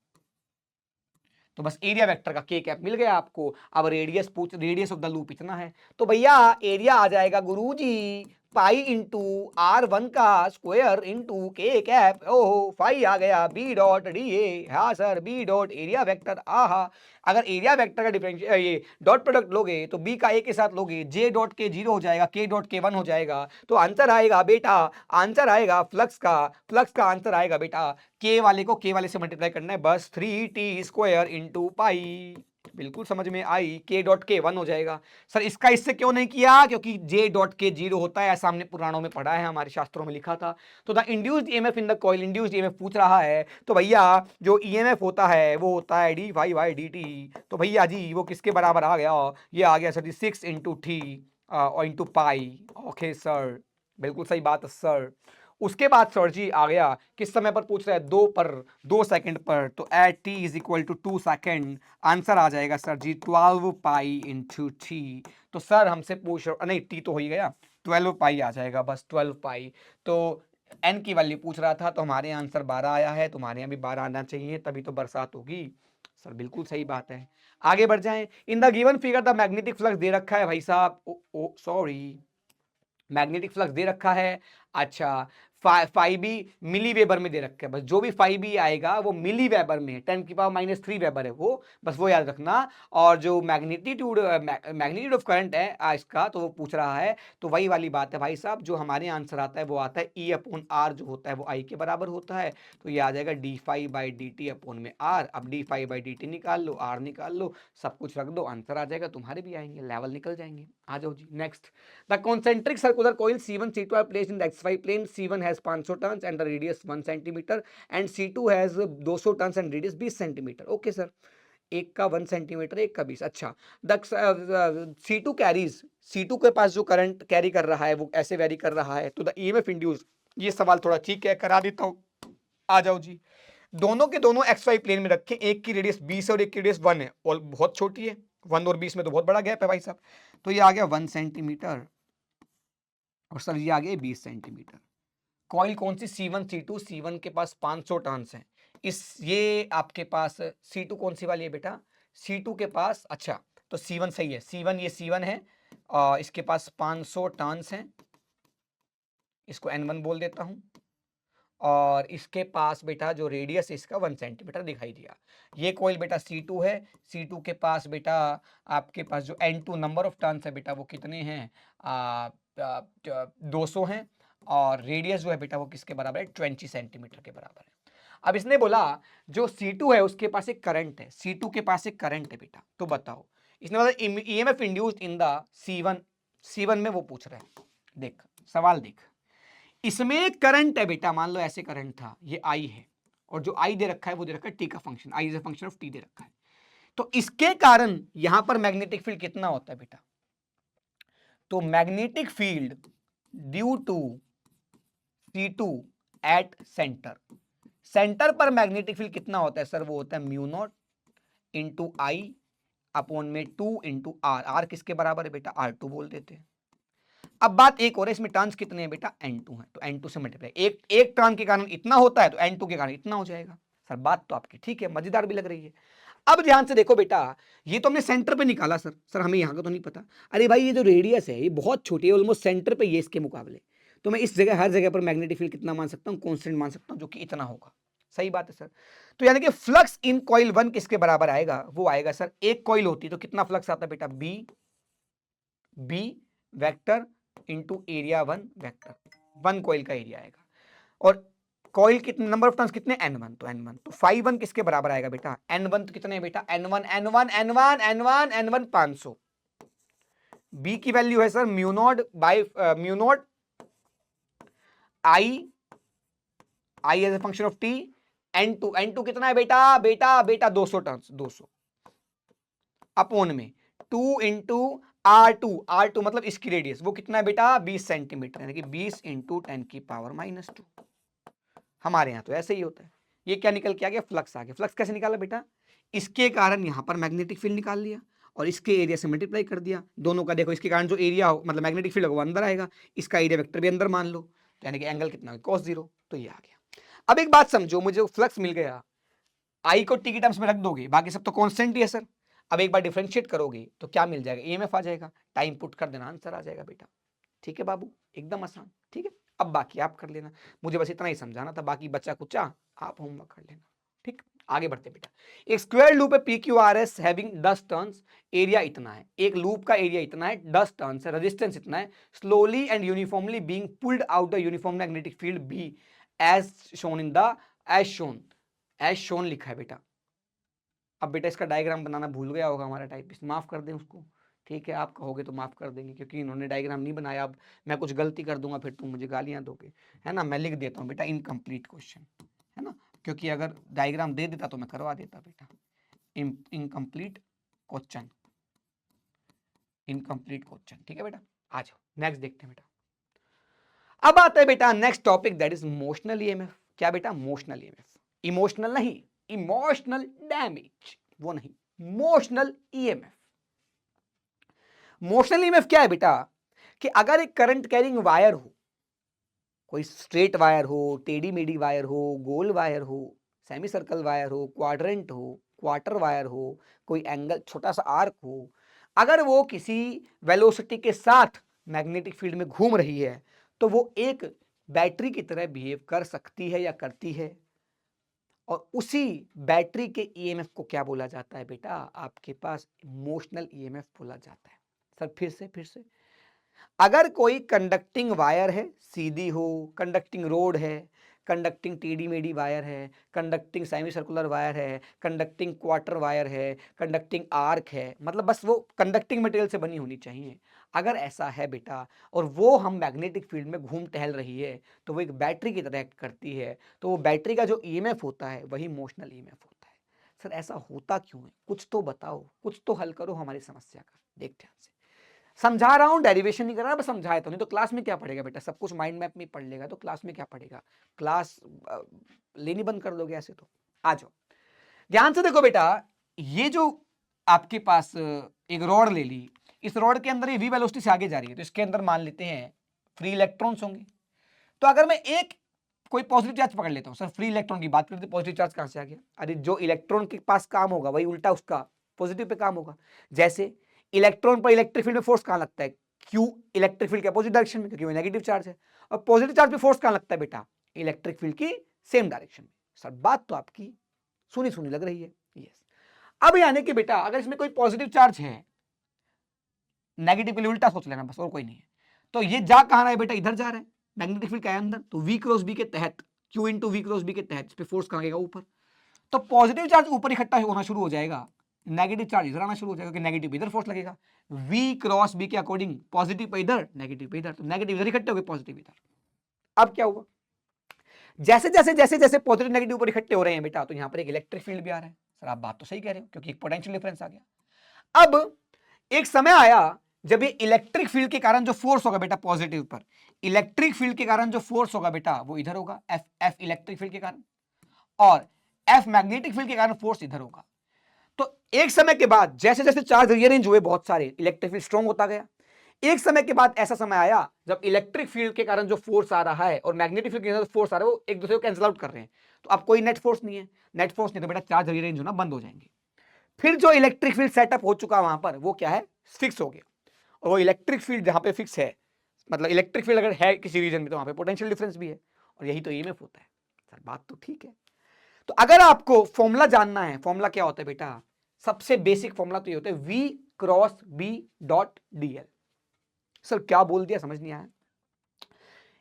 तो बस एरिया वेक्टर का के कैप मिल गया आपको। अब रेडियस ऑफ द लूप इतना है, तो भैया एरिया आ जाएगा गुरुजी पाई इंटू आर वन का स्क्वायर इंटू के कैप। ओहो फाई आ गया, बी डॉट डी ए, हाँ sir B dot area vector. आहा, अगर एरिया वेक्टर का डिफरेंशियल ये डॉट प्रोडक्ट लोगे तो बी का ए के साथ लोगे, जे डॉट के जीरो हो जाएगा, के डॉट के वन हो जाएगा। तो आंसर आएगा बेटा, आंसर आएगा फ्लक्स का आंसर आएगा बेटा, के वाले को के वाले से मल्टीप्लाई करना है, बस 3t स्क्वायर इंटू पाई। बिल्कुल समझ में आई, के डॉट के वन हो जाएगा। सर इसका इससे क्यों नहीं किया, क्योंकि जे डॉट के जीरो होता है, ऐसा हमने पुराणों में पढ़ा है, हमारे शास्त्रों में लिखा था। तो the induced EMF in the coil, induced EMF पूछ रहा है, तो भैया जो ईएमएफ होता है वो होता है D phi by D T. तो भैया जी वो किसके बराबर आ गया, ये आ गया सर 6 इंटू टी और इंटू पाई। ओके सर, बिल्कुल सही बात है सर। उसके बाद सर जी आ गया किस समय पर पूछ रहा है, 2 सेकंड पर, तो at T is equal to 2 second, answer आ जाएगा सर जी 12 पाई इंटू टी। तो सर हमसे पूछ नहीं, टी तो हो ही गया, 12 पाई आ जाएगा, बस 12 पाई। तो एन की वैल्यू पूछ रहा था, तो हमारे आंसर 12 आया है, तुम्हारे यहाँ भी 12 आना चाहिए, तभी तो बरसात होगी। सर बिल्कुल सही बात है, आगे बढ़ जाएं। In the given figure the magnetic flux दे रखा है भाई साहब, ओ सॉरी, मैग्नेटिक फ्लक्स दे रखा है। अच्छा, फाइव बी मिली वेबर में दे रखा है, बस जो भी फाइव बी आएगा वो मिली वेबर में, 10⁻³ वेबर है वो, बस वो याद रखना। और जो मैग्नीट्यूड ऑफ करंट है इसका, तो वो पूछ रहा है, तो वही वाली बात है भाई साहब, जो हमारे आंसर आता है वो आता है ई अपॉन आर, जो होता है वो आई के बराबर होता है। तो ये आ जाएगा D phi by D T upon में आर। अब D phi by D T निकाल लो, आर निकाल लो, सब कुछ रख दो, आंसर आ जाएगा, तुम्हारे भी आएंगे, लेवल निकल जाएंगे। आ जाओ जी next. The concentric circular coil C1, C2 are placed in the XY plane. C1 has 500 turns and the radius 1 centimeter and C2 has 200 turns and radius 20 centimeter. Okay sir, एक का 1 सेंटीमीटर, एक का 20। अच्छा, C2 कैरीज, C2 के पास जो करंट कैरी कर रहा है वो ऐसे वेरी कर रहा है, तो द ईएमएफ इंड्यूस, ये सवाल थोड़ा ठीक है, करा देता हूँ। आ जाओ जी, दोनों के दोनों एक्स वाई प्लेन में रखें, एक की रेडियस 20 और एक की रेडियस 1 है, और बहुत छोटी है, 1 और 20 में तो बहुत बड़ा गैप है भाई साहब। तो ये आ गया 1 सेंटीमीटर और सर ये आ गए 20 सेंटीमीटर। कॉइल कौन सी, C1 C2, C1 के पास 500 टर्न्स हैं, ये आपके पास C2 कौन सी वाली है बेटा, C2 के पास, अच्छा तो C1 सही है, C1 ये C1 है, इसके पास 500 टर्न्स हैं, इसको N1 बोल देता हूं, और इसके पास बेटा जो रेडियस इसका 1 सेंटीमीटर दिखाई दिया। ये कॉइल बेटा C2 है, C2 के पास बेटा आपके पास जो N2 नंबर ऑफ टर्न्स है बेटा वो कितने हैं, 200 हैं, और रेडियस जो है बेटा वो किसके बराबर है, 20 सेंटीमीटर के बराबर है। अब इसने बोला जो C2 है उसके पास एक करंट है, C2 के पास एक करंट है बेटा, तो बताओ, इसने बोला EMF induced in the C1 में वो पूछ रहे हैं। देख सवाल देख, इसमें एक करंट है बेटा, मान लो ऐसे करंट था, ये आई है, और जो आई दे रखा है वो दे रखा है टी का function, I is a function of T दे रखा है। तो इसके कारण यहां पर मैग्नेटिक फील्ड कितना होता है बेटा, तो magnetic field due to C2 at centre पर मैग्नेटिक फील्ड कितना होता है सर, वो होता है mu naught into I upon में 2 इंटू आर। आर किसके बराबर है बेटा, R2 बोल देते हैं। अब बात एक और है, इसमें टर्न्स कितने हैं बेटा, n2 है, तो n2 से मल्टीप्लाई, एक टर्न के कारण इतना होता है तो n2 के कारण इतना हो जाएगा। सर बात तो आपकी ठीक है, मजेदार भी लग रही है। अब ध्यान से देखो बेटा, ये तो हमने सेंटर पे निकाला सर हमें यहाँ का तो नहीं पता। अरे भाई ये जो रेडियस है ये बहुत छोटी है, ऑलमोस्ट सेंटर पे ये इसके मुकाबले, तो मैं इस जगह हर जगह पर मैग्नेटिक फील्ड कितना मान सकता हूँ, कांस्टेंट मान सकता हूँ, जो कि इतना होगा। सही बात है सर। तो यानी कि फ्लक्स इन कॉइल 1 किसके बराबर आएगा, वो आएगा सर, एक कॉइल होती तो कितना फ्लक्स आता बेटा, B vector into area 1 vector, 1 coil का एरिया आएगा। और कॉइल कितने, नंबर ऑफ टर्न्स कितने, n1, तो n1, तो फाइव 1 किसके बराबर आएगा बेटा, n1 तो कितने है बेटा, n1 500। b की वैल्यू है sir mu naught by mu not I as a function of t, n2 कितना है बेटा 200 टर्न्स, 200 अपॉन में 2 इंटू R2 मतलब इसकी रेडियस, वो कितना है बेटा 20 सेंटीमीटर, यानी कि 20 इंटू 10 की पावर -2। हमारे यहां तो ऐसे ही होता है। ये क्या निकल के आ गया, फ्लक्स आ गया। फ्लक्स कैसे निकाला बेटा, इसके कारण यहां पर मैग्नेटिक फील्ड निकाल लिया और इसके एरिया से मल्टीप्लाई कर दिया, दोनों का देखो, इसके कारण जो एरिया हो मतलब मैग्नेटिक फील्ड होगा वो अंदर आएगा, इसका एरिया वेक्टर भी अंदर मान लो, तो यानी कि एंगल कितना है cos 0, तो ये आ गया। अब एक बात समझो, मुझे फ्लक्स मिल गया, आई को टी की टर्म्स में रख दोगे, बाकी सब तो कांस्टेंट ही है सर। अब एक बार डिफरेंशिएट करोगे तो क्या मिल जाएगा, ईएमएफ आ जाएगा, टाइम पुट कर देना, आंसर आ जाएगा बेटा। ठीक है बाबू, एकदम आसान। ठीक है, अब बाकी आप कर लेना, मुझे बस इतना ही समझाना था, बाकी बच्चा कुचा आप होमवर्क कर लेना। ठीक, आगे बढ़ते बेटा। एक स्क्वायर लूप है PQRS हैविंग 10 टर्न्स, एरिया इतना है, एक लूप का एरिया इतना है, 10 टर्न्स है, रेजिस्टेंस इतना है, slowly and uniformly being pulled out the uniform magnetic field B as shown in the as shown लिखा है बेटा। अब बेटा इसका डायग्राम बनाना भूल गया होगा हमारा टाइपिस्ट, माफ कर दें उसको। ठीक है, आप कहोगे तो माफ कर देंगे, क्योंकि इन्होंने डायग्राम नहीं बनाया। अब मैं कुछ गलती कर दूंगा फिर तुम मुझे गालियां दोगे, है ना। मैं लिख देता हूँ बेटा इनकम्प्लीट क्वेश्चन, है ना, क्योंकि अगर डायग्राम दे देता तो मैं करवा देता बेटा। Incomplete question, incomplete question. ठीक है बेटा, आ जाओ नेक्स्ट देखते हैं बेटा। अब आता है बेटा next topic, that is motional EMF. क्या बेटा, मोशनल ईएमएफ, इमोशनल नहीं, इमोशनल डैमेज वो नहीं, मोशनल ईएमएफ। मोशनल ईएमएफ क्या है बेटा, कि अगर एक करंट कैरिंग वायर हो, कोई स्ट्रेट वायर हो, टेढ़ी मेढ़ी वायर हो, गोल वायर हो, सेमी सर्कल वायर हो, क्वाड्रेंट हो, क्वार्टर वायर हो, कोई एंगल छोटा सा आर्क हो, अगर वो किसी वेलोसिटी के साथ मैग्नेटिक फील्ड में घूम रही है तो वो एक बैटरी की तरह बिहेव कर सकती है या करती है। और उसी बैटरी के ईएमएफ को क्या बोला जाता है बेटा, आपके पास इमोशनल ईएमएफ बोला जाता है। सर फिर से अगर कोई कंडक्टिंग वायर है, सीधी हो, कंडक्टिंग रोड है, कंडक्टिंग टेढ़ी मेढ़ी वायर है, कंडक्टिंग सेमी सर्कुलर वायर है, कंडक्टिंग क्वार्टर वायर है, कंडक्टिंग आर्क है, मतलब बस वो कंडक्टिंग मटेरियल से बनी होनी चाहिए। अगर ऐसा है बेटा और वो हम मैग्नेटिक फील्ड में घूम टहल रही है तो वो एक बैटरी की तरह एक्ट करती है, तो वो बैटरी का जो ईएमएफ होता है वही इमोशनल ईएमएफ होता है। सर ऐसा होता क्यों है, कुछ तो बताओ, कुछ तो हल करो हमारी समस्या का। देख ध्यान से समझा रहा हूं, डेरिवेशन नहीं कर रहा, बस समझाया तो, नहीं तो क्लास में क्या पढ़ेगा बेटा, सब कुछ माइंड मैप में पढ़ लेगा तो क्लास में क्या पढ़ेगा, क्लास लेनी बंद कर दोगे ऐसे तो। आ जाओ ध्यान से देखो बेटा, ये जो आपके पास एक रॉड ले ली, इस रॉड के अंदर ये v वेलोसिटी से आगे जा रही है, तो इसके अंदर मान लेते हैं फ्री इलेक्ट्रॉन्स होंगे। तो अगर मैं एक कोई पॉजिटिव चार्ज पकड़ लेता हूं, सर फ्री इलेक्ट्रॉन की बात करते, पॉजिटिव चार्ज कहां से आ गया, अरे जो इलेक्ट्रॉन के पास काम होगा वही उल्टा उसका पॉजिटिव पे काम होगा। जैसे इलेक्ट्रॉन पर इलेक्ट्रिक फील्ड में फोर्स कहां लगता है, क्यू इलेक्ट्रिक फील्ड के अपोजिट डायरेक्शन में, क्योंकि वो नेगेटिव चार्ज है। और पॉजिटिव चार्ज पे फोर्स कहां लगता है बेटा, इलेक्ट्रिक फील्ड की सेम डायरेक्शन में। सर बात तो आपकी सुनी सुनी लग रही है, यस। अब यानी कि बेटा अगर इसमें कोई पॉजिटिव चार्ज है, नेगेटिव के लिए उल्टा सोच लेना बस, और कोई नहीं है, तो ये जा कहां रहा है बेटा, इधर जा रहा है, मैग्नेटिक फील्ड का है अंदर, तो v क्रॉस बी के तहत, q into V cross B के तहत इस पे फोर्स कहां लगेगा, ऊपर। तो पॉजिटिव चार्ज ऊपर इकट्ठा होना शुरू हो जाएगा, नेगेटिव चार्ज इधर आना शुरू हो जाएगा, क्योंकि नेगेटिव इधर फोर्स लगेगा, v क्रॉस बी के अकॉर्डिंग पॉजिटिव पे इधर, नेगेटिव पे इधर, तो नेगेटिव इधर इकट्ठे हो गए, पॉजिटिव इधर। अब क्या हुआ, जैसे जैसे जैसे जैसे पॉजिटिव नेगेटिव ऊपर इकट्ठे हो रहे हैं बेटा, तो यहां पर एक इलेक्ट्रिक फील्ड भी आ रहा है। सर आप बात तो सही कह रहे हो, क्योंकि एक पोटेंशियल डिफरेंस आ गया। अब एक समय आया जब ये इलेक्ट्रिक फील्ड के कारण जो फोर्स होगा बेटा पॉजिटिव पर, इलेक्ट्रिक फील्ड के कारण जो फोर्स होगा बेटा वो इधर होगा, एफ इलेक्ट्रिक फील्ड के कारण, और एफ मैग्नेटिक फील्ड के कारण फोर्स इधर होगा। तो एक समय के बाद जैसे जैसे चार्ज रीअरेंज हुए बहुत सारे, इलेक्ट्रिक फील्ड स्ट्रांग होता गया, एक समय के बाद ऐसा समय आया जब इलेक्ट्रिक फील्ड के कारण जो फोर्स आ रहा है और मैग्नेटिक फील्ड के कारण जो फोर्स आ रहा है वो एक दूसरे को कैंसिल आउट कर रहे हैं, तो अब कोई नेट फोर्स नहीं है। नेट फोर्स नहीं तो बेटा चार्ज रीअरेंज होना बंद हो जाएंगे। फिर जो इलेक्ट्रिक फील्ड सेटअप हो चुका वहां पर वो क्या है, फिक्स हो गया। और वो इलेक्ट्रिक फील्ड जहां पे फिक्स है, मतलब इलेक्ट्रिक फील्ड अगर है किसी रीजन में तो वहां पे पोटेंशियल डिफरेंस भी है, और यही तो ईएमएफ होता है। सर बात तो ठीक है। तो अगर आपको फॉर्मूला जानना है, फॉर्मूला क्या होता है बेटा, सबसे बेसिक फॉर्मूला तो ये होता है V cross B dot DL। Sir क्या बोल दिया, समझ नहीं आया।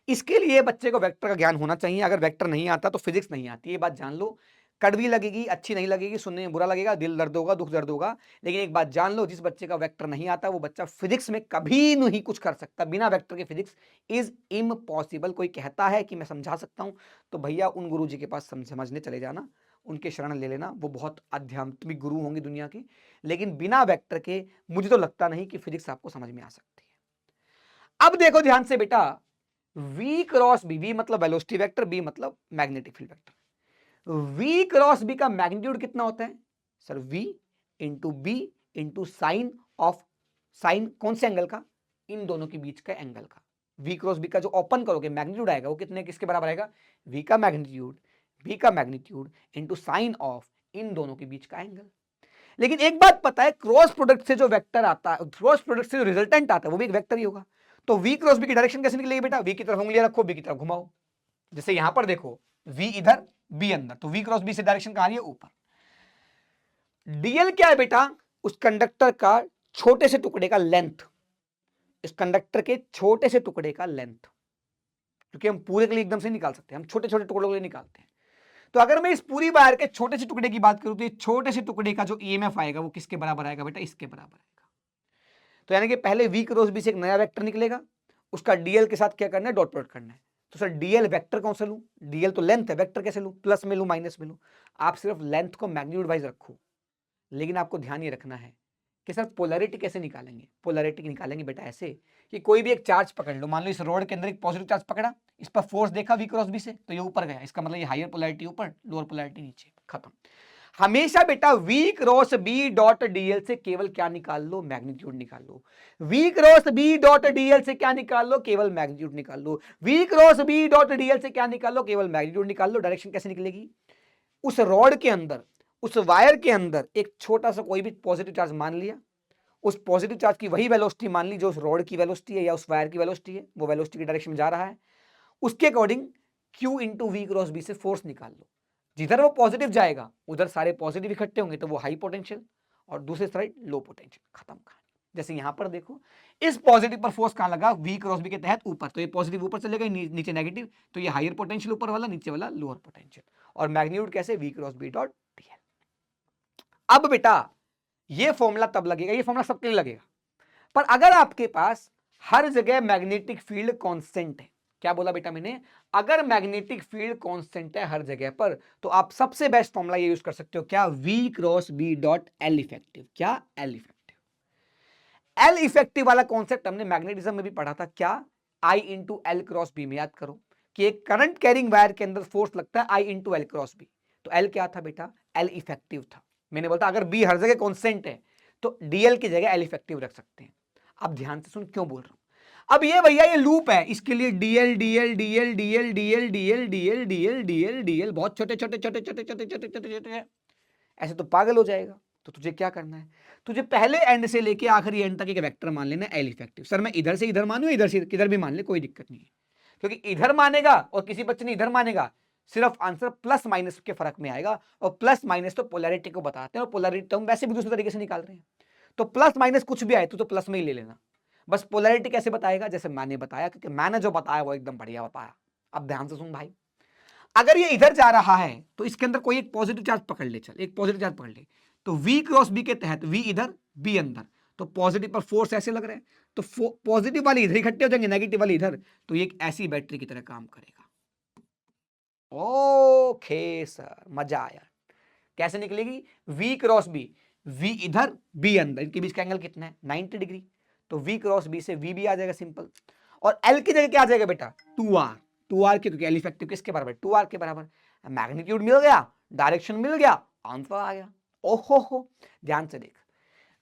इसके लिए बच्चे को वेक्टर का ज्ञान होना चाहिए। अगर वेक्टर नहीं आता तो फिजिक्स नहीं आती, ये बात जान लो। कड़वी लगेगी, अच्छी नहीं लगेगी, सुनने में बुरा लगेगा, दिल दर्द होगा, दुख दर्द होगा, लेकिन एक बात जान लो, जिस बच्चे का वेक्टर नहीं आता वो बच्चा फिजिक्स में कभी नहीं कुछ कर सकता। बिना वेक्टर के फिजिक्स इज इम्पॉसिबल। कोई कहता है कि मैं समझा सकता हूं, तो भैया उन गुरु जी के पास समझने चले जाना, उनके शरण ले लेना, वो बहुत आध्यात्मिक गुरु होंगे दुनिया के। लेकिन बिना वेक्टर के मुझे तो लगता नहीं कि फिजिक्स आपको समझ में आ सकती है। अब देखो ध्यान से बेटा, V क्रॉस बी, V मतलब वेलोसिटी वेक्टर, B मतलब magnetic field vector. V cross B का मैग्नीट्यूड कितना होता है sir, V into B into sine of, sine कौन से एंगल का, इन दोनों के बीच का एंगल का। V क्रॉस B का जो ओपन करोगे मैग्नीट्यूड आएगा वो कितने किसके बराबर आएगा, V का मैग्नीट्यूड, B का मैग्नीट्यूड इंटू साइन ऑफ इन दोनों के बीच का एंगल। लेकिन एक बात पता है, क्रॉस प्रोडक्ट से जो वेक्टर आता है, क्रॉस प्रोडक्ट से जो रिजल्टेंट आता है वो भी एक वेक्टर ही होगा। तो V क्रॉस B की डायरेक्शन कैसे निकलेगी बेटा, V की तरफ उंगलियां रखो, B की तरफ घुमाओ। जैसे यहां पर देखो, V इधर B अंदर, तो V क्रॉस B से डायरेक्शन कहां है, ऊपर। DL क्या है बेटा, उस कंडक्टर का छोटे से टुकड़े का लेंथ, इस कंडक्टर के छोटे से टुकड़े का लेंथ, क्योंकि हम पूरे के लिए एकदम से निकाल सकते हैं, हम छोटे छोटे टुकड़ों के लिए निकालते हैं। तो अगर मैं इस पूरी वायर के छोटे से टुकड़े की बात करूं तो ये छोटे से टुकड़े का जो ईएमएफ आएगा वो किसके बराबर आएगा बेटा, इसके बराबर आएगा। तो यानी कि पहले V क्रॉस B से एक नया वेक्टर निकलेगा, उसका DL के साथ क्या करना है, डॉट प्रोडक्ट करना है। तो सर DL वेक्टर कौन सा लूं, DL तो लेंथ है, वेक्टर कैसे लूं, प्लस में लूं माइनस में लूं। आप सिर्फ लेंथ को मैग्नीट्यूड वाइज रखो, लेकिन आपको ध्यान ये रखना है कि सर पोलैरिटी कैसे निकालेंगे। पोलैरिटी निकालेंगे बेटा ऐसे कि कोई भी एक चार्ज पकड़ लो, मान लो इस रोड के अंदर एक पॉजिटिव चार्ज पकड़ा, इस पर फोर्स देखा V क्रॉस B से, तो ये ऊपर गया, इसका मतलब ये हायर पोलैरिटी ऊपर, लोअर पोलैरिटी नीचे, खत्म। हमेशा बेटा V cross B dot DL से केवल क्या निकाल लो, मैग्नीट्यूड निकाल लो। V cross B dot DL से क्या निकाल लो, केवल मैग्नीट्यूड निकाल लो। V cross B dot DL से क्या निकाल लो, केवल मैग्नीट्यूड निकाल लो। डायरेक्शन कैसे निकलेगी, उस रॉड के अंदर, उस वायर के अंदर एक छोटा सा कोई भी पॉजिटिव चार्ज मान लिया, उस पॉजिटिव चार्ज की वही वेलोसिटी मान ली जो उस रॉड की वेलोसिटी है या उस वायर की वेलोसिटी है, वो वेलोसिटी की डायरेक्शन में जा रहा है, उसके according Q into V cross B से फोर्स निकाल लो। जिधर वो पॉजिटिव जाएगा उधर सारे पॉजिटिव इकट्ठे होंगे तो वो हाई पोटेंशियल, और दूसरे साइड लो पोटेंशियल, खत्म कहानी। जैसे यहां पर देखो, इस पॉजिटिव पर फोर्स कहां लगा, V क्रॉस B के तहत ऊपर, तो ये पॉजिटिव ऊपर चलेगा, नीचे नेगेटिव, तो ये हायर पोटेंशियल ऊपर वाला, नीचे वाला लोअर पोटेंशियल। और मैग्नीट्यूड कैसे, V cross B dot DL। अब बेटा ये फॉर्मूला तब लगेगा, ये फॉर्मूला सबके लिए लगेगा, पर अगर आपके पास हर जगह मैग्नेटिक फील्ड कांस्टेंट है। क्या बोला बेटा मैंने, अगर मैग्नेटिक फील्ड कांस्टेंट है हर जगह पर, तो आप सबसे बेस्ट फॉर्मूला ये यूज कर सकते हो, क्या, V cross B dot L effective. क्या, L इफेक्टिव। L इफेक्टिव वाला कॉन्सेप्ट हमने मैग्नेटिज्म में भी पढ़ा था, क्या, I into L cross B में। याद करो कि एक करंट कैरिंग वायर के अंदर फोर्स लगता है I into L cross B, तो L क्या था बेटा, L इफेक्टिव था। मैंने बोलता अगर B हर जगह कांस्टेंट है तो DL की जगह L इफेक्टिव रख सकते हैं। अब ध्यान से सुन क्यों बोल रहा हूं। अब ये भैया ये लूप है, इसके लिए DL DL DL DL DL DL DL DL DL DL बहुत छोटे छोटे छोटे छोटे छोटे छोटे छोटे छोटे, ऐसे तो पागल हो जाएगा। तो तुझे क्या करना है, तुझे पहले एंड से लेके आखिरी एंड तक एक वेक्टर मान लेना L इफेक्टिव। सर मैं इधर से इधर मानूं, इधर से किधर भी मान ले, कोई दिक्कत नहीं है, क्योंकि इधर मानेगा और किसी बच्चे ने इधर मानेगा, सिर्फ आंसर प्लस माइनस के फर्क में आएगा। और प्लस माइनस तो पोलैरिटी को बताते हैं, और पोलैरिटी तो हम वैसे भी दूसरे तरीके से निकाल रहे हैं। तो प्लस माइनस कुछ भी आए तो प्लस में ही ले लेना। बस पोलैरिटी कैसे बताएगा, जैसे मैंने बताया, क्योंकि मैंने जो बताया वो एकदम बढ़िया बताया। अब ध्यान से सुन भाई, अगर ये इधर जा रहा है तो इसके अंदर कोई एक पॉजिटिव चार्ज पकड़ ले, चल एक पॉजिटिव चार्ज पकड़ ले, तो V क्रॉस B के तहत V इधर B अंदर, तो पॉजिटिव पर फोर्स ऐसे लग रहा है, तो पॉजिटिव वाली इधर इकट्ठे हो जाएंगे, नेगेटिव वाली इधर, तो ये एक ऐसी बैटरी की तरह काम करेगा। ओके सर, मजा आया। कैसे निकलेगी, V क्रॉस B, V इधर B अंदर, इनके बीच का एंगल कितना है, 90 डिग्री, तो V क्रॉस B से V भी आ जाएगा सिंपल। और L की जगह क्या आ जाएगा बेटा, 2R, 2R क्योंकि L इफेक्टिव किसके बराबर, 2R के बराबर। मैग्नीट्यूड मिल गया, डायरेक्शन मिल गया, आंसर आ गया। ओहो हो, ध्यान से देख,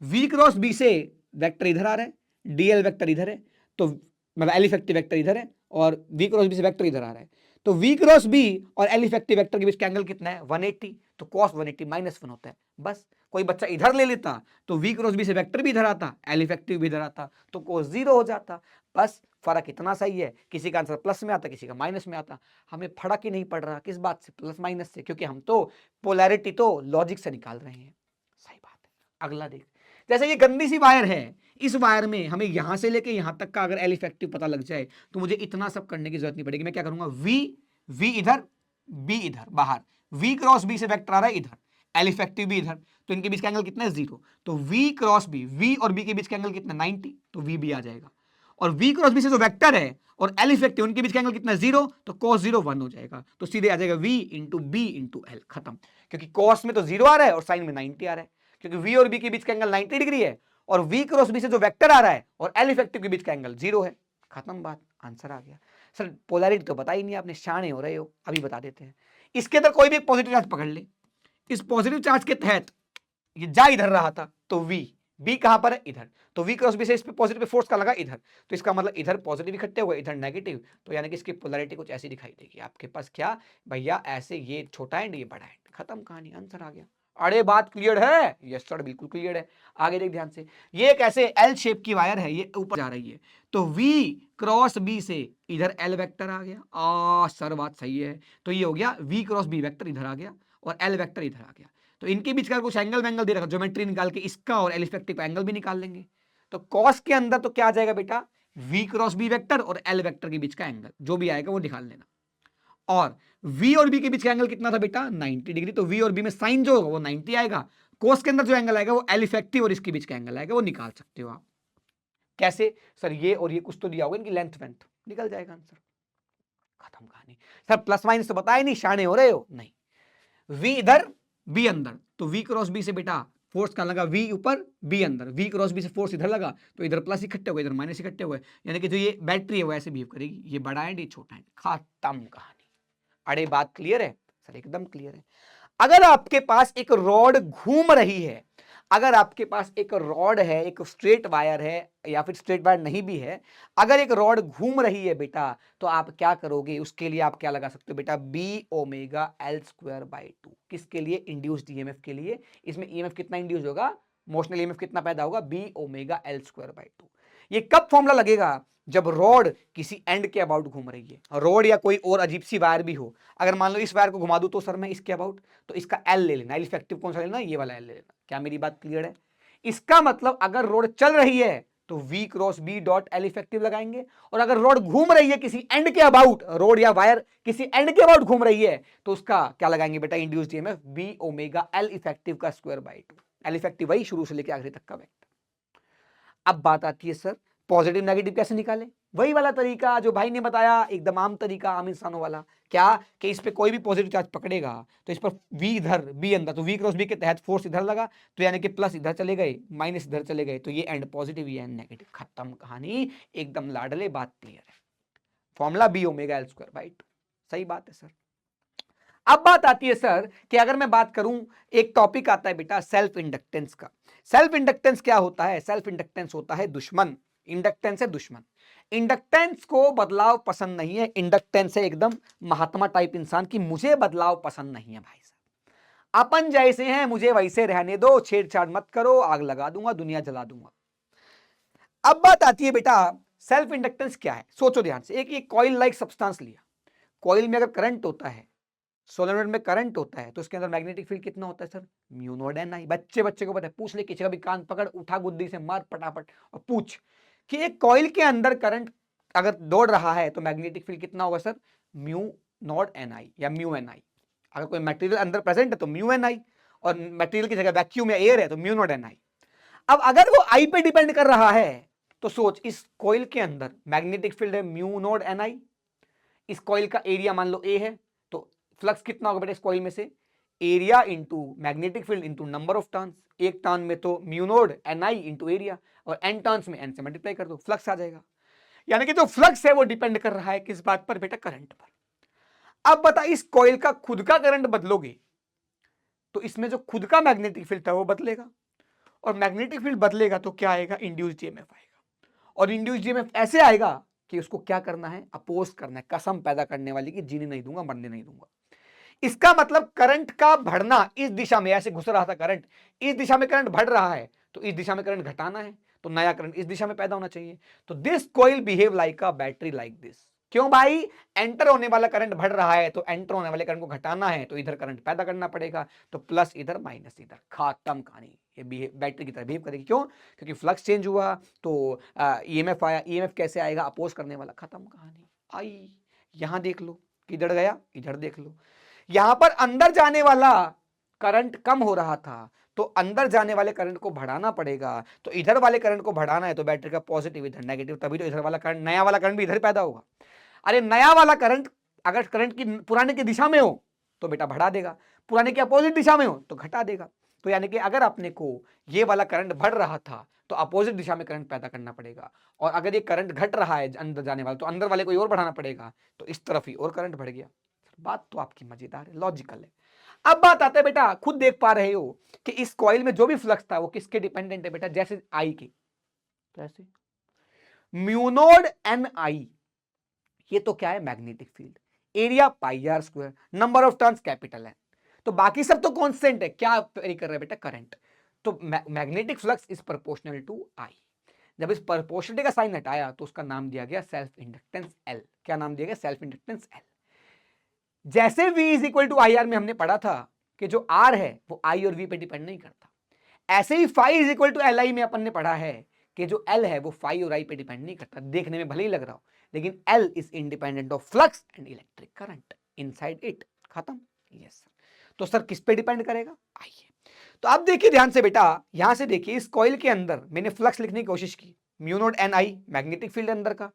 V क्रॉस B से वेक्टर इधर आ रहा है, डीएल वेक्टर इधर है, तो मतलब एल इफेक्टिव वेक्टर इधर है और वी क्रॉस बी से वेक्टर इधर आ रहा है, तो वी क्रॉस बी और एल इफेक्टिव वेक्टर के बीच का एंगल कितना है 180, तो cos 180 -1 होता है। बस कोई बच्चा इधर ले लेता तो वी क्रॉस बी से वेक्टर भी इधर आता, एल इफेक्टिव भी इधर आता, तो cos 0 हो जाता। बस फर्क इतना सही है, किसी का आंसर प्लस में आता, किसी का माइनस में आता। हमें फर्क ही नहीं पड़ रहा किस बात से, प्लस माइनस से, क्योंकि हम तो पोलैरिटी तो लॉजिक से निकाल रहे हैं। सही बात है। अगला देख, जैसे ये गंदी सी वायर है, इस वायर में हमें यहां से लेके यहां तक का अगर एल इफेक्टिव पता लग जाए तो मुझे इतना सब करने की जरूरत नहीं पड़ेगी। मैं क्या करूंगा, वी इधर, बी इधर बाहर, वी क्रॉस बी से वेक्टर आ रहा है इधर, एल इफेक्टिव भी इधर, तो इनके बीच का एंगल कितना है 0, तो वी क्रॉस बी, वी और बी के बीच का एंगल कितना 90, तो वी भी आ जाएगा। और वी क्रॉस बी से जो वेक्टर है और एल इफेक्टिव उनके बीच का एंगल कितना 0, तो cos 0 1 हो जाएगा, तो सीधे आ जाएगा v into B into L, खत्म। क्योंकि cos में तो 0 आ रहा है और साइन में 90 आ रहा है, क्योंकि v और b के बीच का एंगल 90 डिग्री है और v क्रॉस b से जो वेक्टर आ रहा है और एल इफेक्टिव के बीच का एंगल 0 है, खत्म बात, आंसर आ गया। सर पोलैरिटी तो बता ही नहीं, आपने शाणे हो रहे हो, अभी बता देते हैं। इसके अंदर कोई भी एक पॉजिटिव चार्ज पकड़ ले, इस पॉजिटिव चार्ज के तहत ये जा इधर रहा था, तो बी कहां पर है इधर, तो वी क्रॉस बी से इस पे पॉजिटिव पे फोर्स का लगा इधर, तो इसका मतलब इधर पॉजिटिव इकट्ठे हुए इधर नेगेटिव, तो यानी कि इसकी पोलैरिटी कुछ ऐसी दिखाई देगी आपके पास, क्या भैया ऐसे, ये छोटा एंड ये बड़ा एंड, खत्म कहानी, आंसर आ गया। अरे बात क्लियर है, यस सर बिल्कुल क्लियर है। आगे देख ध्यान से, ये एक ऐसे एल शेप की वायर है, ये ऊपर जा रही है, तो वी क्रॉस बी से इधर एल वेक्टर आ गया, सर बात सही है, तो ये हो गया वी क्रॉस बी वेक्टर इधर आ गया और एल वेक्टर इधर आ गया, तो इनके बीच का कुछ एंगल वैंगल दे रखा, ज्योमेट्री निकाल के इसका और एल इफेक्टिव का एंगल भी निकाल लेंगे, तो कॉस के अंदर तो क्या आ जाएगा बेटा, वी क्रॉस बी वेक्टर और एल वेक्टर के बीच का एंगल जो भी आएगा वो निकाल लेना। और v और b के बीच का एंगल कितना था बेटा 90 डिग्री, तो v और b में साइन जो होगा वो 90 आएगा, कोस के अंदर जो एंगल आएगा वो एल इफेक्टिव और इसके बीच का एंगल आएगा वो निकाल सकते हो आप। कैसे सर, ये और ये कुछ तो दिया होगा, इनकी लेंथ वेंथ निकल जाएगा आंसर, खत्म कहानी। सर प्लस माइनस तो बताया नहीं, शाणे हो रहे हो, नहीं, v इधर b अंदर, तो v क्रॉस b से बेटा फोर्स का लगा v ऊपर b अंदर, v क्रॉस b से फोर्स इधर लगा तो इधर प्लस इकट्ठे हुए इधर माइनस इकट्ठे हुए, यानी कि जो ये बैटरी है वो ऐसे बिहेव करेगी, ये बड़ा है ये छोटा है, खत्म कहानी। अरे बात क्लियर है सर, एकदम क्लियर है। अगर आपके पास एक रॉड घूम रही है, अगर आपके पास एक रॉड है, एक स्ट्रेट वायर है या फिर स्ट्रेट वायर नहीं भी है, अगर एक रॉड घूम रही है बेटा, तो आप क्या करोगे, उसके लिए आप क्या लगा सकते हो बेटा, B omega L square by 2, किसके लिए, इंड्यूस्ड ईएमएफ के लिए। इसमें ईएमएफ कितना इंड्यूस होगा, मोशनल ईएमएफ कितना पैदा होगा, B omega L square by 2। ये कब फॉर्मूला लगेगा, जब रॉड किसी एंड के अबाउट घूम रही है, रॉड या कोई और अजीब सी वायर भी हो, अगर मान लो इस वायर को घुमा दूं तो सर मैं इसके अबाउट, तो इसका एल ले लेना, एल इफेक्टिव कौन सा लेना, ये वाला एल ले लेना। क्या मेरी बात क्लियर है? इसका मतलब अगर रॉड चल रही है तो v cross B dot L effective लगाएंगे, और अगर रॉड घूम रही है किसी एंड के अबाउट, रॉड या वायर किसी एंड के अबाउट घूम रही है, तो उसका क्या लगाएंगे बेटा, induced EMF B omega L effective का स्क्वायर बाई 2। एल इफेक्टिव वही शुरू से लेकर आखिरी तक का वेक्टर। अब बात आती है सर पॉजिटिव नेगेटिव कैसे निकालें, वही वाला तरीका जो भाई ने बताया, एकदम आम तरीका, आम इंसानों वाला। क्या कि इस पे कोई भी पॉजिटिव चार्ज पकड़ेगा तो इस पर v इधर b अंदर, तो v क्रॉस b के तहत फोर्स इधर लगा, तो यानी कि प्लस इधर चले गए माइनस इधर चले गए, तो ये एंड पॉजिटिव ये एंड नेगेटिव, खत्म कहानी, एकदम लाडले, बात क्लियर है। Formula B omega L square by 2, सही बात है सर। अब बात आती है सर कि अगर मैं बात करूं, एक टॉपिक आता है बेटा सेल्फ इंडक्टेंस का। सेल्फ इंडक्टेंस क्या होता है, सेल्फ इंडक्टेंस होता है दुश्मन, इंडक्टेंस है दुश्मन। इंडक्टेंस को बदलाव पसंद नहीं है, इंडक्टेंस है एकदम महात्मा टाइप इंसान की, मुझे बदलाव पसंद नहीं है भाई साहब, अपन जैसे हैं मुझे वैसे रहने दो, छेड़छाड़ मत करो, आग लगा दूंगा, दुनिया जला दूंगा। अब बात आती है बेटा सेल्फ इंडक्टेंस क्या है, सोचो ध्यान से। एक कॉइल लाइक सब्सटेंस लिया, कॉइल में अगर करंट होता है, सोलेनोइड में करंट होता है, तो उसके अंदर मैग्नेटिक फील्ड कितना होता है सर, म्यू नॉट एन आई। बच्चे को पता है, पूछ ले किसी का भी, कान पकड़, उठा गुद्दी से मार पटापट और पूछ कि एक कॉइल के अंदर करंट अगर दौड़ रहा है तो मैग्नेटिक फील्ड कितना होगा सर, म्यू नॉट एन आई या म्यू एन आई। अगर कोई मटेरियल अंदर प्रेजेंट है तो म्यू एन आई, और मटेरियल की जगह वैक्यूम या एयर है तो म्यू नॉट एन आई। अब अगर वो आई पे डिपेंड कर रहा है तो सोच, इस कॉइल के अंदर मैग्नेटिक फील्ड है म्यू नॉट एन आई, इस कॉइल का एरिया मान लो ए है, तो फ्लक्स कितना होगा बेटा इस कॉइल में से, area into magnetic field into number of turns, एक टर्न में तो म्यू नोड एन आई इंटू एरिया, और एन टर्न्स में एन से मल्टीप्लाई कर दो, फ्लक्स आ जाएगा। यानी कि जो फ्लक्स है वो डिपेंड कर रहा है किस बात पर बेटा, करंट पर। अब बता, इस कॉइल का खुद का करंट बदलोगे तो इसमें जो खुद का मैग्नेटिक फील्ड था वो बदलेगा, और मैग्नेटिक फील्ड बदलेगा तो क्या आएगा, इंड्यूस्ड ईएमएफ आएगा। और इंड्यूस्ड ईएमएफ ऐसे आएगा कि उसको क्या करना है, अपोज करना है, कसम पैदा करने वाली कि जीने नहीं दूंगा, मरने नहीं दूंगा। इसका मतलब करंट का बढ़ना इस दिशा में, ऐसे घुस रहा था करंट, इस दिशा में करंट बढ़ रहा है, तो इस दिशा में करंट घटाना है, तो नया करंट इस दिशा में पैदा होना चाहिए। तो this coil behave like a battery like this. क्यों भाई, एंटर होने वाला करंट बढ़ रहा है, तो एंटर होने वाले करंट को घटाना है, तो इधर करंट पैदा करना पड़ेगा, तो प्लस इधर माइनस इधर, खत्म कहानी। ये बैटरी की तरह बिहेव करेगी। क्यों? क्योंकि फ्लक्स चेंज हुआ तो ईएमएफ आया, ईएमएफ कैसे आएगा, अपोज करने वाला, खत्म कहानी। आई यहां देख लो, किधर गया, इधर देख लो। यहां पर अंदर जाने वाला करंट कम हो रहा था, तो अंदर जाने वाले करंट को बढ़ाना पड़ेगा, तो इधर वाले करंट को बढ़ाना है, तो बैटरी का पॉजिटिव इधर नेगेटिव, तभी तो इधर वाला करंट, नया वाला करंट भी इधर पैदा होगा। अरे नया वाला करंट अगर करंट की पुराने की दिशा में हो तो बेटा बढ़ा देगा, पुराने के अपोजिट दिशा में हो तो घटा देगा। तो यानी कि अगर अपने को ये वाला करंट बढ़ रहा था तो अपोजिट दिशा में करंट पैदा करना पड़ेगा, और अगर ये करंट घट रहा है अंदर जाने वाला, तो अंदर वाले को और बढ़ाना पड़ेगा, तो इस तरफ ही और करंट बढ़ गया। बात तो आपकी मजेदार है, लॉजिकल है। अब बात आता है बेटा, खुद देख पा रहे हो कि इस कॉइल में जो भी फ्लक्स था वो किसके डिपेंडेंट है बेटा, जैसे आई की, जैसे म्यू नोड एन आई, ये तो क्या है, magnetic field, area pi R square, number of turns capital है, तो बाकी सब तो कांस्टेंट है, क्या वेरी कर रहा है बेटा, करंट। तो magnetic flux is proportional to I. जब इस प्रोपोर्शनलिटी का साइन हटाया तो उसका नाम दिया गया सेल्फ इंडक्टेंस एल। क्या नाम दिया गया, सेल्फ इंडक्टेंस एल। जैसे V is equal to I R में हमने पढ़ा था कि जो R है वो I और V पे डिपेंड नहीं करता, ऐसे ही phi is equal to L I में अपन ने पढ़ा है कि जो L है वो फाई और I पे डिपेंड नहीं करता, देखने में भले ही लग रहा हो, लेकिन L is independent of flux and electric current inside it, खत्म। Yes sir. तो सर किस पे डिपेंड करेगा, आइए तो अब देखिए ध्यान से बेटा, यहां से देखिए इस कॉइल के अंदर मैंने फ्लक्स लिखने की कोशिश की, म्यू नोड एन आई, मैग्नेटिक फील्ड अंदर का,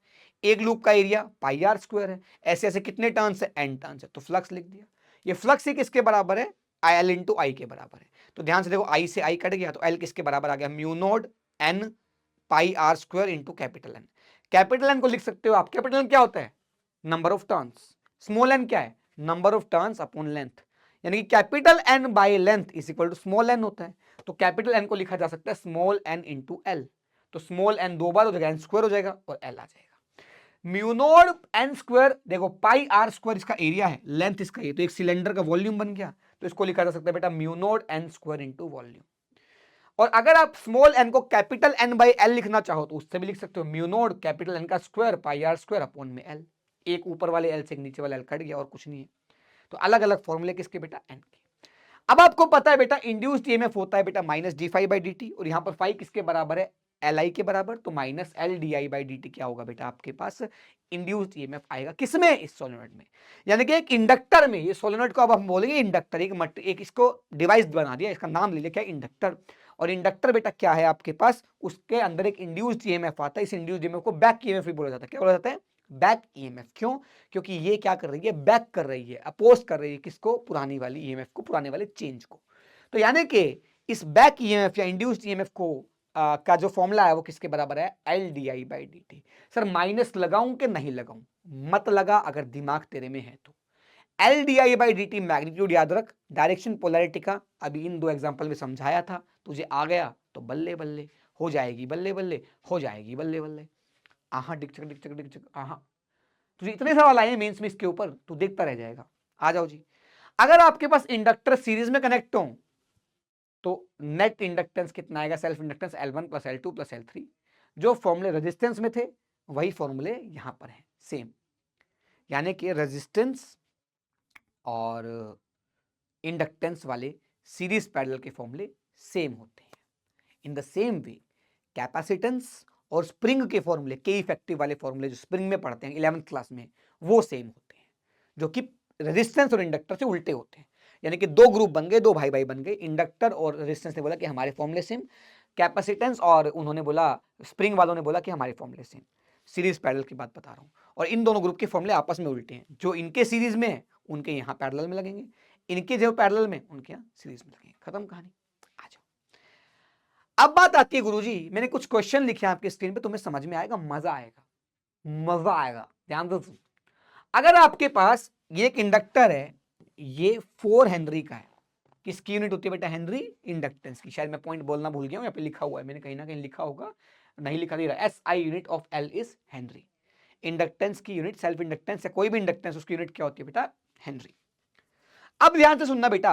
एक लूप का एरिया पाई आर स्क्वायर है, ऐसे ऐसे कितने टर्न्स है, एन टर्न्स है, तो फ्लक्स लिख दिया। ये फ्लक्स ही किसके बराबर है, आई एल इंटू आई के बराबर है। तो ध्यान से देखो, आई से आई कट गया तो एल किसके बराबर आ गया, mu naught N pi R square into capital N. Capital N को लिख सकते हो आप, कैपिटल एन क्या होता है, number of turns, small N क्या है, number of turns upon length, यानी कि capital N by length is equal to small N होता है। तो कैपिटल एन को लिखा जा सकता है स्मॉल एन इंटू एल, तो स्मॉल एन दो बार हो जाएगा, एन स्क्वायर हो जाएगा और एल आ जाएगा। म्यू नोड एन स्क्वायर, देखो पाई आर स्क्वायर इसका एरिया है, लेंथ इसका ये, तो एक सिलेंडर का वॉल्यूम बन गया, तो इसको लिखा जा सकता है बेटा mu naught N square into volume. और अगर आप स्मॉल एन को कैपिटल एन बाई एल लिखना चाहो तो उससे भी लिख सकते हो, म्यू नोड कैपिटल एन का square pi R square upon में एल, एक ऊपर वाले एल से एक नीचे वाले एल कट गया और कुछ नहीं है। तो अलग अलग फॉर्मूले किसके बेटा, एन के। अब आपको पता है बेटा इंड्यूस्ड ईएमएफ होता है बेटा minus D phi by D T, और यहां पर फाई किसके बराबर है, एल आई के बराबर, तो minus L d I by D T क्या होगा बेटा, आपके पास इंड्यूस्ड ईएमएफ आएगा किसमें, इस सोलेनॉइड में। यानी कि एक इंडक्टर में, ये सोलेनॉइड को अब हम बोलेंगे इंडक्टर, एक इसको डिवाइस बना दिया, इसका नाम ले लिया क्या, इंडक्टर। और इंडक्टर बेटा क्या है आपके पास, उसके अंदर एक इंड्यूस्ड ईएमएफ आता है, इस इंड्यूस्ड ईएमएफ को बैक ईएमएफ भी बोला जाता है। क्या बोला जाता है, बैक ईएमएफ। क्यों, क्योंकि ये क्या कर रही है, बैक कर रही है, अपोज कर रही है किसको, पुरानी वाली ईएमएफ को, पुराने वाले चेंज को। तो यानी कि इस बैक ईएमएफ या इंड्यूस्ड ईएमएफ को का जो फॉर्मूला है वो किसके बराबर है, L d I by D T. Sir minus लगाऊं कि नहीं लगाऊं, मत लगा अगर दिमाग तेरे में है तो। L d I by D T magnitude याद रख, डायरेक्शन पोलैरिटी का अभी इन दो एग्जांपल में समझाया था, तुझे आ गया तो बल्ले बल्ले हो जाएगी, बल्ले बल्ले हो जाएगी, बल्ले बल्ले। आहा डिकचक डिकचक डिकचक, आहा तुझे इतने सवाल आए हैं मेंस में इसके ऊपर, तू देखता रह जाएगा। आ जाओ जी। अगर आपके पास इंडक्टर सीरीज में कनेक्ट हो तो नेट इंडक्टेंस कितना आएगा, self inductance L1 plus L2 plus L3। जो फॉर्मूले रेजिस्टेंस में थे वही फॉर्मूले यहां पर हैं, सेम। यानी कि रेजिस्टेंस और इंडक्टेंस वाले सीरीज पैरेलल के फॉर्मूले सेम होते हैं। इन द सेम वे कैपेसिटेंस और स्प्रिंग के फॉर्मूले, के इफेक्टिव वाले फॉर्मूले जो स्प्रिंग में पढ़ते हैं 11th क्लास में, वो सेम होते हैं, जो कि रेजिस्टेंस और इंडक्टर से उल्टे होते हैं। यानी कि दो ग्रुप बन गए, दो भाई भाई बन गए, इंडक्टर और रेजिस्टेंस ने बोला कि हमारे फॉर्मूले सेम, कैपेसिटेंस और उन्होंने बोला, स्प्रिंग वालों ने बोला कि हमारे फॉर्मूले सेम। सीरीज पैरेलल की बात बता रहा हूं, और इन दोनों ग्रुप के फॉर्मूले आपस में उल्टे हैं, जो इनके सीरीज में है उनके यहाँ पैरेलल में लगेंगे, इनके जो पैरेलल में उनके यहाँ सीरीज में लगेंगे, खत्म कहानी। आ जाओ। अब बात आती है गुरुजी, मैंने कुछ क्वेश्चन लिखे हैं आपके स्क्रीन पे, तुम्हें समझ में आएगा, मजा आएगा, मजा आएगा, ध्यान दो। अगर आपके पास ये एक इंडक्टर है, ये 4 हेनरी का है, किसकी यूनिट होती है बेटा? हेनरी इंडक्टेंस की। शायद मैं पॉइंट बोलना भूल गया हूं, यहाँ पे लिखा हुआ है, मैंने कहीं ना कहीं लिखा होगा, नहीं लिखा नहीं रहा। SI unit of L is Henry. Inductance की यूनिट, सेल्फ इंडक्टेंस या कोई भी इंडक्टेंस, उसकी यूनिट क्या होती है बेटा? हेनरी। अब ध्यान से सुनना बेटा,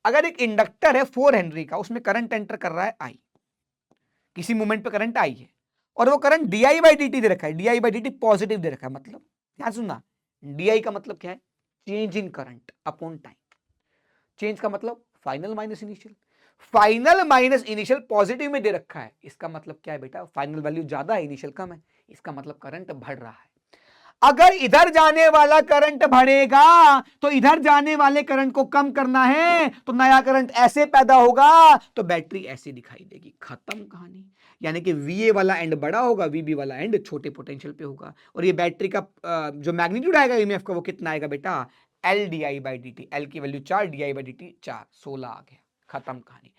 अगर एक इंडक्टर है 4 हेनरी का, उसमें करंट एंटर कर रहा है I, किसी मोमेंट पे करंट I है, और वो करंट di/dt दे रखा है, di/dt पॉजिटिव दे रखा है। मतलब ध्यान सुनना, di का मतलब क्या है? Change in current upon time. Change का मतलब final minus initial. Final minus initial positive में दे रखा है, इसका मतलब क्या है बेटा? फाइनल वैल्यू ज्यादा है, इनिशियल कम है, इसका मतलब करंट बढ़ रहा है। अगर इधर जाने वाला करंट बढ़ेगा तो इधर जाने वाले करंट को कम करना है, तो नया करंट ऐसे पैदा होगा, तो बैटरी ऐसे दिखाई देगी। खत्म कहानी। यानी कि VA वाला एंड बड़ा होगा, VB वाला एंड छोटे पोटेंशियल पे होगा, और ये बैटरी का जो मैग्नीट्यूड आएगा EMF का, वो कितना आएगा बेटा? LdI/dt। L की वैल्यू 4, di/dt 4, 16 आ गया। खत्म कहानी।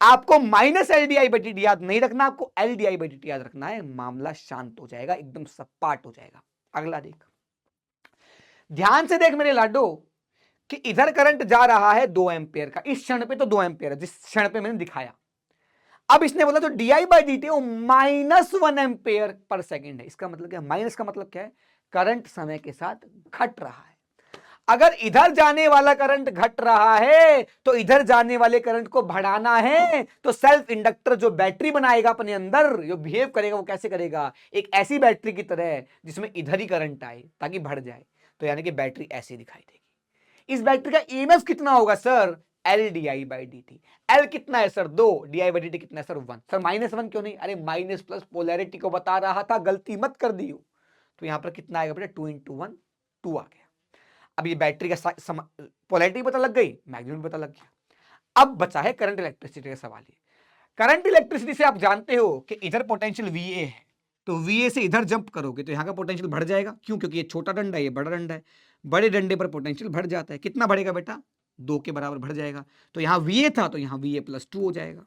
आपको -LdI/dt याद नहीं रखना, आपको LdI/dt याद रखना है। मामला शांत हो जाएगा, एकदम सपाट हो जाएगा। अगला देख, ध्यान से देख मेरे लाडो, कि इधर करंट जा रहा है 2 एम्पियर का, इस क्षण पे तो 2 एम्पियर है, जिस क्षण पे मैंने दिखाया। अब इसने बोला तो di/dt वो -1 एम्पियर पर सेकेंड है। इसका मतलब क्या है? माइनस का मतलब क्या है? करंट समय के साथ घट रहा है। अगर इधर जाने वाला करंट घट रहा है, तो इधर जाने वाले करंट को बढ़ाना है, तो सेल्फ इंडक्टर जो बैटरी बनाएगा अपने अंदर, जो बिहेव करेगा, वो कैसे करेगा? एक ऐसी बैटरी की तरह जिसमें इधर ही करंट आए ताकि बढ़ जाए। तो यानी कि बैटरी ऐसी दिखाई देगी। इस बैटरी का EMF कितना होगा सर? LdI/dt। L कितना है सर? 2। di/dt कितना है सर? 1। सर -1 क्यों नहीं? अरे माइनस प्लस पोलैरिटी को बता रहा था, गलती मत कर दी हो। तो यहां पर कितना आएगा बेटा? 2 × 1, 2 आ गया। अब ये बैटरी का पोलैरिटी पता लग गई, मैग्नीट्यूड पता लग गया। अब बचा है करंट इलेक्ट्रिसिटी का सवाल। ये करंट इलेक्ट्रिसिटी से आप जानते हो कि इधर पोटेंशियल VA है, तो VA से इधर जंप करोगे तो यहां का पोटेंशियल बढ़ जाएगा। क्यों? क्योंकि ये छोटा डंडा है, ये बड़ा डंडा है। बड़े डंडे पर पोटेंशियल बढ़ जाता है। कितना बढ़ेगा बेटा? 2 के बराबर बढ़ जाएगा। तो यहां VA था, तो यहां VA+2 हो जाएगा।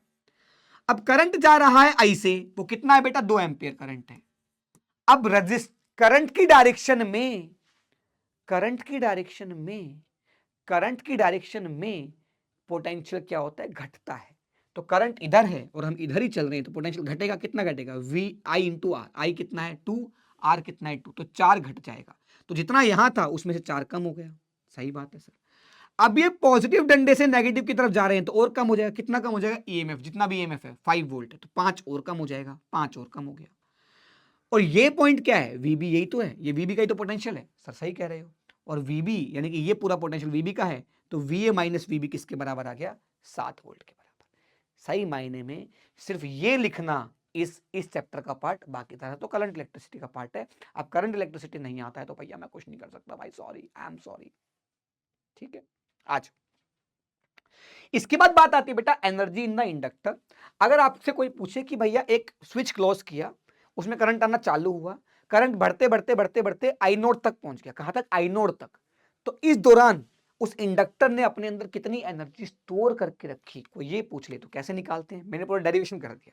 अब करंट जा रहा है I से, वो कितना है बेटा? 2 एम्पियर करंट है। अब रजिस्ट करंट की डायरेक्शन में, करंट की डायरेक्शन में, करंट की डायरेक्शन में पोटेंशियल क्या होता है? घटता है। तो करंट इधर है और हम इधर ही चल रहे हैं, तो पोटेंशियल घटेगा। कितना घटेगा? VI × R। I कितना है? 2। R कितना है? 2। तो 4 घट जाएगा। तो जितना यहां था उसमें से 4 कम हो गया। सही बात है सर। अब ये पॉजिटिव डंडे से नेगेटिव की तरफ जा रहे हैं, तो और कम हो जाएगा। कितना कम हो जाएगा? EMF, जितना भी EMF है 5 वोल्ट है, तो 5 और कम हो जाएगा। 5 और कम हो गया। और ये पॉइंट क्या है? VB यही तो है, ये VB का ही तो पोटेंशियल है। सर सही कह रहे हो। और VB यानी कि ये पूरा पोटेंशियल VB का है, तो VA - VB किसके बराबर आ गया? 7 वोल्ट के बराबर। सही मायने में सिर्फ ये लिखना इस चैप्टर का पार्ट, बाकी तरह तो करंट इलेक्ट्रिसिटी का पार्ट है। अब करंट इलेक्ट्रिसिटी नहीं आता है तो भैया मैं कुछ नहीं कर सकता भाई, सॉरी, आई एम सॉरी। ठीक है, आज इसके बाद बात आती है बेटा एनर्जी इन द इंडक्टर। अगर आपसे कोई पूछे कि भैया एक स्विच क्लोज किया, उसमें करंट आना चालू हुआ, करंट बढ़ते बढ़ते बढ़ते बढ़ते I0 तक पहुंच गया। कहां तक? I0 तक। तो इस दौरान उस इंडक्टर ने अपने अंदर कितनी एनर्जी स्टोर करके रखी, कोई ये पूछ ले तो कैसे निकालते हैं? मैंने पूरा डेरिवेशन कर दिया।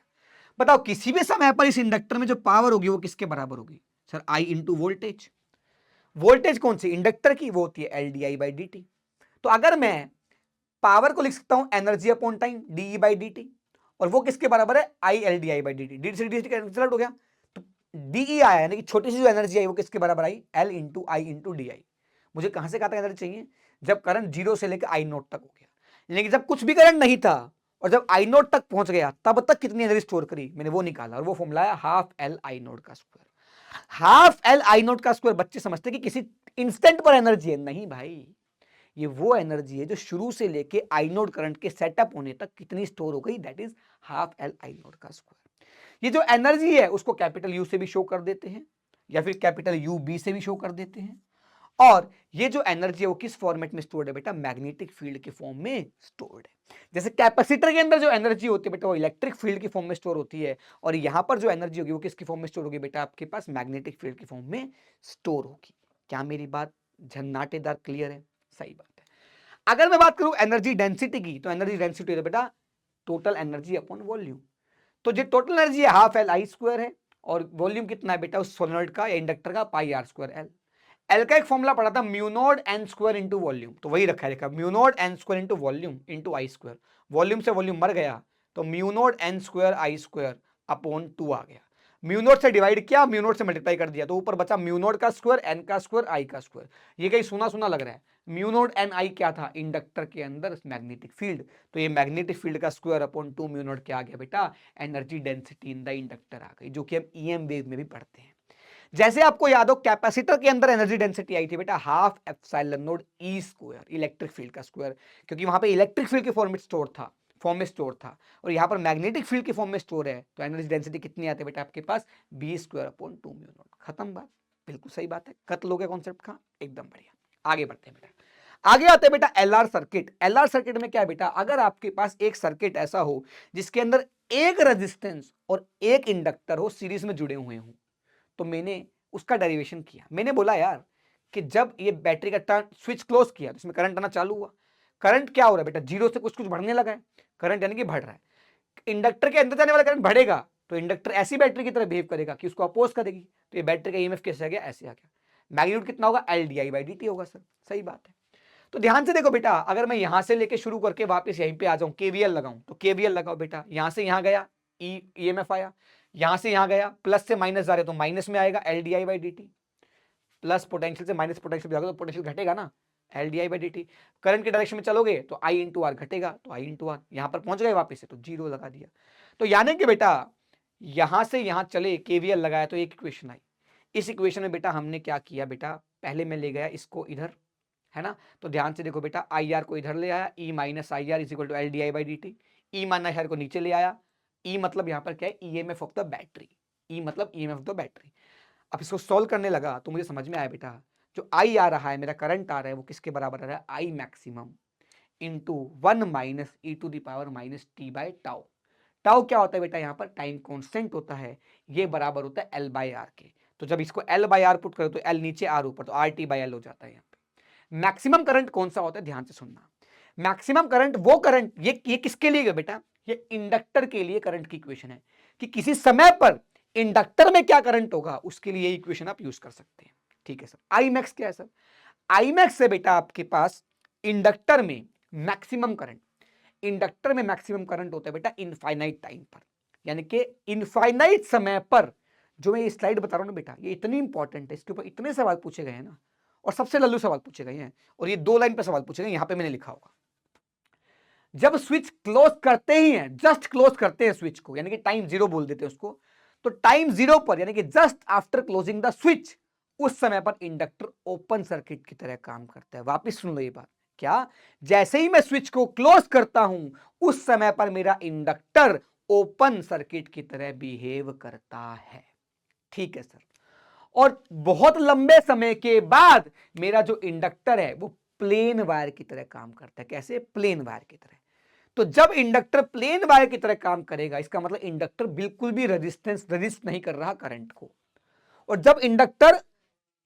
बताओ किसी भी समय पर इस इंडक्टर में जो पावर होगी वो किसके बराबर होगी? Sir I × voltage. वोल्टेज कौन सी? इंडक्टर की, वो होती है LdI/dt। तो अगर मैं पावर को लिख सकता हूं एनर्जी अपॉन टाइम, DE/dt, और वो किसके बराबर है? ILdI/dt। dt से dt कैंसिल हो गया, तो DE आया, यानी कि छोटी सी जो एनर्जी आई वो किसके बराबर आई? L × I × DI। मुझे कहां से कहां तक एनर्जी चाहिए? जब करंट 0 से लेकर I0 तक हो गया, लेकिन जब कुछ भी करंट नहीं था और जब I0 तक पहुंच गया, तब तक कितनी एनर्जी स्टोर करी? मैंने वो निकाला, और वो फॉर्मूला है ½ LI0 का स्क्वायर। ½ LI0 का स्क्वायर बच्चे समझते कि किसी इंस्टेंट पर एनर्जी है, नहीं भाई, ये वो एनर्जी है जो शुरू से लेके I0 करंट के सेटअप होने तक कितनी स्टोर हो गई, दैट इज ½ LI0 का स्क्वायर। ये जो एनर्जी है उसको कैपिटल U से भी शो कर देते हैं, या फिर कैपिटल UB से भी शो कर देते हैं। और ये जो एनर्जी है वो किस फॉर्मेट में स्टोर्ड है बेटा? मैग्नेटिक फील्ड के फॉर्म में स्टोर्ड है। जैसे कैपेसिटर के अंदर जो एनर्जी होती है बेटा वो इलेक्ट्रिक फील्ड की फॉर्म में स्टोर होती है, और यहां पर जो एनर्जी होगी वो किसकी फॉर्म में स्टोर होगी बेटा? आपके पास मैग्नेटिक फील्ड की फॉर्म में स्टोर होगी। क्या मेरी बात झन्नाटेदार क्लियर है? सही बात है। अगर मैं बात करूं एनर्जी डेंसिटी की, तो एनर्जी डेंसिटी है बेटा टोटल एनर्जी अपॉन वॉल्यूम। तो जो टोटल एनर्जी है ½ LI² है, और वॉल्यूम कितना है बेटा उस सोलेनॉइड का या इंडक्टर का? πr²L। एल का एक फॉर्मूला पढ़ा था mu not an square into volume, तो वही रखा है, देखा mu not an square into volume into I square, volume से वॉल्यूम मर गया तो mu not an square I square upon 2 आ गया, म्यू नॉट से डिवाइड किया, म्यू नॉट से मल्टीप्लाई कर दिया, तो ऊपर बचा म्यू नॉट का स्क्वायर, एन का स्क्वायर, आई का स्क्वायर। ये कहीं सुना सुना लग रहा है, म्यू नॉट एन आई क्या था, इंडक्टर के अंदर मैग्नेटिक फील्ड, तो ये मैग्नेटिक फील्ड का स्क्वायर अपॉन 2 म्यू नॉट क्या आ गया बेटा, energy density in the inductor आ गई, जो कि हम ईएम वेव में भी पढ़ते हैं। जैसे आपको याद हो कैपेसिटर के अंदर एनर्जी डेंसिटी आई थी बेटा half epsilon naught E square, electric field का स्क्वायर, क्योंकि वहां पे इलेक्ट्रिक फील्ड के फॉर्म में स्टोर था और यहाँ पर मैग्नेटिक फील्ड के फॉर्म में स्टोर है, तो एनर्जी डेंसिटी कितनी आती है बेटा आपके पास, B square upon 2 mu naught. खत्म बात, बिल्कुल सही बात है, कत लोगे कॉन्सेप्ट का, एकदम बढ़िया। आगे बढ़ते हैं बेटा, आगे आते हैं बेटा एलआर सर्किट। एलआर सर्किट में क्या है बेटा, अगर आपके पास एक सर्किट ऐसा हो जिसके अंदर एक रेजिस्टेंस और एक इंडक्टर हो सीरीज में जुड़े हुए हों, तो मैंने उसका डेरिवेशन किया। मैंने बोला यार कि जब ये बैटरी का टर्न स्विच क्लोज किया तो इसमें करंट आना चालू हुआ, करंट क्या हो रहा है बेटा, जीरो से कुछ कुछ बढ़ने लगा है, करंट यानी कि बढ़ रहा है। इंडक्टर के अंदर जाने वाला करंट बढ़ेगा तो इंडक्टर ऐसी बैटरी की तरह बिहेव करेगा कि उसको अपोज करेगी, तो ये बैटरी का ईएमएफ कैसे आ गया, ऐसे आ गया। मैग्नीट्यूड कितना होगा, L d I by D T होगा सर, सही बात है। तो ध्यान से देखो बेटा, अगर मैं यहां से लेके शुरू करके वापस यहीं पे आ जाऊं, केवीएल लगाऊं, तो केवीएल लगाओ बेटा, यहां से यहां गया ईएमएफ आया, यहां से यहां गया, प्लस से माइनस जा रहे तो माइनस में आएगा L d I by D T, plus potential से माइनस पोटेंशियल जाओगे तो पोटेंशियल घटेगा ना, L d I by D T. Current के डायरेक्शन में चलोगे तो आई इंटू आर घटेगा, तो आई इंटू आर, यहां पर पहुंच गए वापस से तो जीरो लगा दिया। तो यानी कि बेटा यहां से यहां चले केवीएल लगाया तो एक इक्वेशन आई, इस इक्वेशन में बेटा हमने क्या किया बेटा, पहले मैं ले गया इसको इधर, है ना, तो ध्यान से देखो बेटा आई आर को इधर ले आया, E minus I R is equal to L d I by D t, E minus R को नीचे ले आया, ई मतलब यहां पर क्या है, ईएमएफ ऑफ द बैटरी, ई मतलब ईएमएफ ऑफ द बैटरी। अब इसको सॉल्व करने लगा तो मुझे समझ में आया बेटा, जो आई आ रहा है, मेरा करंट आ रहा है, वो किसके बराबर आ रहा है, I maximum into 1 minus E to the power minus T by tau. Tau क्या होता है बेटा, यहाँ पर टाइम कांस्टेंट होता है, ये बराबर होता है एल बाई आर के। तो जब इसको एल बाई आर पुट करो तो एल नीचे आर ऊपर, तो आर टी बाई एल हो जाता है। यहाँ पे मैक्सिमम करंट कौन सा होता है, ध्यान से सुनना, मैक्सिमम करंट वो करंट, ये किसके लिए बेटा, ये इंडक्टर के लिए करंट की इक्वेशन है कि किसी समय पर इंडक्टर में क्या करंट होगा, उसके लिए इक्वेशन आप यूज कर सकते हैं। ठीक है सर, आई मैक्स क्या है सर, आई मैक्स से बेटा आपके पास इंडक्टर में मैक्सिमम करंट, इंडक्टर में मैक्सिमम करंट होता है बेटा इनफाइनाइट टाइम पर, यानी कि इनफाइनाइट समय पर। जो मैं ये स्लाइड बता रहा हूं ना बेटा, ये इतनी इंपॉर्टेंट है, इसके ऊपर इतने सवाल पूछे गए हैं ना, और सबसे लल्लू सवाल पूछे गए हैं, और ये 2 लाइन पे सवाल पूछे गए, यहां पे मैंने लिखा होगा, जब स्विच क्लोज करते ही हैं, जस्ट क्लोज करते हैं स्विच को, यानी कि टाइम जीरो बोल देते हैं उसको, तो टाइम जीरो पर यानी कि just after closing the switch, उस समय पर इंडक्टर ओपन सर्किट की तरह काम करता है। वापिस सुन लो ये बात, क्या, जैसे ही मैं स्विच को क्लोज करता हूं उस समय पर मेरा इंडक्टर ओपन सर्किट की तरह बिहेव करता है। ठीक है सर, और बहुत लंबे समय के बाद मेरा जो इंडक्टर है वो प्लेन वायर की तरह काम करता है। कैसे, प्लेन वायर की तरह। तो जब इंडक्टर प्लेन वायर की तरह काम करेगा, इसका मतलब इंडक्टर बिल्कुल भी रेजिस्ट नहीं कर रहा करंट को, और जब इंडक्टर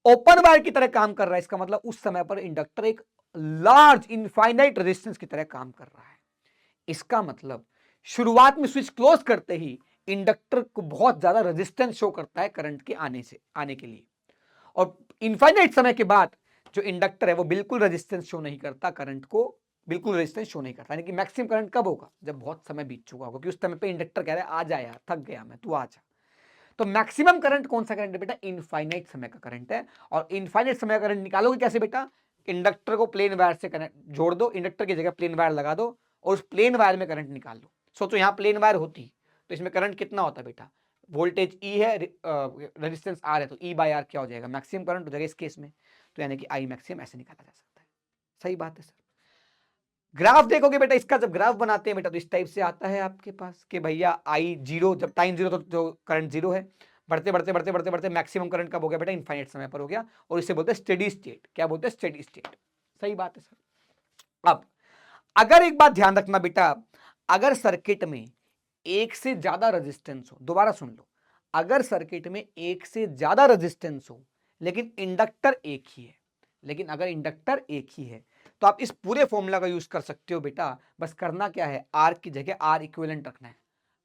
ओपन वायर की तरह काम कर रहा है, इसका मतलब उस समय पर इंडक्टर एक लार्ज इनफाइनाइट रेजिस्टेंस की तरह काम कर रहा है। इसका मतलब शुरुआत में स्विच क्लोज करते ही इंडक्टर को बहुत ज्यादा रेजिस्टेंस शो करता है करंट के आने के लिए, और इनफाइनाइट समय के बाद जो इंडक्टर है वो बिल्कुल रेजिस्टेंस शो नहीं करता करंट को, बिल्कुल रेजिस्टेंस शो नहीं करता। यानी कि मैक्सिमम करंट कब होगा, जब बहुत समय बीत चुका होगा, क्योंकि उस समय पे इंडक्टर कह रहा है आ जा यार, थक गया मैं, तू आ जा। तो मैक्सिमम करंट कौन सा करंट है बेटा, इनफाइनाइट समय का करंट है। और इनफाइनाइट समय का करंट निकालोगे कैसे बेटा, इंडक्टर को प्लेन वायर से कनेक्ट जोड़ दो, इंडक्टर की जगह प्लेन वायर लगा दो और उस प्लेन वायर में करंट निकाल लो। सोचो यहाँ प्लेन वायर होती तो इसमें करंट कितना होता बेटा, वोल्टेज ई है, रेजिस्टेंस आर है, तो ई बाई आर क्या हो जाएगा, मैक्सिमम करंट हो जाएगा इस केस में। तो यानी कि आई मैक्सिमम ऐसे निकाला जा सकता है। सही बात है सर। ग्राफ देखोगे बेटा, इसका जब ग्राफ बनाते हैं बेटा तो इस टाइप से आता है आपके पास कि भैया आई जीरो, जब टाइम जीरो तो जो करंट जीरो है, बढ़ते बढ़ते बढ़ते बढ़ते बढ़ते मैक्सिमम करंट कब हो गया बेटा, इनफाइनाइट समय पर हो गया, और इसे बोलते हैं स्टेडी स्टेट। क्या बोलते हैं, स्टेडी स्टेट। सही बात है सर। अब अगर एक बात ध्यान रखना बेटा, अगर सर्किट में एक से ज्यादा रेजिस्टेंस हो, दोबारा सुन लो, अगर सर्किट में एक से ज्यादा रेजिस्टेंस हो लेकिन इंडक्टर एक ही है, लेकिन अगर इंडक्टर एक ही है तो आप इस पूरे फॉर्मूला का यूज कर सकते हो बेटा। बस करना क्या है, आर की जगह आर इक्विवेलेंट रखना है,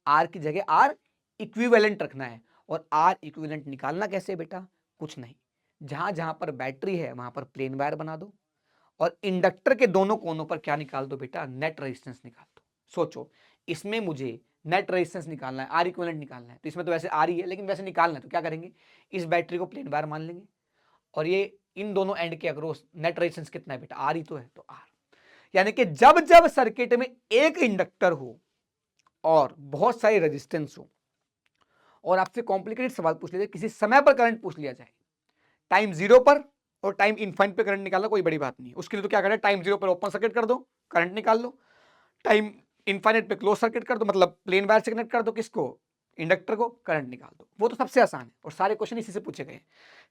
आर की जगह आर इक्विवेलेंट रखना है। और आर इक्विवेलेंट निकालना कैसे बेटा, कुछ नहीं, जहां जहां पर बैटरी है वहां पर प्लेन वायर बना दो और इंडक्टर के दोनों कोनों पर क्या निकाल दो बेटा, नेट रेजिस्टेंस निकाल दो। सोचो, इसमें मुझे नेट रेजिस्टेंस निकालना है, आर इक्विवेलेंट निकालना है, तो इसमें तो वैसे आर ही है लेकिन वैसे निकालना है, तो क्या करेंगे, इस बैटरी को प्लेन वायर मान लेंगे और ये इन दोनों एंड के अक्रॉस नेट रेजिस्टेंस कितना है बेटा, आर ही तो है, तो आर। यानी कि जब जब सर्किट में एक इंडक्टर हो और बहुत सारी रेजिस्टेंस हो और आपसे कॉम्प्लिकेटेड सवाल पूछ लिया जाए, किसी समय पर करंट पूछ लिया जाए, टाइम जीरो पर और टाइम इनफाइनाइट पे करंट निकालना कोई बड़ी बात नहीं है। उसके लिए तो क्या करना है, टाइम जीरो पर ओपन सर्किट कर दो, करंट निकाल लो, टाइम इनफाइनाइट पे क्लोज सर्किट कर दो, मतलब प्लेन वायर से कनेक्ट कर दो किसको, इंडक्टर को, करंट निकाल दो। वो तो सबसे आसान है और सारे क्वेश्चन इसी से पूछे गए हैं,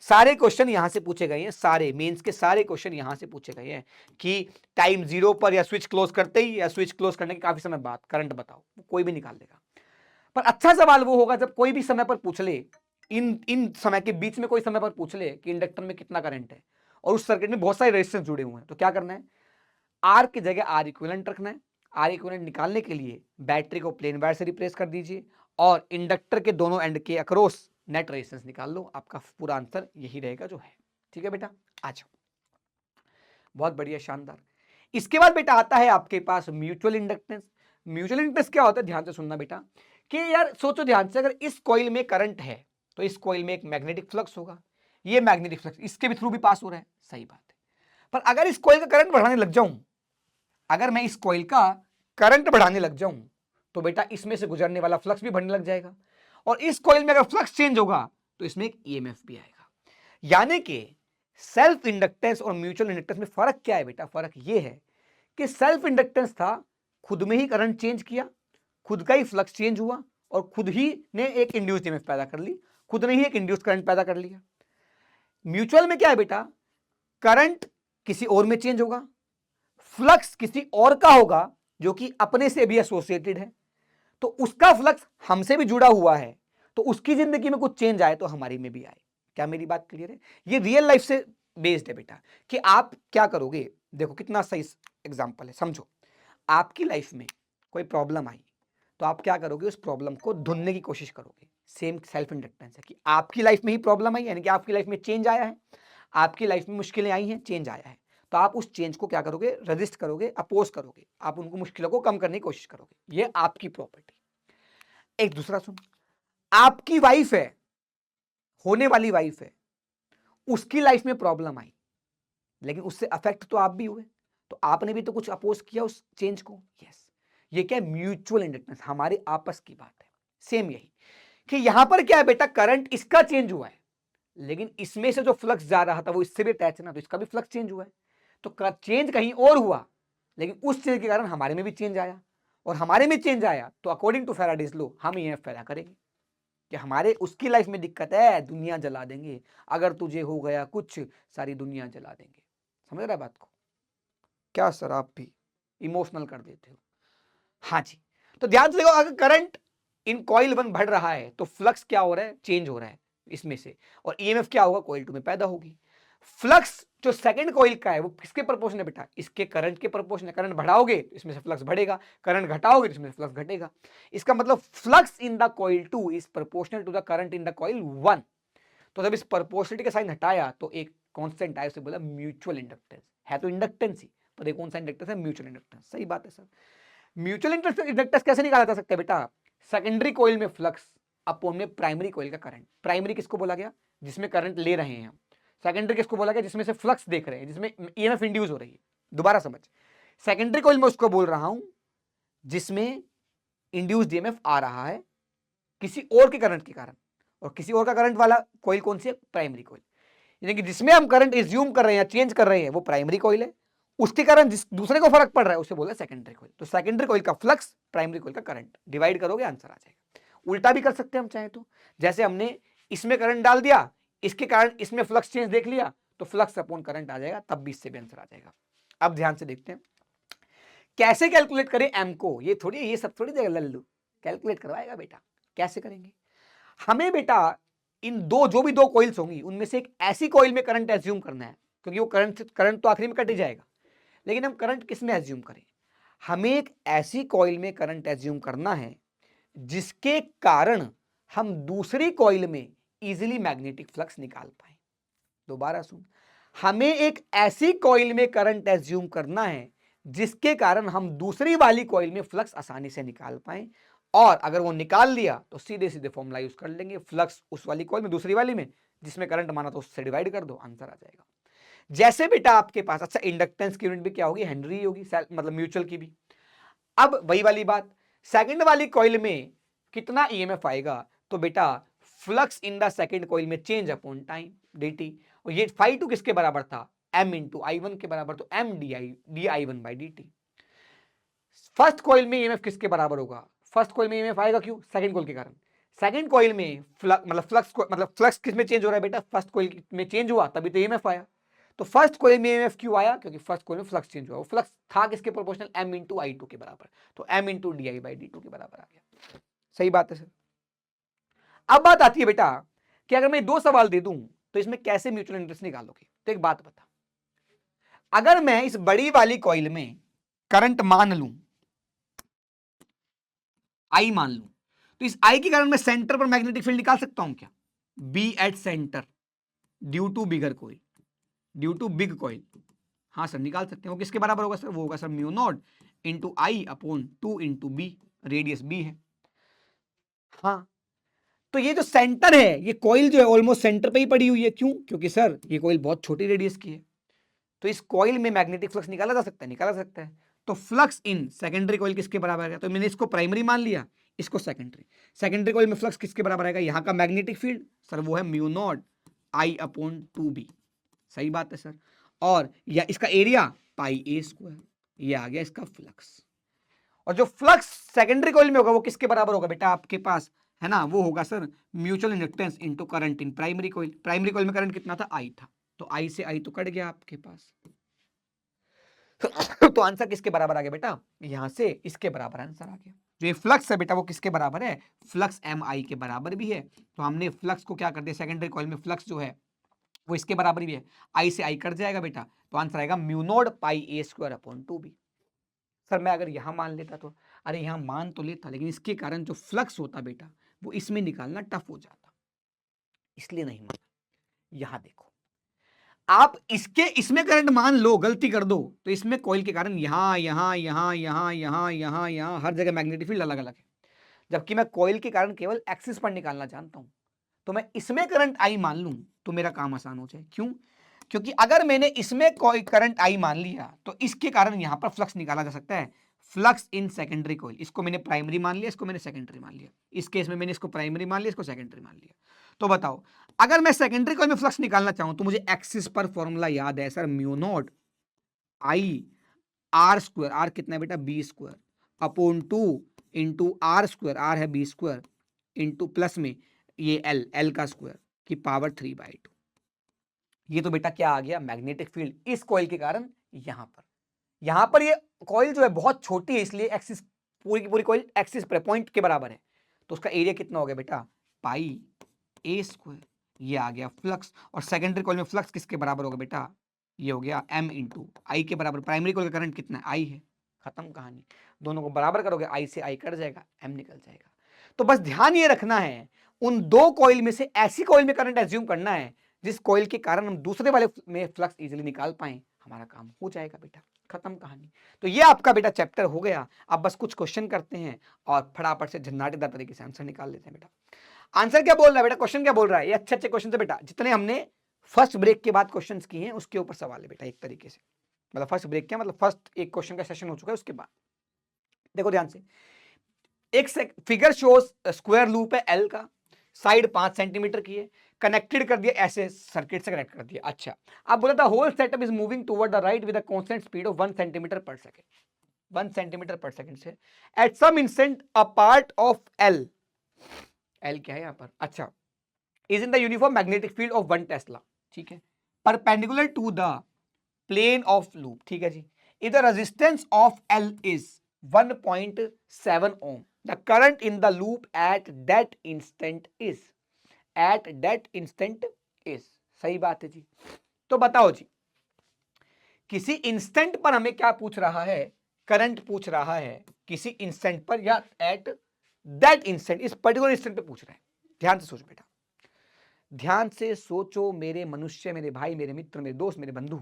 सारे क्वेश्चन यहां से पूछे गए हैं, सारे मेंस के सारे क्वेश्चन यहां से पूछे गए हैं कि टाइम जीरो पर या स्विच क्लोज करते ही या स्विच क्लोज करने के काफी समय बाद करंट बताओ, कोई भी निकाल देगा। पर अच्छा सवाल वो होगा जब कोई भी समय पर पूछ ले, इन समय के बीच में कोई समय पर पूछ ले कि इंडक्टर में कितना करंट है और उस सर्किट में बहुत सारे रेजिस्टेंस जुड़े हुए हैं, तो क्या करना है, आर की जगह आर इक्विवेलेंट रखना है। आर इक्विवेलेंट निकालने के लिए बैटरी को प्लेन वायर से रिप्लेस कर दीजिए और इंडक्टर के दोनों एंड के अक्रॉस नेट रेजिस्टेंस निकाल लो, आपका पूरा आंसर यही रहेगा जो है। ठीक है बेटा, आ जाओ, बहुत बढ़िया, शानदार। इसके बाद बेटा आता है आपके पास म्यूचुअल इंडक्टेंस। म्यूचुअल इंडक्टेंस क्या होता है, ध्यान से सुनना बेटा, कि यार सोचो ध्यान से, अगर इस कॉइल में करंट है तो इस कॉइल में एक मैग्नेटिक फ्लक्स होगा, ये मैग्नेटिक फ्लक्स इसके भी थ्रू भी पास हो रहा है, सही बात है। पर अगर इस कॉइल का करंट बढ़ाने लग जाऊं, अगर मैं इस कॉइल का करंट बढ़ाने लग जाऊं तो बेटा इसमें से गुजरने वाला फ्लक्स भी बढ़ने लग जाएगा और इस कॉइल में अगर फ्लक्स चेंज होगा तो इसमें एक ईएमएफ भी आएगा। यानी कि सेल्फ इंडक्टेंस और म्यूचुअल इंडक्टेंस में फर्क क्या है बेटा, फर्क यह है कि सेल्फ इंडक्टेंस था खुद में ही करंट चेंज किया, खुद का ही फ्लक्स चेंज हुआ और खुद ही ने एक इंड्यूस्ड ईएमएफ पैदा कर ली, खुद ने ही एक इंड्यूस्ड करंट पैदा कर लिया। म्यूचुअल में क्या है बेटा, करंट किसी और में चेंज होगा, फ्लक्स किसी और का होगा जो कि अपने से भी एसोसिएटेड है, तो उसका फ्लक्स हमसे भी जुड़ा हुआ है, तो उसकी जिंदगी में कुछ चेंज आए तो हमारी में भी आए। क्या मेरी बात क्लियर है? ये रियल लाइफ से बेस्ड है बेटा कि आप क्या करोगे। देखो कितना सही एग्जांपल है, समझो आपकी लाइफ में कोई प्रॉब्लम आई तो आप क्या करोगे, उस प्रॉब्लम को ढूंढने की कोशिश करोगे। सेम सेल्फ इंडक्टेंस है कि आपकी लाइफ में ही प्रॉब्लम आई, यानी कि आपकी लाइफ में चेंज आया है, आपकी लाइफ में मुश्किलें आई हैं, चेंज आया है, तो आप उस चेंज को क्या करोगे, रजिस्ट करोगे, अपोज करोगे, आप उनको मुश्किलों को कम करने की कोशिश करोगे। ये आपकी प्रॉपर्टी। एक दूसरा सुन, आपकी वाइफ है, होने वाली वाइफ है, उसकी लाइफ में प्रॉब्लम आई लेकिन उससे अफेक्ट तो आप भी हुए, तो आपने भी तो कुछ अपोज किया उस चेंज को। यस, ये क्या है, म्यूचुअल इंडक्टेंस, हमारे आपस की बात है। सेम यही कि यहां पर क्या है बेटा, करंट इसका चेंज हुआ है लेकिन इसमें से जो फ्लक्स जा रहा था वो इससे भी अटैच है ना, तो इसका भी फ्लक्स चेंज हुआ है, तो चेंज कहीं और हुआ लेकिन उस चीज के कारण हमारे में भी चेंज आया और हमारे में चेंज आया तो अकॉर्डिंग टू फैराडेज लॉ हम ईएमएफ पैदा करेंगे कि हमारे उसकी लाइफ में दिक्कत है, दुनिया जला देंगे, अगर तुझे हो गया कुछ सारी दुनिया जला देंगे। समझ रहा है बात को? क्या सर आप भी इमोशनल कर देते हो? हाँ जी, तो ध्यान से देखो, अगर करंट इन कॉइल 1 बढ़ रहा है तो फ्लक्स क्या हो रहा है, चेंज हो रहा है इसमें से, और ईएमएफ क्या होगा, कॉइल 2 में पैदा होगी। फ्लक्स जो सेकंड कॉइल का है वो किसके प्रोपोर्शन है बेटा, इसके करंट के प्रोपोर्शन है। करंट बढ़ाओगे तो इसमें से फ्लक्स बढ़ेगा, करंट घटाओगे तो इसमें से फ्लक्स घटेगा। इसका मतलब flux in the coil 2 is proportional to the current in the coil 1। तो जब इस प्रोपोर्शनलिटी का साइन हटाया तो एक कांस्टेंट आया, उसे बोला म्यूचुअल इंडक्टेंस। है तो इंडक्टेंस ही, पर एक कौन सा इंडक्टेंस है, म्यूचुअल इंडक्टेंस। सही बात है सर। म्यूचुअल इंडक्टेंस कैसे निकाला जा सकता है बेटा, सेकेंडरी कॉइल में फ्लक्स अपॉन में प्राइमरी कॉइल का करंट। प्राइमरी किसको बोला गया, जिसमें करंट ले रहे हैं हम। सेकेंडरी किसको बोला गया, जिसमें से फ्लक्स देख रहे हैं, जिसमें ईएमएफ इंड्यूस हो रही है। दोबारा समझ, सेकेंडरी कॉइल में उसको बोल रहा हूं जिसमें इंड्यूस्ड ईएमएफ आ रहा है किसी और के करंट के कारण, और किसी और का करंट वाला कॉइल कौन सी है, प्राइमरी कॉइल। यानी कि जिसमें हम करंट एज्यूम कर रहे हैं, चेंज कर रहे हैं, वो प्राइमरी कॉइल है। उसके कारण जिस दूसरे को फर्क पड़ रहा है उसे बोला सेकेंडरी कॉइल। तो सेकेंडरी कॉइल का फ्लक्स, प्राइमरी कॉइल का करंट, डिवाइड करोगे आंसर आ जाएगा। उल्टा भी कर सकते हैं हम चाहे तो, जैसे हमने इसमें करंट डाल दिया, इसके कारण इसमें फ्लक्स चेंज देख लिया, तो फ्लक्स अपॉन करंट आ जाएगा, तब भी इससे भी आंसर आ जाएगा। अब ध्यान से देखते हैं कैसे कैलकुलेट करें एम को। ये थोड़ी, ये सब थोड़ी देगा लल्लू कैलकुलेट करवाएगा बेटा। कैसे करेंगे, हमें बेटा इन दो, जो भी दो कॉइल्स होंगी उनमें से एक ऐसी कॉइल में करंट एज्यूम करना है, क्योंकि वो करंट तो आखिरी में कट ही जाएगा, लेकिन हम करंट किस में एज्यूम करें, हमें एक ऐसी कॉइल में करंट एज्यूम करना है जिसके कारण हम दूसरी कॉइल में इजीली मैग्नेटिक फ्लक्स निकाल पाए। दोबारा सुन, हमें एक ऐसी कॉइल में करंट एज्यूम करना है जिसके कारण हम दूसरी वाली कॉइल में फ्लक्स आसानी से निकाल पाए, और अगर वो निकाल लिया तो सीधे सीधे फॉर्मूला यूज कर लेंगे, फ्लक्स उस वाली कॉइल में दूसरी वाली में जिसमें करंट माना तो उससे डिवाइड कर दो, आंसर आ जाएगा। जैसे बेटा आपके पास, अच्छा इंडक्टेंस की यूनिट भी क्या होगी, हेनरी होगी, मतलब म्यूचुअल की भी। अब वही वाली बात, सेकंड वाली कॉइल में कितना ईएमएफ आएगा, तो बेटा flux in the second coil में चेंज अपॉन टाइम dt, और ये फाई टू किसके बराबर था, m इंटू i1 के बराबर, तो m D I one by D T. First coil में ईएमएफ किसके बराबर होगा, फर्स्ट कॉइल में ईएमएफ आएगा, क्यों, सेकंड कॉइल के कारण। सेकंड कॉइल में फ्लक्स किस में चेंज हो रहा है बेटा, फर्स्ट कॉइल में चेंज हुआ तभी तो ईएमएफ आया। तो फर्स्ट कॉइल में ईएमएफ क्यों आया, क्योंकि फर्स्ट कॉइल में फ्लक्स चेंज हुआ, वो फ्लक्स था किसके proportional, m into I two के बराबर, तो m into D I by D two के बराबर आ गया। सही बात है सर। अब बात आती है बेटा कि अगर मैं 2 सवाल दे दूं तो इसमें कैसे म्यूचुअल इंटरेस्ट निकालोगे, तो एक बात बता, अगर मैं इस बड़ी वाली कॉइल में करंट मान लूं, आई मान लूं, तो इस आई के कारण मैं सेंटर पर मैग्नेटिक फील्ड निकाल सकता हूं क्या, B at centre due to bigger coil, due to big coil. हाँ सर निकाल सकते हैं। वो किसके बराबर होगा सर, वो होगा sir mu naught into I upon 2 into B, radius B है। हाँ, तो ये जो सेंटर है, ये कॉइल जो है ऑलमोस्ट सेंटर पे ही पड़ी हुई है, क्यों, क्योंकि सर ये कॉइल बहुत छोटी रेडियस की है, तो इस कॉइल में मैग्नेटिक फ्लक्स निकाला जा सकता है, निकाला जा सकता है। तो फ्लक्स इन सेकेंडरी कॉइल किसके बराबर है, तो मैंने इसको प्राइमरी मान लिया, इसको सेकेंडरी। सेकेंडरी कॉइल में फ्लक्स किसके बराबर आएगा, यहां का मैग्नेटिक फील्ड सर वो है mu not I upon 2b। सही बात है सर। और या इसका एरिया पाई ए स्क्वायर, ये आ गया इसका फ्लक्स। और जो फ्लक्स सेकेंडरी कॉइल में होगा वो किसके बराबर होगा बेटा आपके पास, है ना, वो होगा sir mutual inductance into current in primary coil. Primary coil में करंट कितना था, आई था, तो आई से आई तो कट गया आपके पास। तो आंसर किसके बराबर आ गया बेटा, यहां से इसके बराबर आंसर आ गया। जो ये फ्लक्स है बेटा वो किसके बराबर है, फ्लक्स एम आई के बराबर भी है। तो हमने फ्लक्स को क्या कर दिया, सेकेंडरी कॉइल में फ्लक्स जो है वो इसके बराबर भी है, आई से आई कट जाएगा बेटा, तो आंसर आएगा mu not pi A square upon 2b। Sir मैं अगर यहां मान लेता तो, अरे यहां मान तो लेता, लेकिन इसके कारण जो फ्लक्स होता बेटा वो इसमें निकालना टफ हो जाता, इसलिए नहीं माना। यहां देखो, आप इसमें करंट मान लो, गलती कर दो, तो इसमें कॉइल के कारण यहां यहां यहां यहां यहां यहां यहां हर जगह मैग्नेटिक फील्ड अलग अलग है, जबकि मैं कॉइल के कारण केवल एक्सिस पर निकालना जानता हूं। तो मैं इसमें करंट आई मान लूं तो मेरा काम आसान हो जाए, क्यों, क्योंकि अगर मैंने इसमें कोई करंट आई मान लिया तो इसके कारण यहां पर फ्लक्स निकाला जा सकता है, फ्लक्स इन सेकेंडरी कॉइल। इसको मैंने प्राइमरी मान लिया, इसको मैंने सेकेंडरी मान लिया, इस केस में मैंने इसको प्राइमरी मान लिया, इसको सेकेंडरी मान लिया। तो बताओ, अगर मैं सेकेंडरी कॉइल में फ्लक्स निकालना चाहूं तो मुझे एक्सिस पर फॉर्मूला याद है sir, mu not I R square, R कितना है बेटा, B square upon 2 into R square, R है बी स्क्वायर, इंटू प्लस में ये एल, एल का स्क्वायर की पावर 3/2। ये तो बेटा क्या आ गया, मैग्नेटिक फील्ड इस कॉइल के कारण यहां पर ये कॉइल जो है बहुत छोटी है, इसलिए एक्सिस, पूरी की पूरी कॉइल एक्सिस पर पॉइंट के बराबर है, तो उसका एरिया कितना हो गया बेटा, पाई ए स्क्वायर। ये आ गया फ्लक्स। और सेकेंडरी कॉइल में फ्लक्स किसके बराबर होगा बेटा, ये हो गया m इंटू आई के बराबर। प्राइमरी कॉइल का करंट कितना है, आई है, खत्म कहानी। दोनों को बराबर करोगे, आई से आई कट जाएगा, m निकल जाएगा। तो बस ध्यान ये रखना है, उन 2 कॉइल में से ऐसी कॉइल में करंट एज्यूम करना है जिस कॉइल के कारण हम दूसरे वाले में फ्लक्स इजीली निकाल पाए, हमारा काम हो जाएगा बेटा, खत्म कहानी। तो ये आपका बेटा चैप्टर हो गया। अब बस कुछ क्वेश्चन करते हैं और फटाफट से झन्नाटेदार तरीके से आंसर निकाल लेते हैं बेटा। आंसर क्या बोल रहा है बेटा, क्वेश्चन क्या बोल रहा है, ये अच्छे अच्छे क्वेश्चन है बेटा, जितने हमने फर्स्ट ब्रेक के बाद क्वेश्चंस किए हैं उसके ऊपर सवाल है बेटा, एक तरीके से। मतलब फर्स्ट ब्रेक क्या मतलब, फर्स्ट एक क्वेश्चन का सेशन हो चुका है उसके बाद। देखो ध्यान से, एक फिगर शोज स्क्वायर लूप है एल का, साइड 5 सेंटीमीटर की है, कनेक्टेड कर दिया, ऐसे सर्किट से कनेक्ट कर दिया। अच्छा, अब बोला था whole setup is moving toward the right with a constant speed of 1 centimetre per second, 1 centimetre per second से at some instant a part of L, L क्या है यहां पर, अच्छा, is in the uniform magnetic field of 1 tesla, ठीक है, perpendicular to the plane of loop, ठीक है जी। If the resistance of L is 1.7 ohm, the current in the loop at that instant is, at that instant is, सही बात है जी। तो बताओ जी, किसी इंस्टेंट पर हमें क्या पूछ रहा है, करंट पूछ रहा है किसी इंस्टेंट पर, या एट दैट इंस्टेंट, इस पर्टिकुलर इंस्टेंट पे पूछ रहा है। ध्यान से सोच बेटा, ध्यान से सोचो मेरे मनुष्य, मेरे भाई, मेरे मित्र, मेरे दोस्त, मेरे बंधु।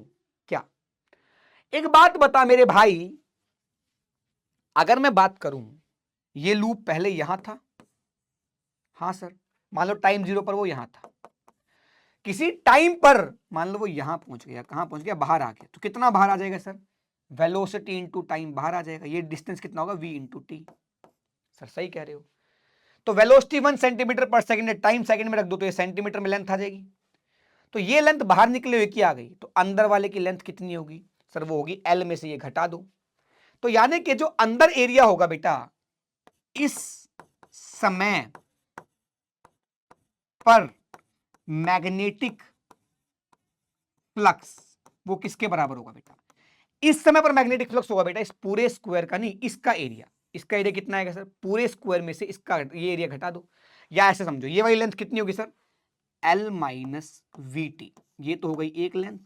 क्या एक बात बता मेरे भाई, अगर मैं बात करूं ये लूप पहले यहां था, हाँ सर, मान लो टाइम 0 पर वो यहां था, किसी टाइम पर मान लो वो यहां पहुंच गया, कहां पहुंच गया, बाहर आ गया, तो कितना बाहर आ जाएगा सर, वेलोसिटी इंटू टाइम बाहर आ जाएगा, ये डिस्टेंस कितना होगा, v इंटू टी। सर सही कह रहे हो। तो वेलोसिटी 1 सेंटीमीटर पर सेकंड है, टाइम सेकंड में रख दो तो ये सेंटीमीटर में लेंथ आ जाएगी। तो ये लेंथ बाहर निकले हुए की आ गई, तो अंदर वाले की लेंथ कितनी होगी सर, वो होगी L में से ये घटा दो। तो यानी कि जो अंदर एरिया होगा बेटा इस समय पर मैग्नेटिक फ्लक्स वो किसके बराबर होगा बेटा, इस समय पर मैग्नेटिक फ्लक्स होगा बेटा इस पूरे स्क्वायर का, नहीं इसका एरिया। इसका एरिया कितना आएगा सर, पूरे स्क्वायर में से इसका ये एरिया घटा दो, या ऐसे समझो ये वाली लेंथ कितनी होगी sir, L minus we T. ये तो हो गई एक लेंथ,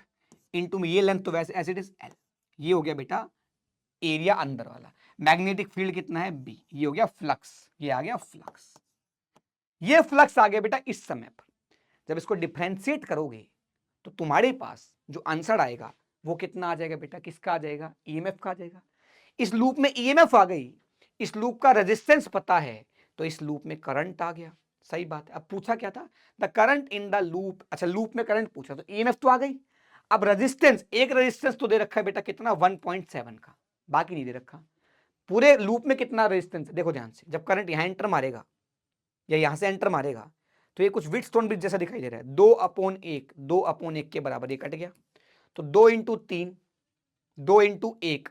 इंटू में ये लेंथ तो वैसे एज इट इज L। ये हो गया बेटा एरिया अंदर वाला। मैग्नेटिक फील्ड कितना है B, ये हो गया फ्लक्स, ये आ गया फ्लक्स। ये फ्लक्स आ गया बेटा इस समय पर। जब इसको डिफरेंशिएट करोगे तो तुम्हारे पास जो आंसर आएगा वो कितना आ जाएगा बेटा, किसका आ जाएगा, ईएमएफ का आ जाएगा। इस लूप में ईएमएफ आ गई, इस लूप का रेजिस्टेंस पता है, तो इस लूप में करंट आ गया। सही बात है। अब पूछा क्या था, the current in the loop, अच्छा लूप में करंट पूछा तो ईएमएफ तो आ गई। अब रेजिस्टेंस, एक रेजिस्टेंस तो दे रखा है बेटा कितना, 1.7 का, बाकी नहीं दे रखा। पूरे लूप में कितना रेजिस्टेंस, देखो ध्यान से, जब करंट यहां एंटर मारेगा या यहां से एंटर मारेगा तो ये कुछ व्हीटस्टोन ब्रिज जैसा दिखाई दे रहा है, 2/1, 2/1 के बराबर ये कट गया, तो 2 इंटू 3, 2 इंटू 1,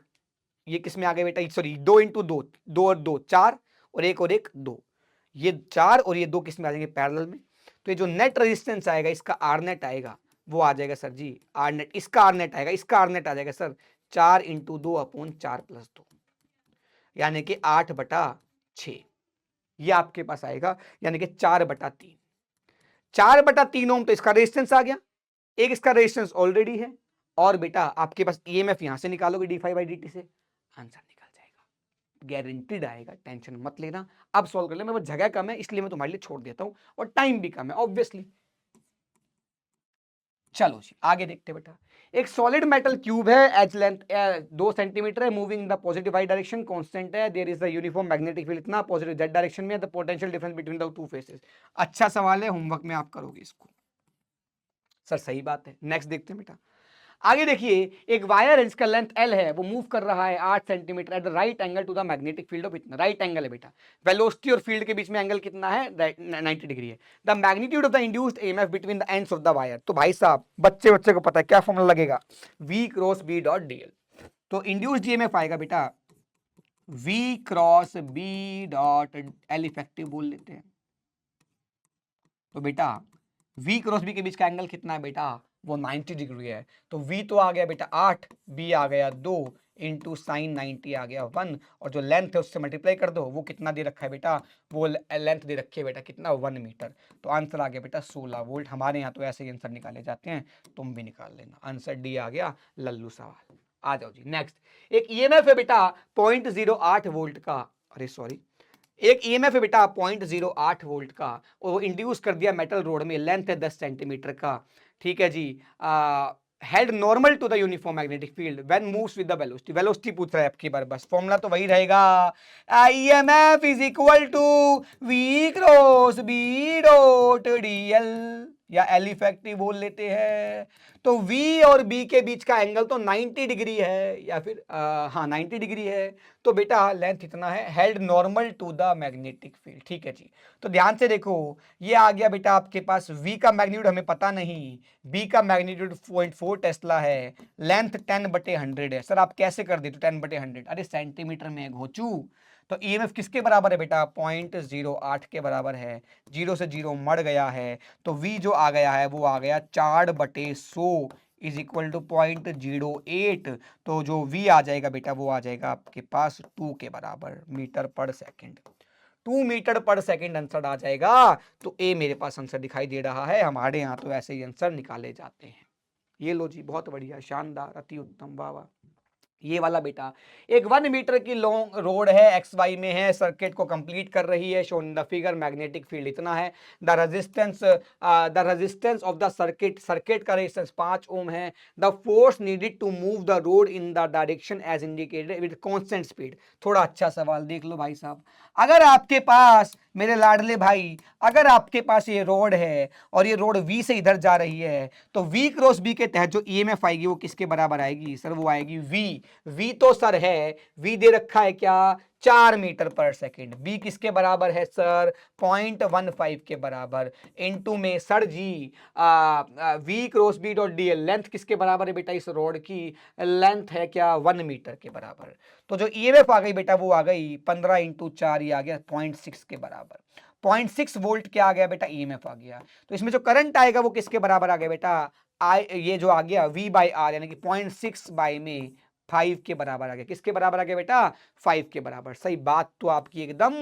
ये किस में आ गया बेटा, सॉरी 2 इंटू 2, 2 और 2 4, और 1 और 1 2, ये 4 और ये 2 किस में आ जाएंगे, पैरेलल में। तो ये जो नेट रेजिस्टेंस आएगा इसका आर नेट आएगा, वो आ जाएगा सर जी आर नेट, इसका आर नेट आएगा, इसका आर नेट आ जाएगा सर 4 इंटू 2/4 प्लस 2, यानी कि 8/6, ये आपके पास आएगा, यानी कि 4/3। 4/3 ओम तो इसका रेजिस्टेंस आ गया, एक इसका रेजिस्टेंस ऑलरेडी है, और बेटा आपके पास ईएमएफ यहां से निकालोगे d5/dt से, आंसर निकल जाएगा, गारंटीड आएगा, टेंशन मत लेना। अब सॉल्व कर ले, मेरे पास जगह कम है इसलिए मैं तुम्हारे लिए छोड़ देता हूं, और टाइम भी कम है ऑब्वियसली। चलो जी आगे देखते बेटा। एक सॉलिड मेटल क्यूब है, एज लेंथ 2 सेंटीमीटर है, moving in the positive Y direction, constant है, there is the uniform magnetic field इतना, पॉजिटिव जेड डायरेक्शन में, the potential difference between the two faces. अच्छा सवाल है, होमवर्क में आप करोगे इसको। सर सही बात है, नेक्स्ट देखते हैं बेटा। आगे देखिए, एक वायर है जिसका लेंथ L है, वो मूव कर रहा है 8 centimetre at the right angle to the magnetic field of, इतना राइट एंगल है बेटा, वेलोसिटी और फील्ड के बीच में एंगल कितना है, 90 डिग्री है। The magnitude of the induced EMF between the ends of the wire, तो भाई साहब बच्चे को पता है क्या फॉर्मूला लगेगा, V cross B dot dl। तो इंड्यूस्ड ईएमएफ आएगा बेटा V cross B dot L effective बोल लेते हैं। तो बेटा V क्रॉस B के बीच का एंगल कितना है बेटा, वो 90 डिग्री है। तो V तो आ गया बेटा 8, B आ गया 2 इंटू साइन 90 आ गया 1, और जो लेंथ है उससे मल्टीप्लाई कर दो, वो कितना दे रखा है बेटा, वो लेंथ दे रखी है बेटा कितना, 1 मीटर। तो आंसर आ गया बेटा 16 वोल्ट। हमारे यहाँ तो ऐसे ही आंसर निकाले जाते हैं, तुम भी निकाल लेना। आंसर डी आ गया, लल्लू सवाल। आ जाओ जी नेक्स्ट। एक ईएमएफ है बेटा 0.08 वोल्ट का, अरे सॉरी, एक ईएमएफ है बेटा 0.08 वोल्ट का, और वो इंड्यूस कर दिया मेटल रोड में, लेंथ है 10 सेंटीमीटर का, ठीक है जी। Head normal to the uniform magnetic field when moves with the velocity, velocity पूछ रहा है आपकी बार, बस फॉर्मूला तो वही रहेगा, EMF is equal to V cross B dot DL, या एल इफेक्टिव बोल लेते हैं। तो V और B के बीच का एंगल तो 90 डिग्री है, या फिर हाँ 90 डिग्री है। तो बेटा लेंथ इतना है, held normal to the magnetic field, ठीक है जी। तो ध्यान से देखो, ये आ गया बेटा आपके पास, V का मैग्नीट्यूड हमें पता नहीं, B का मैग्नीट्यूड 0.4 टेस्ला है, लेंथ 10/100 है। सर आप कैसे कर देते 10/100, अरे सेंटीमीटर में घोचू। तो ईएमएफ किसके बराबर है बेटा, 0.08 के बराबर है, 0 से 0 मर गया है, तो V जो आ गया है वो आ गया 4/100 इज इक्वल टू 0.08। तो जो V आ जाएगा बेटा वो आ जाएगा आपके पास 2 के बराबर, मीटर पर सेकंड, 2 मीटर पर सेकंड आंसर आ जाएगा। तो ए मेरे पास आंसर दिखाई दे रहा है। हमारे यहाँ तो ऐसे ही आंसर निकाले जाते हैं। ये लो जी, बहुत बढ़िया, शानदार, अति उत्तम, वाह वाह। ये वाला बेटा एक 1 मीटर की लॉन्ग रोड है, एक्स वाई में है, सर्किट को कंप्लीट कर रही है, shown in the figure, magnetic field इतना है, the resistance of the circuit का रेजिस्टेंस 5 ओम है, the force needed to move the rod in the direction as indicated with constant speed. थोड़ा अच्छा सवाल देख लो भाई साहब, अगर आपके पास मेरे लाडले भाई, अगर आपके पास ये रोड है और ये रोड V से इधर जा रही है, तो V क्रॉस B के तहत जो EMF आएगी वो किसके बराबर आएगी सर? वो आएगी V तो सर है, V दे रखा है क्या? 4 मीटर पर सेकेंड। B किसके बराबर है सर? 0.15 के बराबर। इनटू में सर जी V cross B dot DL length किसके बराबर है बेटा? इस रोड की लेंथ है क्या? 1 मीटर के बराबर। तो जो EMF आ गई बेटा वो आ गई 15 × 4, ये आ गया 0.6 के बराबर। 0.6 वोल्ट क्या आ गया बेटा? EMF आ गया। तो इसमें जो करंट आएगा वो किसके बराबर आ गया बेटा? ये जो आ गया V/R, यानी कि 0.6 बाई में 5 के बराबर आ गया। किसके बराबर आ गया बेटा? 5 के बराबर। सही बात तो आपकी एकदम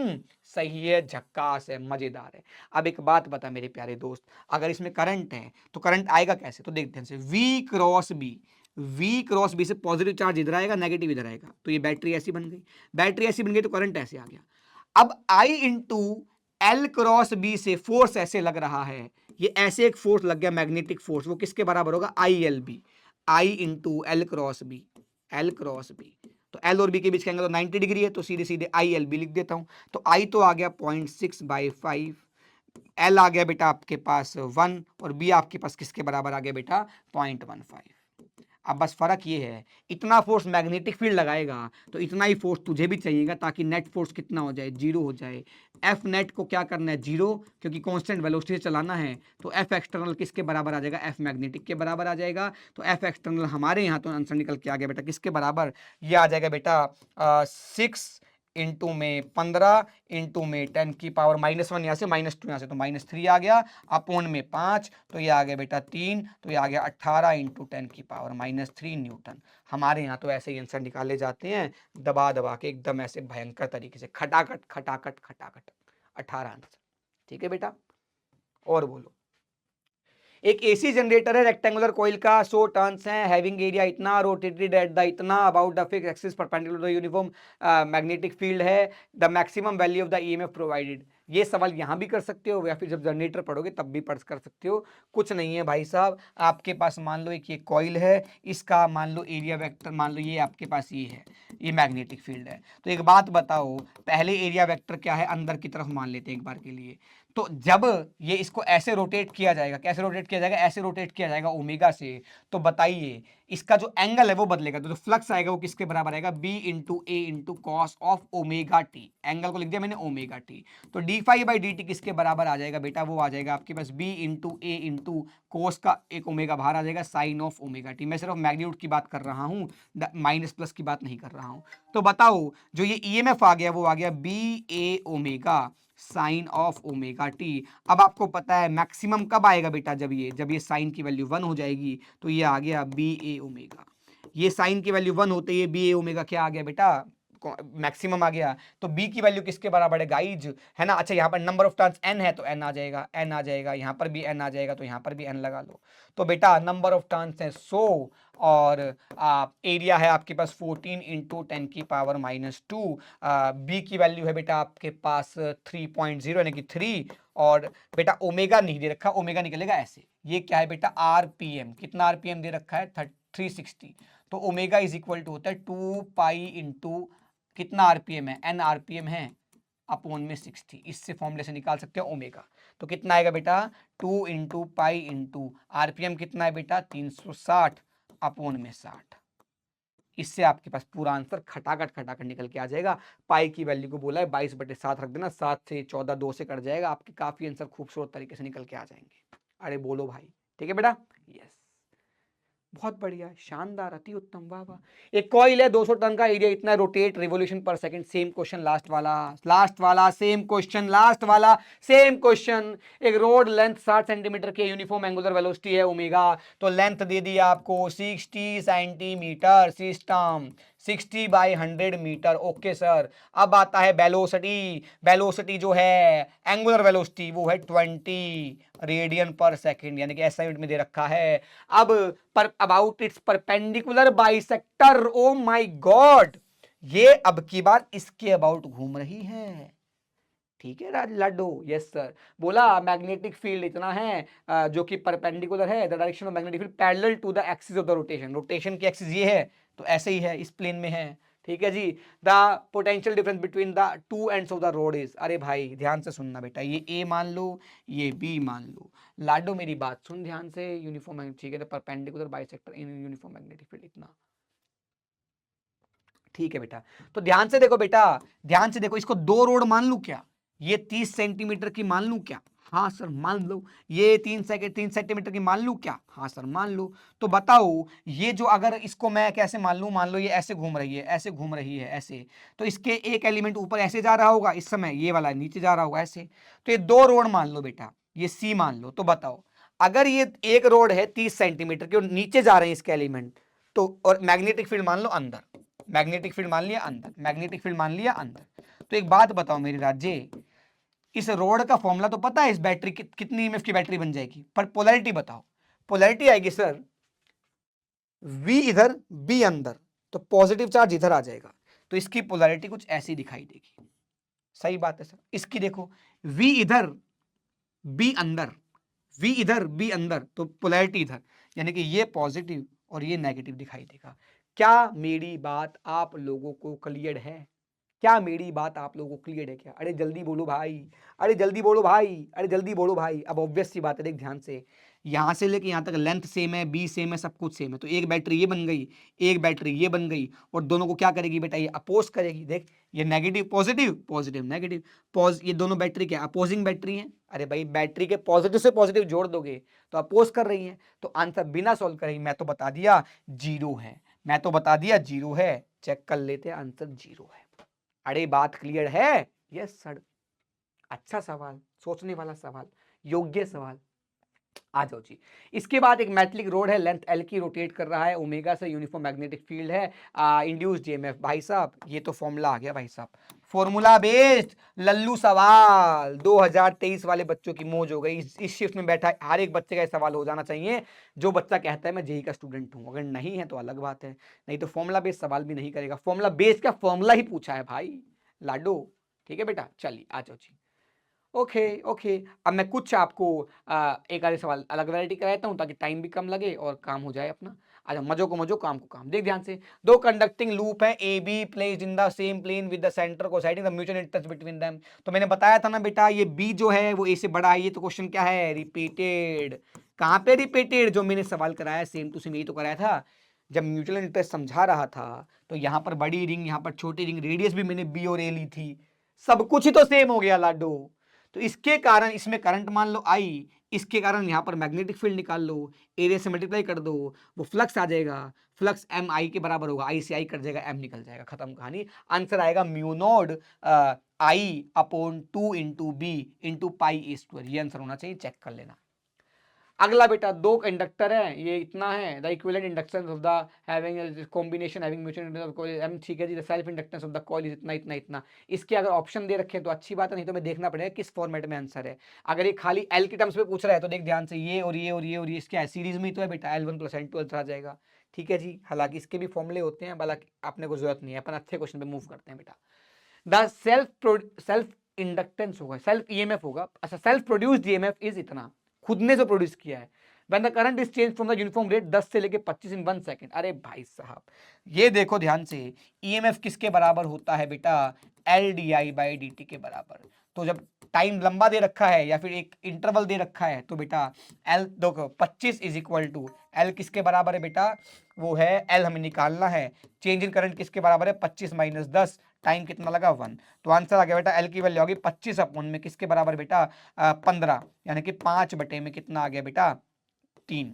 सही है, झक्कास है, मजेदार है। अब एक बात बता मेरे प्यारे दोस्त, अगर इसमें करंट है तो करंट आएगा कैसे? तो देखते हैं, V क्रॉस B से पॉजिटिव चार्ज इधर आएगा, नेगेटिव इधर आएगा, तो ये बैटरी ऐसी बन गई। बैटरी ऐसी बन गई तो करंट ऐसे आ गया। अब I into L cross B से फोर्स ऐसे लग रहा है, ये ऐसे एक फोर्स लग गया, मैग्नेटिक फोर्स, वो किसके बराबर होगा? ILB। I into L cross B, तो L और B के बीच का एंगल तो 90 डिग्री है, तो सीधे सीधे ILB लिख देता हूं। तो I तो आ गया 0.6/5, L आ गया बेटा आपके पास 1, और B आपके पास किसके बराबर आ गया बेटा? 0.15। अब बस फर्क ये है, इतना फोर्स मैग्नेटिक फील्ड लगाएगा तो इतना ही फोर्स तुझे भी चाहिएगा, ताकि नेट फोर्स कितना हो जाए? 0 हो जाए। एफ नेट को क्या करना है? 0, क्योंकि कांस्टेंट वेलोसिटी से चलाना है, तो एफ एक्सटर्नल किसके बराबर आ जाएगा? एफ मैग्नेटिक के बराबर आ जाएगा। तो एफ एक्सटर्नल हमारे यहाँ तो आंसर निकल के आ गया बेटा किसके बराबर? ये आ जाएगा बेटा 6 इंटू में 15 इंटू में 10 की पावर -1, यहाँ से -2, यहाँ से तो -3 आ गया, अपोन में 5, तो ये आ गया बेटा 3, तो ये आ गया 18 इंटू 10 की पावर -3 न्यूटन। हमारे यहाँ तो ऐसे ही आंसर निकाले जाते हैं, दबा दबा के एकदम ऐसे भयंकर तरीके से, खटाखट खटाखट खटाखट। 18 आंसर, ठीक है बेटा। और बोलो। एक एसी जनरेटर है, रेक्टेंगुलर कॉइल का, 100 टर्न्स हैं, हैविंग एरिया इतना, रोटेटेड एट द इतना, about the fix axis perpendicular to the uniform magnetic field है, the maximum value of the EMF provided. ये सवाल यहाँ भी कर सकते हो, या फिर जब जनरेटर पढ़ोगे तब भी पढ़ कर सकते हो। कुछ नहीं है भाई साहब, आपके पास मान लो एक ये कॉइल है, इसका मान लो एरिया वेक्टर, मान लो ये आपके पास ये है, ये मैग्नेटिक फील्ड है। तो एक बात बताओ, पहले एरिया वेक्टर क्या है? अंदर की तरफ मान लेते हैं एक बार के लिए। तो जब ये इसको ऐसे रोटेट किया जाएगा, कैसे रोटेट किया जाएगा? ऐसे रोटेट किया जाएगा ओमेगा से, तो बताइए इसका जो एंगल है वो बदलेगा, तो जो फ्लक्स आएगा वो किसके बराबर आएगा? B into A into cos of omega T. Angle को लिख दिया मैंने ओमेगा टी। तो d∅/dt किसके बराबर आ जाएगा बेटा? वो आ जाएगा आपके पास B into A into cos का एक ओमेगा बाहर आ जाएगा, साइन ऑफ ओमेगा टी। मैं सिर्फ मैग्नीट्यूड की बात कर रहा हूँ, माइनस प्लस की बात नहीं कर रहा हूँ। तो बताओ जो ये EMF आ गया वो आ गया BA omega sine of omega T. अब आपको पता है मैक्सिमम कब आएगा बेटा? जब ये साइन की वैल्यू 1 हो जाएगी, तो ये आ गया BA ओमेगा। ये साइन की वैल्यू 1 होते ही BA ओमेगा क्या आ गया बेटा? मैक्सिमम आ गया। तो B की वैल्यू किसके बराबर है गाइज? है ना। अच्छा, यहाँ पर नंबर ऑफ टर्न्स n है तो n आ जाएगा, n आ जाएगा, यहाँ पर भी n आ जाएगा, तो यहाँ पर भी n लगा लो। तो बेटा नंबर ऑफ टर्न्स है 100, और एरिया है आपके पास 14 इंटू 10 की पावर -2। B की वैल्यू है बेटा आपके पास 3.0 यानी कि 3, और बेटा ओमेगा नहीं दे रखा, ओमेगा निकलेगा ऐसे। ये क्या है बेटा? RPM। कितना RPM दे रखा है? 360। तो ओमेगा इज इक्वल टू होता है 2 पाई इंटू कितना RPM है? n RPM है, अपोन में 60। इससे फॉर्मूले से निकाल सकते हो ओमेगा। तो कितना आएगा बेटा? 2 इंटू पाई इंटू RPM कितना है बेटा? 360 अपोन में 60। इससे आपके पास पूरा आंसर खटाखट खटाखट निकल के आ जाएगा। पाई की वैल्यू को बोला है 22/7 रख देना, 7 से 14 2 से कट जाएगा, आपके काफी आंसर खूबसूरत तरीके से निकल के आ जाएंगे। अरे बोलो भाई, ठीक है बेटा? यस, बहुत बढ़िया, शानदार, अति उत्तम, वाह वाह। एक कॉइल है, 200 टन का, एरिया इतना, rotate revolution per second. Same question last वाला सेम क्वेश्चन, लास्ट वाला सेम क्वेश्चन। एक रोड लेंथ 60 सेंटीमीटर के, यूनिफॉर्म एंगुलर वेलोसिटी है ओमेगा। तो लेंथ दे दी आपको 60 centimetre, system 60/100 metre. Okay sir. अब आता है वेलोसिटी। वेलोसिटी जो है एंगुलर वेलोसिटी वो है 20 रेडियन पर सेकेंड, यानी कि ऐसा यूनिट में दे रखा है। अब पर about it's perpendicular bisector, oh my God, ये अब की बार इसके अबाउट घूम रही है। ठीक है राज लाडो, यस सर। बोला मैग्नेटिक फील्ड इतना है जो कि परपेंडिकुलर है, the direction of magnetic field parallel to the axis of the rotation. Rotation की एक्सिस ये है तो ऐसे ही है, इस प्लेन में है। ठीक है जी। The potential difference between the two ends of the rod is, अरे भाई ध्यान से सुनना बेटा, ये ए मान लो, ये बी मान लो। लाडो मेरी बात सुन ध्यान से, यूनिफॉर्म, ठीक है, perpendicular bisector in uniform magnetic field इतना। ठीक है बेटा, तो ध्यान से देखो बेटा, ध्यान से देखो, इसको दो रोड मान लू क्या? ये 30 सेंटीमीटर की मान लू क्या? हाँ सर मान लो। ये 3 सेंटीमीटर की मान लू क्या? हाँ सर मान लो। तो बताओ ये जो, अगर इसको मैं कैसे मान लू, मान लो ये ऐसे घूम रही है, ऐसे घूम रही है, ऐसे, तो इसके एक एलिमेंट ऊपर ऐसे जा रहा होगा इस समय, ये वाला नीचे जा रहा होगा ऐसे। तो ये दो रोड मान लो बेटा, ये सी मान लो। तो बताओ अगर ये एक रोड है 30 सेंटीमीटर की और नीचे जा रहे हैं इसके एलिमेंट, तो और मैग्नेटिक फील्ड मान लो अंदर, मैग्नेटिक फील्ड मान लिया अंदर, मैग्नेटिक फील्ड मान लिया अंदर। तो एक बात बताओ मेरे राज्य, इस रोड का फॉर्मूला तो पता है, इस बैटरी कितनी ईएमएफ की बैटरी बन जाएगी, पर पोलैरिटी बताओ। पोलैरिटी आएगी सर V इधर B अंदर, तो पॉजिटिव चार्ज इधर आ जाएगा, तो इसकी पोलैरिटी कुछ ऐसी दिखाई देगी। सही बात है सर। इसकी देखो V इधर B अंदर, V इधर B अंदर, तो पोलैरिटी इधर, यानी कि ये पॉजिटिव और ये नेगेटिव दिखाई देगा। क्या मेरी बात आप लोगों को क्लियर है? क्या मेरी बात आप लोगों को क्लियर है क्या? अरे जल्दी बोलो भाई, अरे जल्दी बोलो भाई, अरे जल्दी बोलो भाई। अब ऑब्वियस सी बात है, देख ध्यान से, यहां से लेके यहां तक लेंथ सेम है, बी सेम है, सब कुछ सेम है, तो एक बैटरी ये बन गई, एक बैटरी ये बन गई, और दोनों को क्या करेगी बेटा, ये अपोज करेगी। देख ये नेगेटिव पॉजिटिव, पॉजिटिव नेगेटिव, ये दोनों बैटरी क्या अपोजिंग बैटरी है? अरे भाई बैटरी के पॉजिटिव से पॉजिटिव जोड़ दोगे तो अपोज कर रही है, तो आंसर बिना सॉल्व करेगी मैं तो बता दिया जीरो है, मैं तो बता दिया जीरो है। चेक कर लेते हैं, आंसर जीरो है। अरे बात क्लियर है? Yes sir. अच्छा सवाल, सोचने वाला सवाल, योग्य सवाल। आ जाओ जी। इसके बाद एक मेटलिक रोड है, लेंथ एल की, रोटेट कर रहा है ओमेगा से, यूनिफॉर्म मैग्नेटिक फील्ड है, इंड्यूस्ड ईएमएफ। भाई साहब ये तो फॉर्मूला आ गया भाई साहब, फॉर्मूला बेस्ड लल्लू सवाल। 2023 वाले बच्चों की मौज हो गई। इस शिफ्ट में बैठा हर एक बच्चे का ये सवाल हो जाना चाहिए जो बच्चा कहता है मैं जेई का स्टूडेंट हूं। अगर नहीं है तो अलग बात है, नहीं तो फॉर्मूला बेस्ड सवाल भी नहीं करेगा। फॉर्मूला बेस्ड का फॉर्मूला ही पूछा है भाई लाडो। ठीक है बेटा, चलिए आ जाओ जी। ओके ओके, अब मैं कुछ आपको एक आधे सवाल अलग वैरायटी कराता हूँ ताकि टाइम भी कम लगे और काम हो जाए अपना। अच्छा, मजो को मजो, काम को काम। देख ध्यान से, दो कंडक्टिंग लूप है A B placed in the same plane with the centre coinciding the mutual interest between them. तो मैंने बताया था ना बेटा, ये बी जो है वो ए से बड़ा है। ये तो क्वेश्चन क्या है, रिपीटेड। कहाँ पे रिपीटेड? जो मैंने सवाल कराया सेम टू सेम यही तो कराया था। जब म्यूचुअल इंटरेस्ट समझा रहा था तो यहाँ पर बड़ी रिंग, यहाँ पर छोटी रिंग, रेडियस भी मैंने बी और ए ली थी, सब कुछ ही तो सेम हो गया लाडो। तो इसके कारण इसमें करंट मान लो आई, इसके कारण यहां पर मैग्नेटिक फील्ड निकाल लो, एरिया से मल्टीप्लाई कर दो, वो फ्लक्स आ जाएगा, फ्लक्स एम आई के बराबर होगा, आई से आई कट जाएगा, एम निकल जाएगा, खत्म कहानी। आंसर आएगा mu not I upon 2 into B into pi A square. ये आंसर होना चाहिए, चेक कर लेना। अगला बेटा, दो कंडक्टर है, ये इतना है, the equivalent inductance of the having combination having mutual inductance of coil M. ठीक है जी, the self inductance of the coil is इतना इतना इतना। इसके अगर ऑप्शन दे रखे हैं तो अच्छी बात है, नहीं तो मैं देखना पड़ेगा किस फॉर्मेट में आंसर है। अगर ये खाली एल के टर्म्स में पूछ रहा है तो देख ध्यान से, ये और ये और ये और ये इसके सीरीज में ही तो है बेटा, L1 + N2 आ जाएगा। ठीक है जी, हालांकि इसके भी फॉर्मूले होते हैं, हालांकि आपने को जरूरत नहीं है, अपन अच्छे क्वेश्चन पे मूव करते हैं बेटा। द सेल्फ इंडक्टेंस होगा, सेल्फ ईएमएफ होगा, अच्छा सेल्फ प्रोड्यूस्ड ईएमएफ इज इतना, खुद ने जो प्रोड्यूस किया है। When the current is changed from the uniform rate 10 से लेके 25 in 1 सेकेंड। अरे भाई साहब ये देखो ध्यान से, ईएमएफ किसके बराबर होता है बेटा, L d I by D T के बराबर। तो जब टाइम लंबा दे रखा है या फिर एक इंटरवल दे रखा है तो बेटा एल देखो 25 इज इक्वल टू एल किसके बराबर है बेटा, वो है एल हमें निकालना है। चेंज इन करंट किसके बराबर है, 25 - 10, टाइम कितना लगा 1। तो आंसर आ गया बेटा, एल की वैल्यू होगी 25 अपॉन में किसके बराबर बेटा 15, यानी कि 5 बटे में कितना आ गया बेटा 3।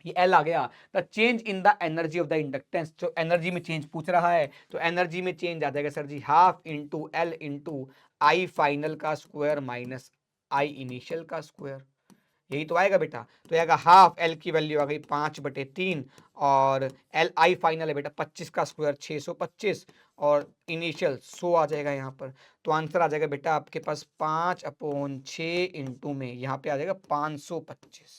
ये एल आ गया। The change in the energy of the inductance, जो एनर्जी में चेंज पूछ रहा है तो एनर्जी में चेंज आ जाएगा sir ji half into L into I final का स्क्वायर माइनस आई इनिशियल का स्क्वायर। यही तो आएगा बेटा। तो आएगा हाफ, एल की वैल्यू आ गई 5/3 और एल आई फाइनल है बेटा 25 का स्क्वायर 625 और इनिशियल 100 आ जाएगा यहाँ पर। तो आंसर आ जाएगा बेटा आपके पास 5/6 इंटू में यहाँ पे आ जाएगा 525।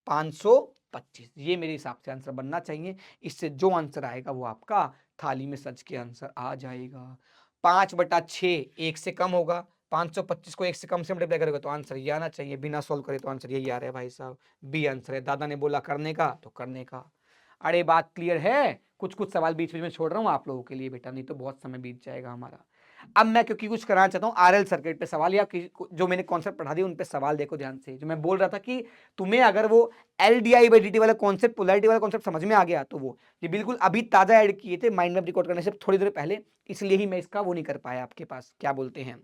525 ये मेरे हिसाब से आंसर बनना चाहिए। इससे जो आंसर आएगा वो आपका थाली में सच के आंसर आ जाएगा। 5/6 एक से कम होगा, 525 को एक से कम से मल्टीप्लाई करेगा तो आंसर ये आना चाहिए। बिना सॉल्व करे तो आंसर यही आ रहा है भाई साहब, बी आंसर है। दादा ने बोला करने का तो करने का। अरे बात क्लियर है? कुछ कुछ सवाल बीच बीच में छोड़ रहा हूँ आप लोगों के लिए बेटा, नहीं तो बहुत समय बीत जाएगा हमारा। अब मैं क्योंकि कुछ कराना चाहता हूँ आरएल सर्किट पे सवाल, या जो मैंने कॉन्सेप्ट पढ़ा दिया उन पे सवाल देखो ध्यान से। जो मैं बोल रहा था कि तुम्हें अगर वो L d I by D T वाला कॉन्सेप्ट, पोलैरिटी वाला कॉन्सेप्ट समझ में आ गया तो वो ये बिल्कुल अभी ताजा ऐड किए थे माइंड मैप रिकॉर्ड करने से थोड़ी देर पहले, इसलिए ही मैं इसका वो नहीं कर पाया आपके पास, क्या बोलते हैं,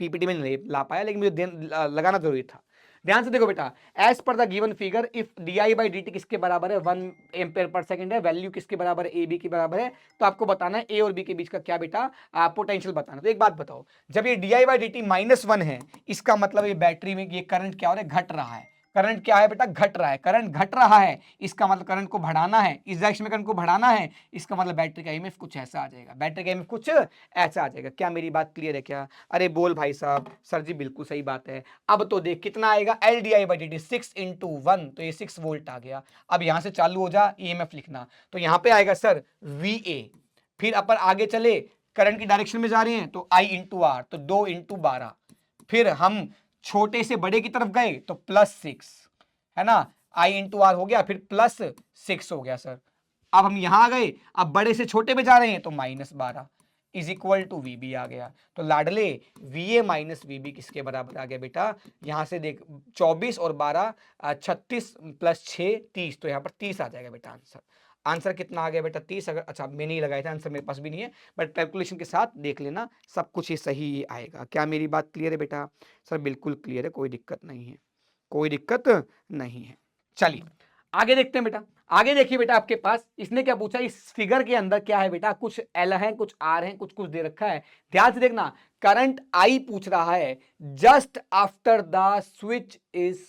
पीपीटी में नहीं ला पाया, लेकिन मुझे लगाना जरूरी था। ध्यान से देखो बेटा, as per the given figure if D I by D T किसके बराबर है 1 एम्पेयर पर सेकंड है, वैल्यू किसके बराबर है ए बी के बराबर है, तो आपको बताना है ए और बी के बीच का क्या बेटा पोटेंशियल बताना। तो एक बात बताओ, जब ये D I by D T -1 है इसका मतलब ये बैटरी में ये करंट क्या हो रहा है, घट रहा है। करंट क्या है बेटा, घट रहा है। करंट घट रहा है इसका मतलब करंट को बढ़ाना है, इस डायरेक्शन में करंट को बढ़ाना है, इसका मतलब बैटरी का ईएमएफ कुछ ऐसा आ जाएगा, बैटरी का ईएमएफ कुछ ऐसा आ जाएगा। क्या मेरी बात क्लियर है क्या? अरे बोल भाई साहब। सर जी बिल्कुल सही बात है। अब तो देख कितना आएगा, L d I by D T 6 into 1 तो ये 6 वोल्ट आ गया। अब यहां से चालू हो जा ईएमएफ लिखना, तो यहां पे आएगा सर वी ए, फिर अपन आगे चले करंट की डायरेक्शन में जा रहे हैं तो आई इंटू आर, तो 2 इंटू 12, फिर हम छोटे से बड़े की तरफ गए तो +6 है ना, आई इंटू आर हो गया, फिर +6 हो गया सर। अब हम यहां आ गए, अब बड़े से छोटे पे जा रहे हैं तो -12 इज इक्वल टू वीबी आ गया। तो लाडले वीए माइनस वीबी किसके बराबर आ गया बेटा, यहां से देख 24 और 12 36 + 6 30, तो यहां पर 30 आ जाएगा बेटा आंसर। आंसर कितना आ गया बेटा 30। अगर अच्छा मैंने ही लगाया था, आंसर मेरे पास भी नहीं है, बट कैलकुलेशन के साथ देख लेना सब कुछ ही सही आएगा। क्या मेरी बात क्लियर है बेटा? सर बिल्कुल क्लियर है, कोई दिक्कत नहीं है, कोई दिक्कत नहीं है। चलिए आगे देखते हैं बेटा। आगे देखिए बेटा, आपके पास इसने क्या पूछा, इस फिगर के अंदर क्या है बेटा, कुछ एल है, कुछ आर है, कुछ कुछ दे रखा है। ध्यान से देखना, करंट आई पूछ रहा है just after the switch is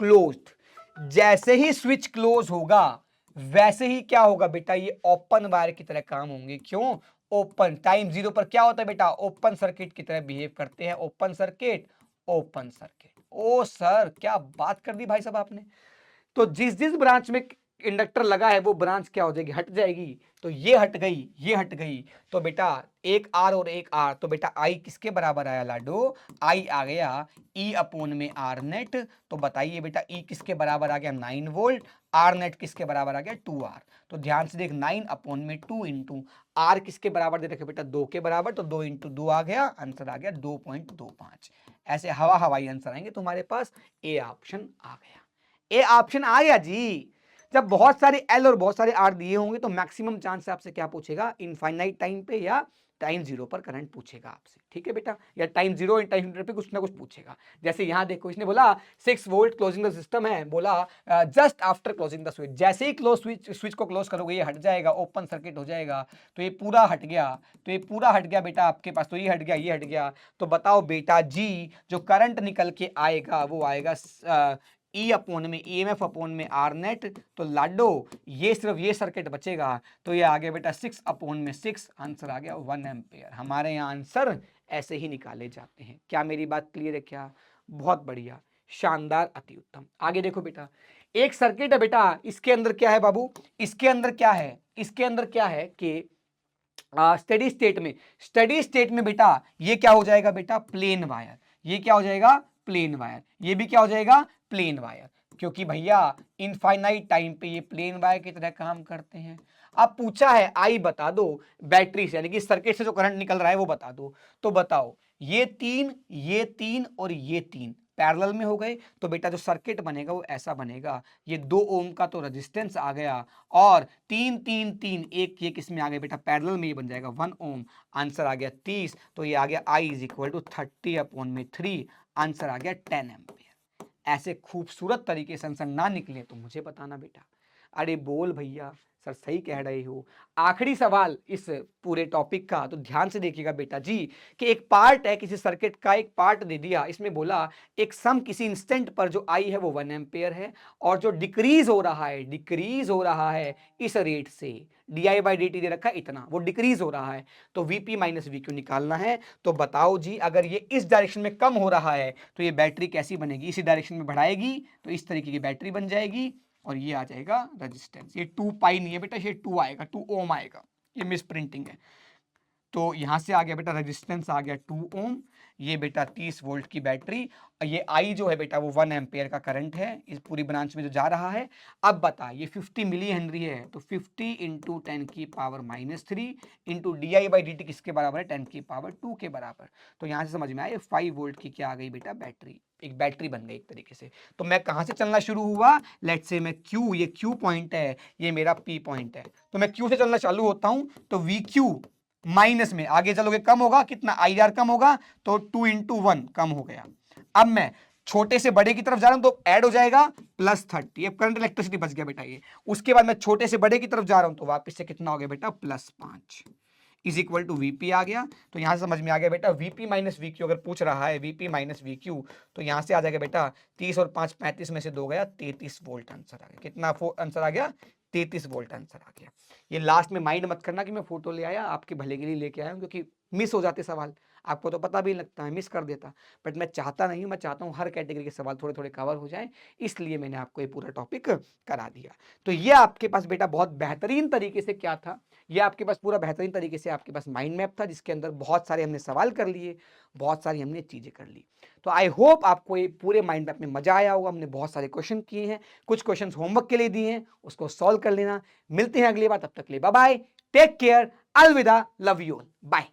closed. जैसे ही स्विच क्लोज होगा वैसे ही क्या होगा बेटा, ये ओपन वायर की तरह काम होंगे। क्यों? ओपन टाइम 0 पर क्या होता है बेटा, ओपन सर्किट की तरह बिहेव करते हैं। Open circuit, open circuit. ओ सर क्या बात कर दी भाई साहब आपने। तो जिस जिस ब्रांच में इंडक्टर लगा है वो ब्रांच क्या हो जाएगी, हट जाएगी। तो ये हट गई, ये हट गई, तो बेटा एक आर और एक आर, तो बेटा आई किसके बराबर आया लाडो, आई आ गया ई अपॉन में आर नेट। तो बताइए बेटा ई किसके बराबर आ गया 9 वोल्ट, आर नेट किसके बराबर आ गया 2R। तो ध्यान से देख 9 अपॉन में 2 इंटू आर किसके बराबर दे रखे बेटा 2 के बराबर, तो 2 इंटू 2 आ गया, आंसर आ गया 2.25। ऐसे हवा हवाई आंसर आएंगे तुम्हारे पास। ए ऑप्शन आ गया, ए ऑप्शन आ गया जी। जब बहुत सारे एल और बहुत सारे आर दिए होंगे तो मैक्सिमम चांस आपसे क्या पूछेगा, इनफाइनाइट टाइम पे या टाइम 0 पर करंट पूछेगा आपसे, ठीक है बेटा, या टाइम 0 और टाइम 100 पे कुछ ना कुछ पूछेगा। जैसे यहां देखो इसने बोला 6 वोल्ट क्लोजिंग द सिस्टम है, बोला just after closing the switch, जैसे ही स्विच को क्लोज करोगे ये हट जाएगा, ओपन सर्किट हो जाएगा। तो ये पूरा हट गया, तो ये पूरा हट गया बेटा आपके पास, तो ये हट गया, ये हट गया। तो बताओ बेटा जी जो करंट निकल के आएगा वो आएगा ई अपॉन में ईएमएफ अपॉन में आर नेट। तो लाडो ये सिर्फ ये सर्किट बचेगा, तो ये आ गया बेटा 6 अपॉन में 6, आंसर आ गया 1 एम्पेयर। हमारे यहाँ आंसर ऐसे ही निकाले जाते हैं। क्या मेरी बात क्लियर है क्या? बहुत बढ़िया, शानदार, अति उत्तम। आगे देखो बेटा, एक सर्किट है बेटा, इसके अंदर क्या है बाबू, इसके अंदर क्या है, इसके अंदर क्या है कि स्टेडी स्टेट में बेटा ये क्या हो जाएगा बेटा, प्लेन वायर। ये क्या हो जाएगा, प्लेन वायर। ये भी क्या हो जाएगा, प्लेन वायर, क्योंकि भैया इनफाइनाइट टाइम पे ये प्लेन वायर की तरह काम करते हैं। अब पूछा है आई बता दो बैटरी से, यानी कि सर्किट से जो करंट निकल रहा है वो बता दो। तो बताओ ये तीन, ये तीन और ये तीन पैरेलल में हो गए, तो बेटा जो सर्किट बनेगा वो ऐसा बनेगा। ये 2 ओम का तो रेजिस्टेंस आ गया, और 3 3 3 एक ये किस में आ गया बेटा, पैरेलल में ये बन जाएगा 1 ओम। आंसर आ गया 30, तो ये आ गया I = 30 अपॉन में 3, आंसर आ गया 10 एम्पियर। ऐसे खूबसूरत तरीके से आंसर ना निकले तो मुझे बताना बेटा। अरे बोल भैया, सर सही कह रहे हो। आखिरी सवाल इस पूरे टॉपिक का, तो ध्यान से देखिएगा बेटा जी, कि एक पार्ट है किसी सर्किट का, एक पार्ट दे दिया, इसमें बोला एक सम किसी इंस्टेंट पर जो आई है वो 1 एम्पेयर है, और जो डिक्रीज हो रहा है इस रेट से, di/dt दे रखा है इतना, वो डिक्रीज हो रहा है, तो Vp माइनस Vq निकालना है। तो बताओ जी, अगर ये इस डायरेक्शन में कम हो रहा है तो ये बैटरी कैसी बनेगी, इसी डायरेक्शन में बढ़ाएगी तो इस तरीके की बैटरी बन जाएगी, और ये आ जाएगा रेजिस्टेंस। ये 2 पाई नहीं है बेटा, ये 2 आएगा, 2 ओम आएगा, ये मिस प्रिंटिंग है। तो यहां से आ गया बेटा रेजिस्टेंस आ गया 2 ओम, ये बेटा 30 वोल्ट की बैटरी, और ये आई जो है बेटा वो 1 एम्पेयर का करंट है इस पूरी ब्रांच में जो जा रहा है। अब बता, ये 50 मिली हेनरी है, तो 50 इंटू 10 की पावर -3 इंटू di/dt किसके बराबर है, 10 की पावर 2 के बराबर। तो यहां से समझ में आया 5 वोल्ट की क्या आ गई बेटा, बैटरी, एक बैटरी बन गई एक तरीके से। तो मैं कहां से चलना शुरू हुआ, लेट्स से मैं Q, ये Q पॉइंट है, ये मेरा P पॉइंट है, तो मैं Q से चलना चालू होता हूं, तो VQ माइनस में आगे चलोगे कम होगा, कितना, IR कम होगा, तो 2 इंटू 1 कम हो गया। अब मैं छोटे से बड़े की तरफ जा रहा हूं, तो ऐड हो जाएगा +30, अब करंट इलेक्ट्रिसिटी बच गया बेटा ये। उसके बाद मैं छोटे से बड़े की तरफ जा रहा हूं, तो वापस से कितना हो गया बेटा, +5 इज इक्वल टू Vp आ गया। तो यहां से समझ में आ गया बेटा, Vp माइनस VQ अगर पूछ रहा है, Vp माइनस VQ, तो यहां से आ जाएगा बेटा 30 और 5 35 में से 2 गया, 33 वोल्ट आंसर आ गया। कितना आंसर आ गया, 33 वोल्ट आंसर आ गया। ये लास्ट में माइंड मत करना कि मैं फोटो ले आया, आपके भले के लिए लेके आया हूं, क्योंकि मिस हो जाते सवाल, आपको तो पता भी लगता है, मिस कर देता, बट मैं चाहता नहीं हूं, मैं चाहता हूं हर कैटेगरी के सवाल थोड़े थोड़े कवर हो जाएं, इसलिए मैंने आपको ये पूरा टॉपिक करा दिया। तो ये आपके पास बेटा बहुत बेहतरीन तरीके से क्या था, ये आपके पास पूरा बेहतरीन तरीके से आपके पास माइंड मैप था, जिसके अंदर बहुत सारे हमने सवाल कर लिए, बहुत सारी हमने चीजें कर ली। तो आई होप आपको ये पूरे माइंड मैप में मजा आया होगा। हमने बहुत सारे क्वेश्चन किए हैं, कुछ क्वेश्चन होमवर्क के लिए दिए हैं, उसको सॉल्व कर लेना। मिलते हैं अगली बार, तब तक के लिए बाय बाय, टेक केयर, अलविदा, लव यू ऑल, बाय।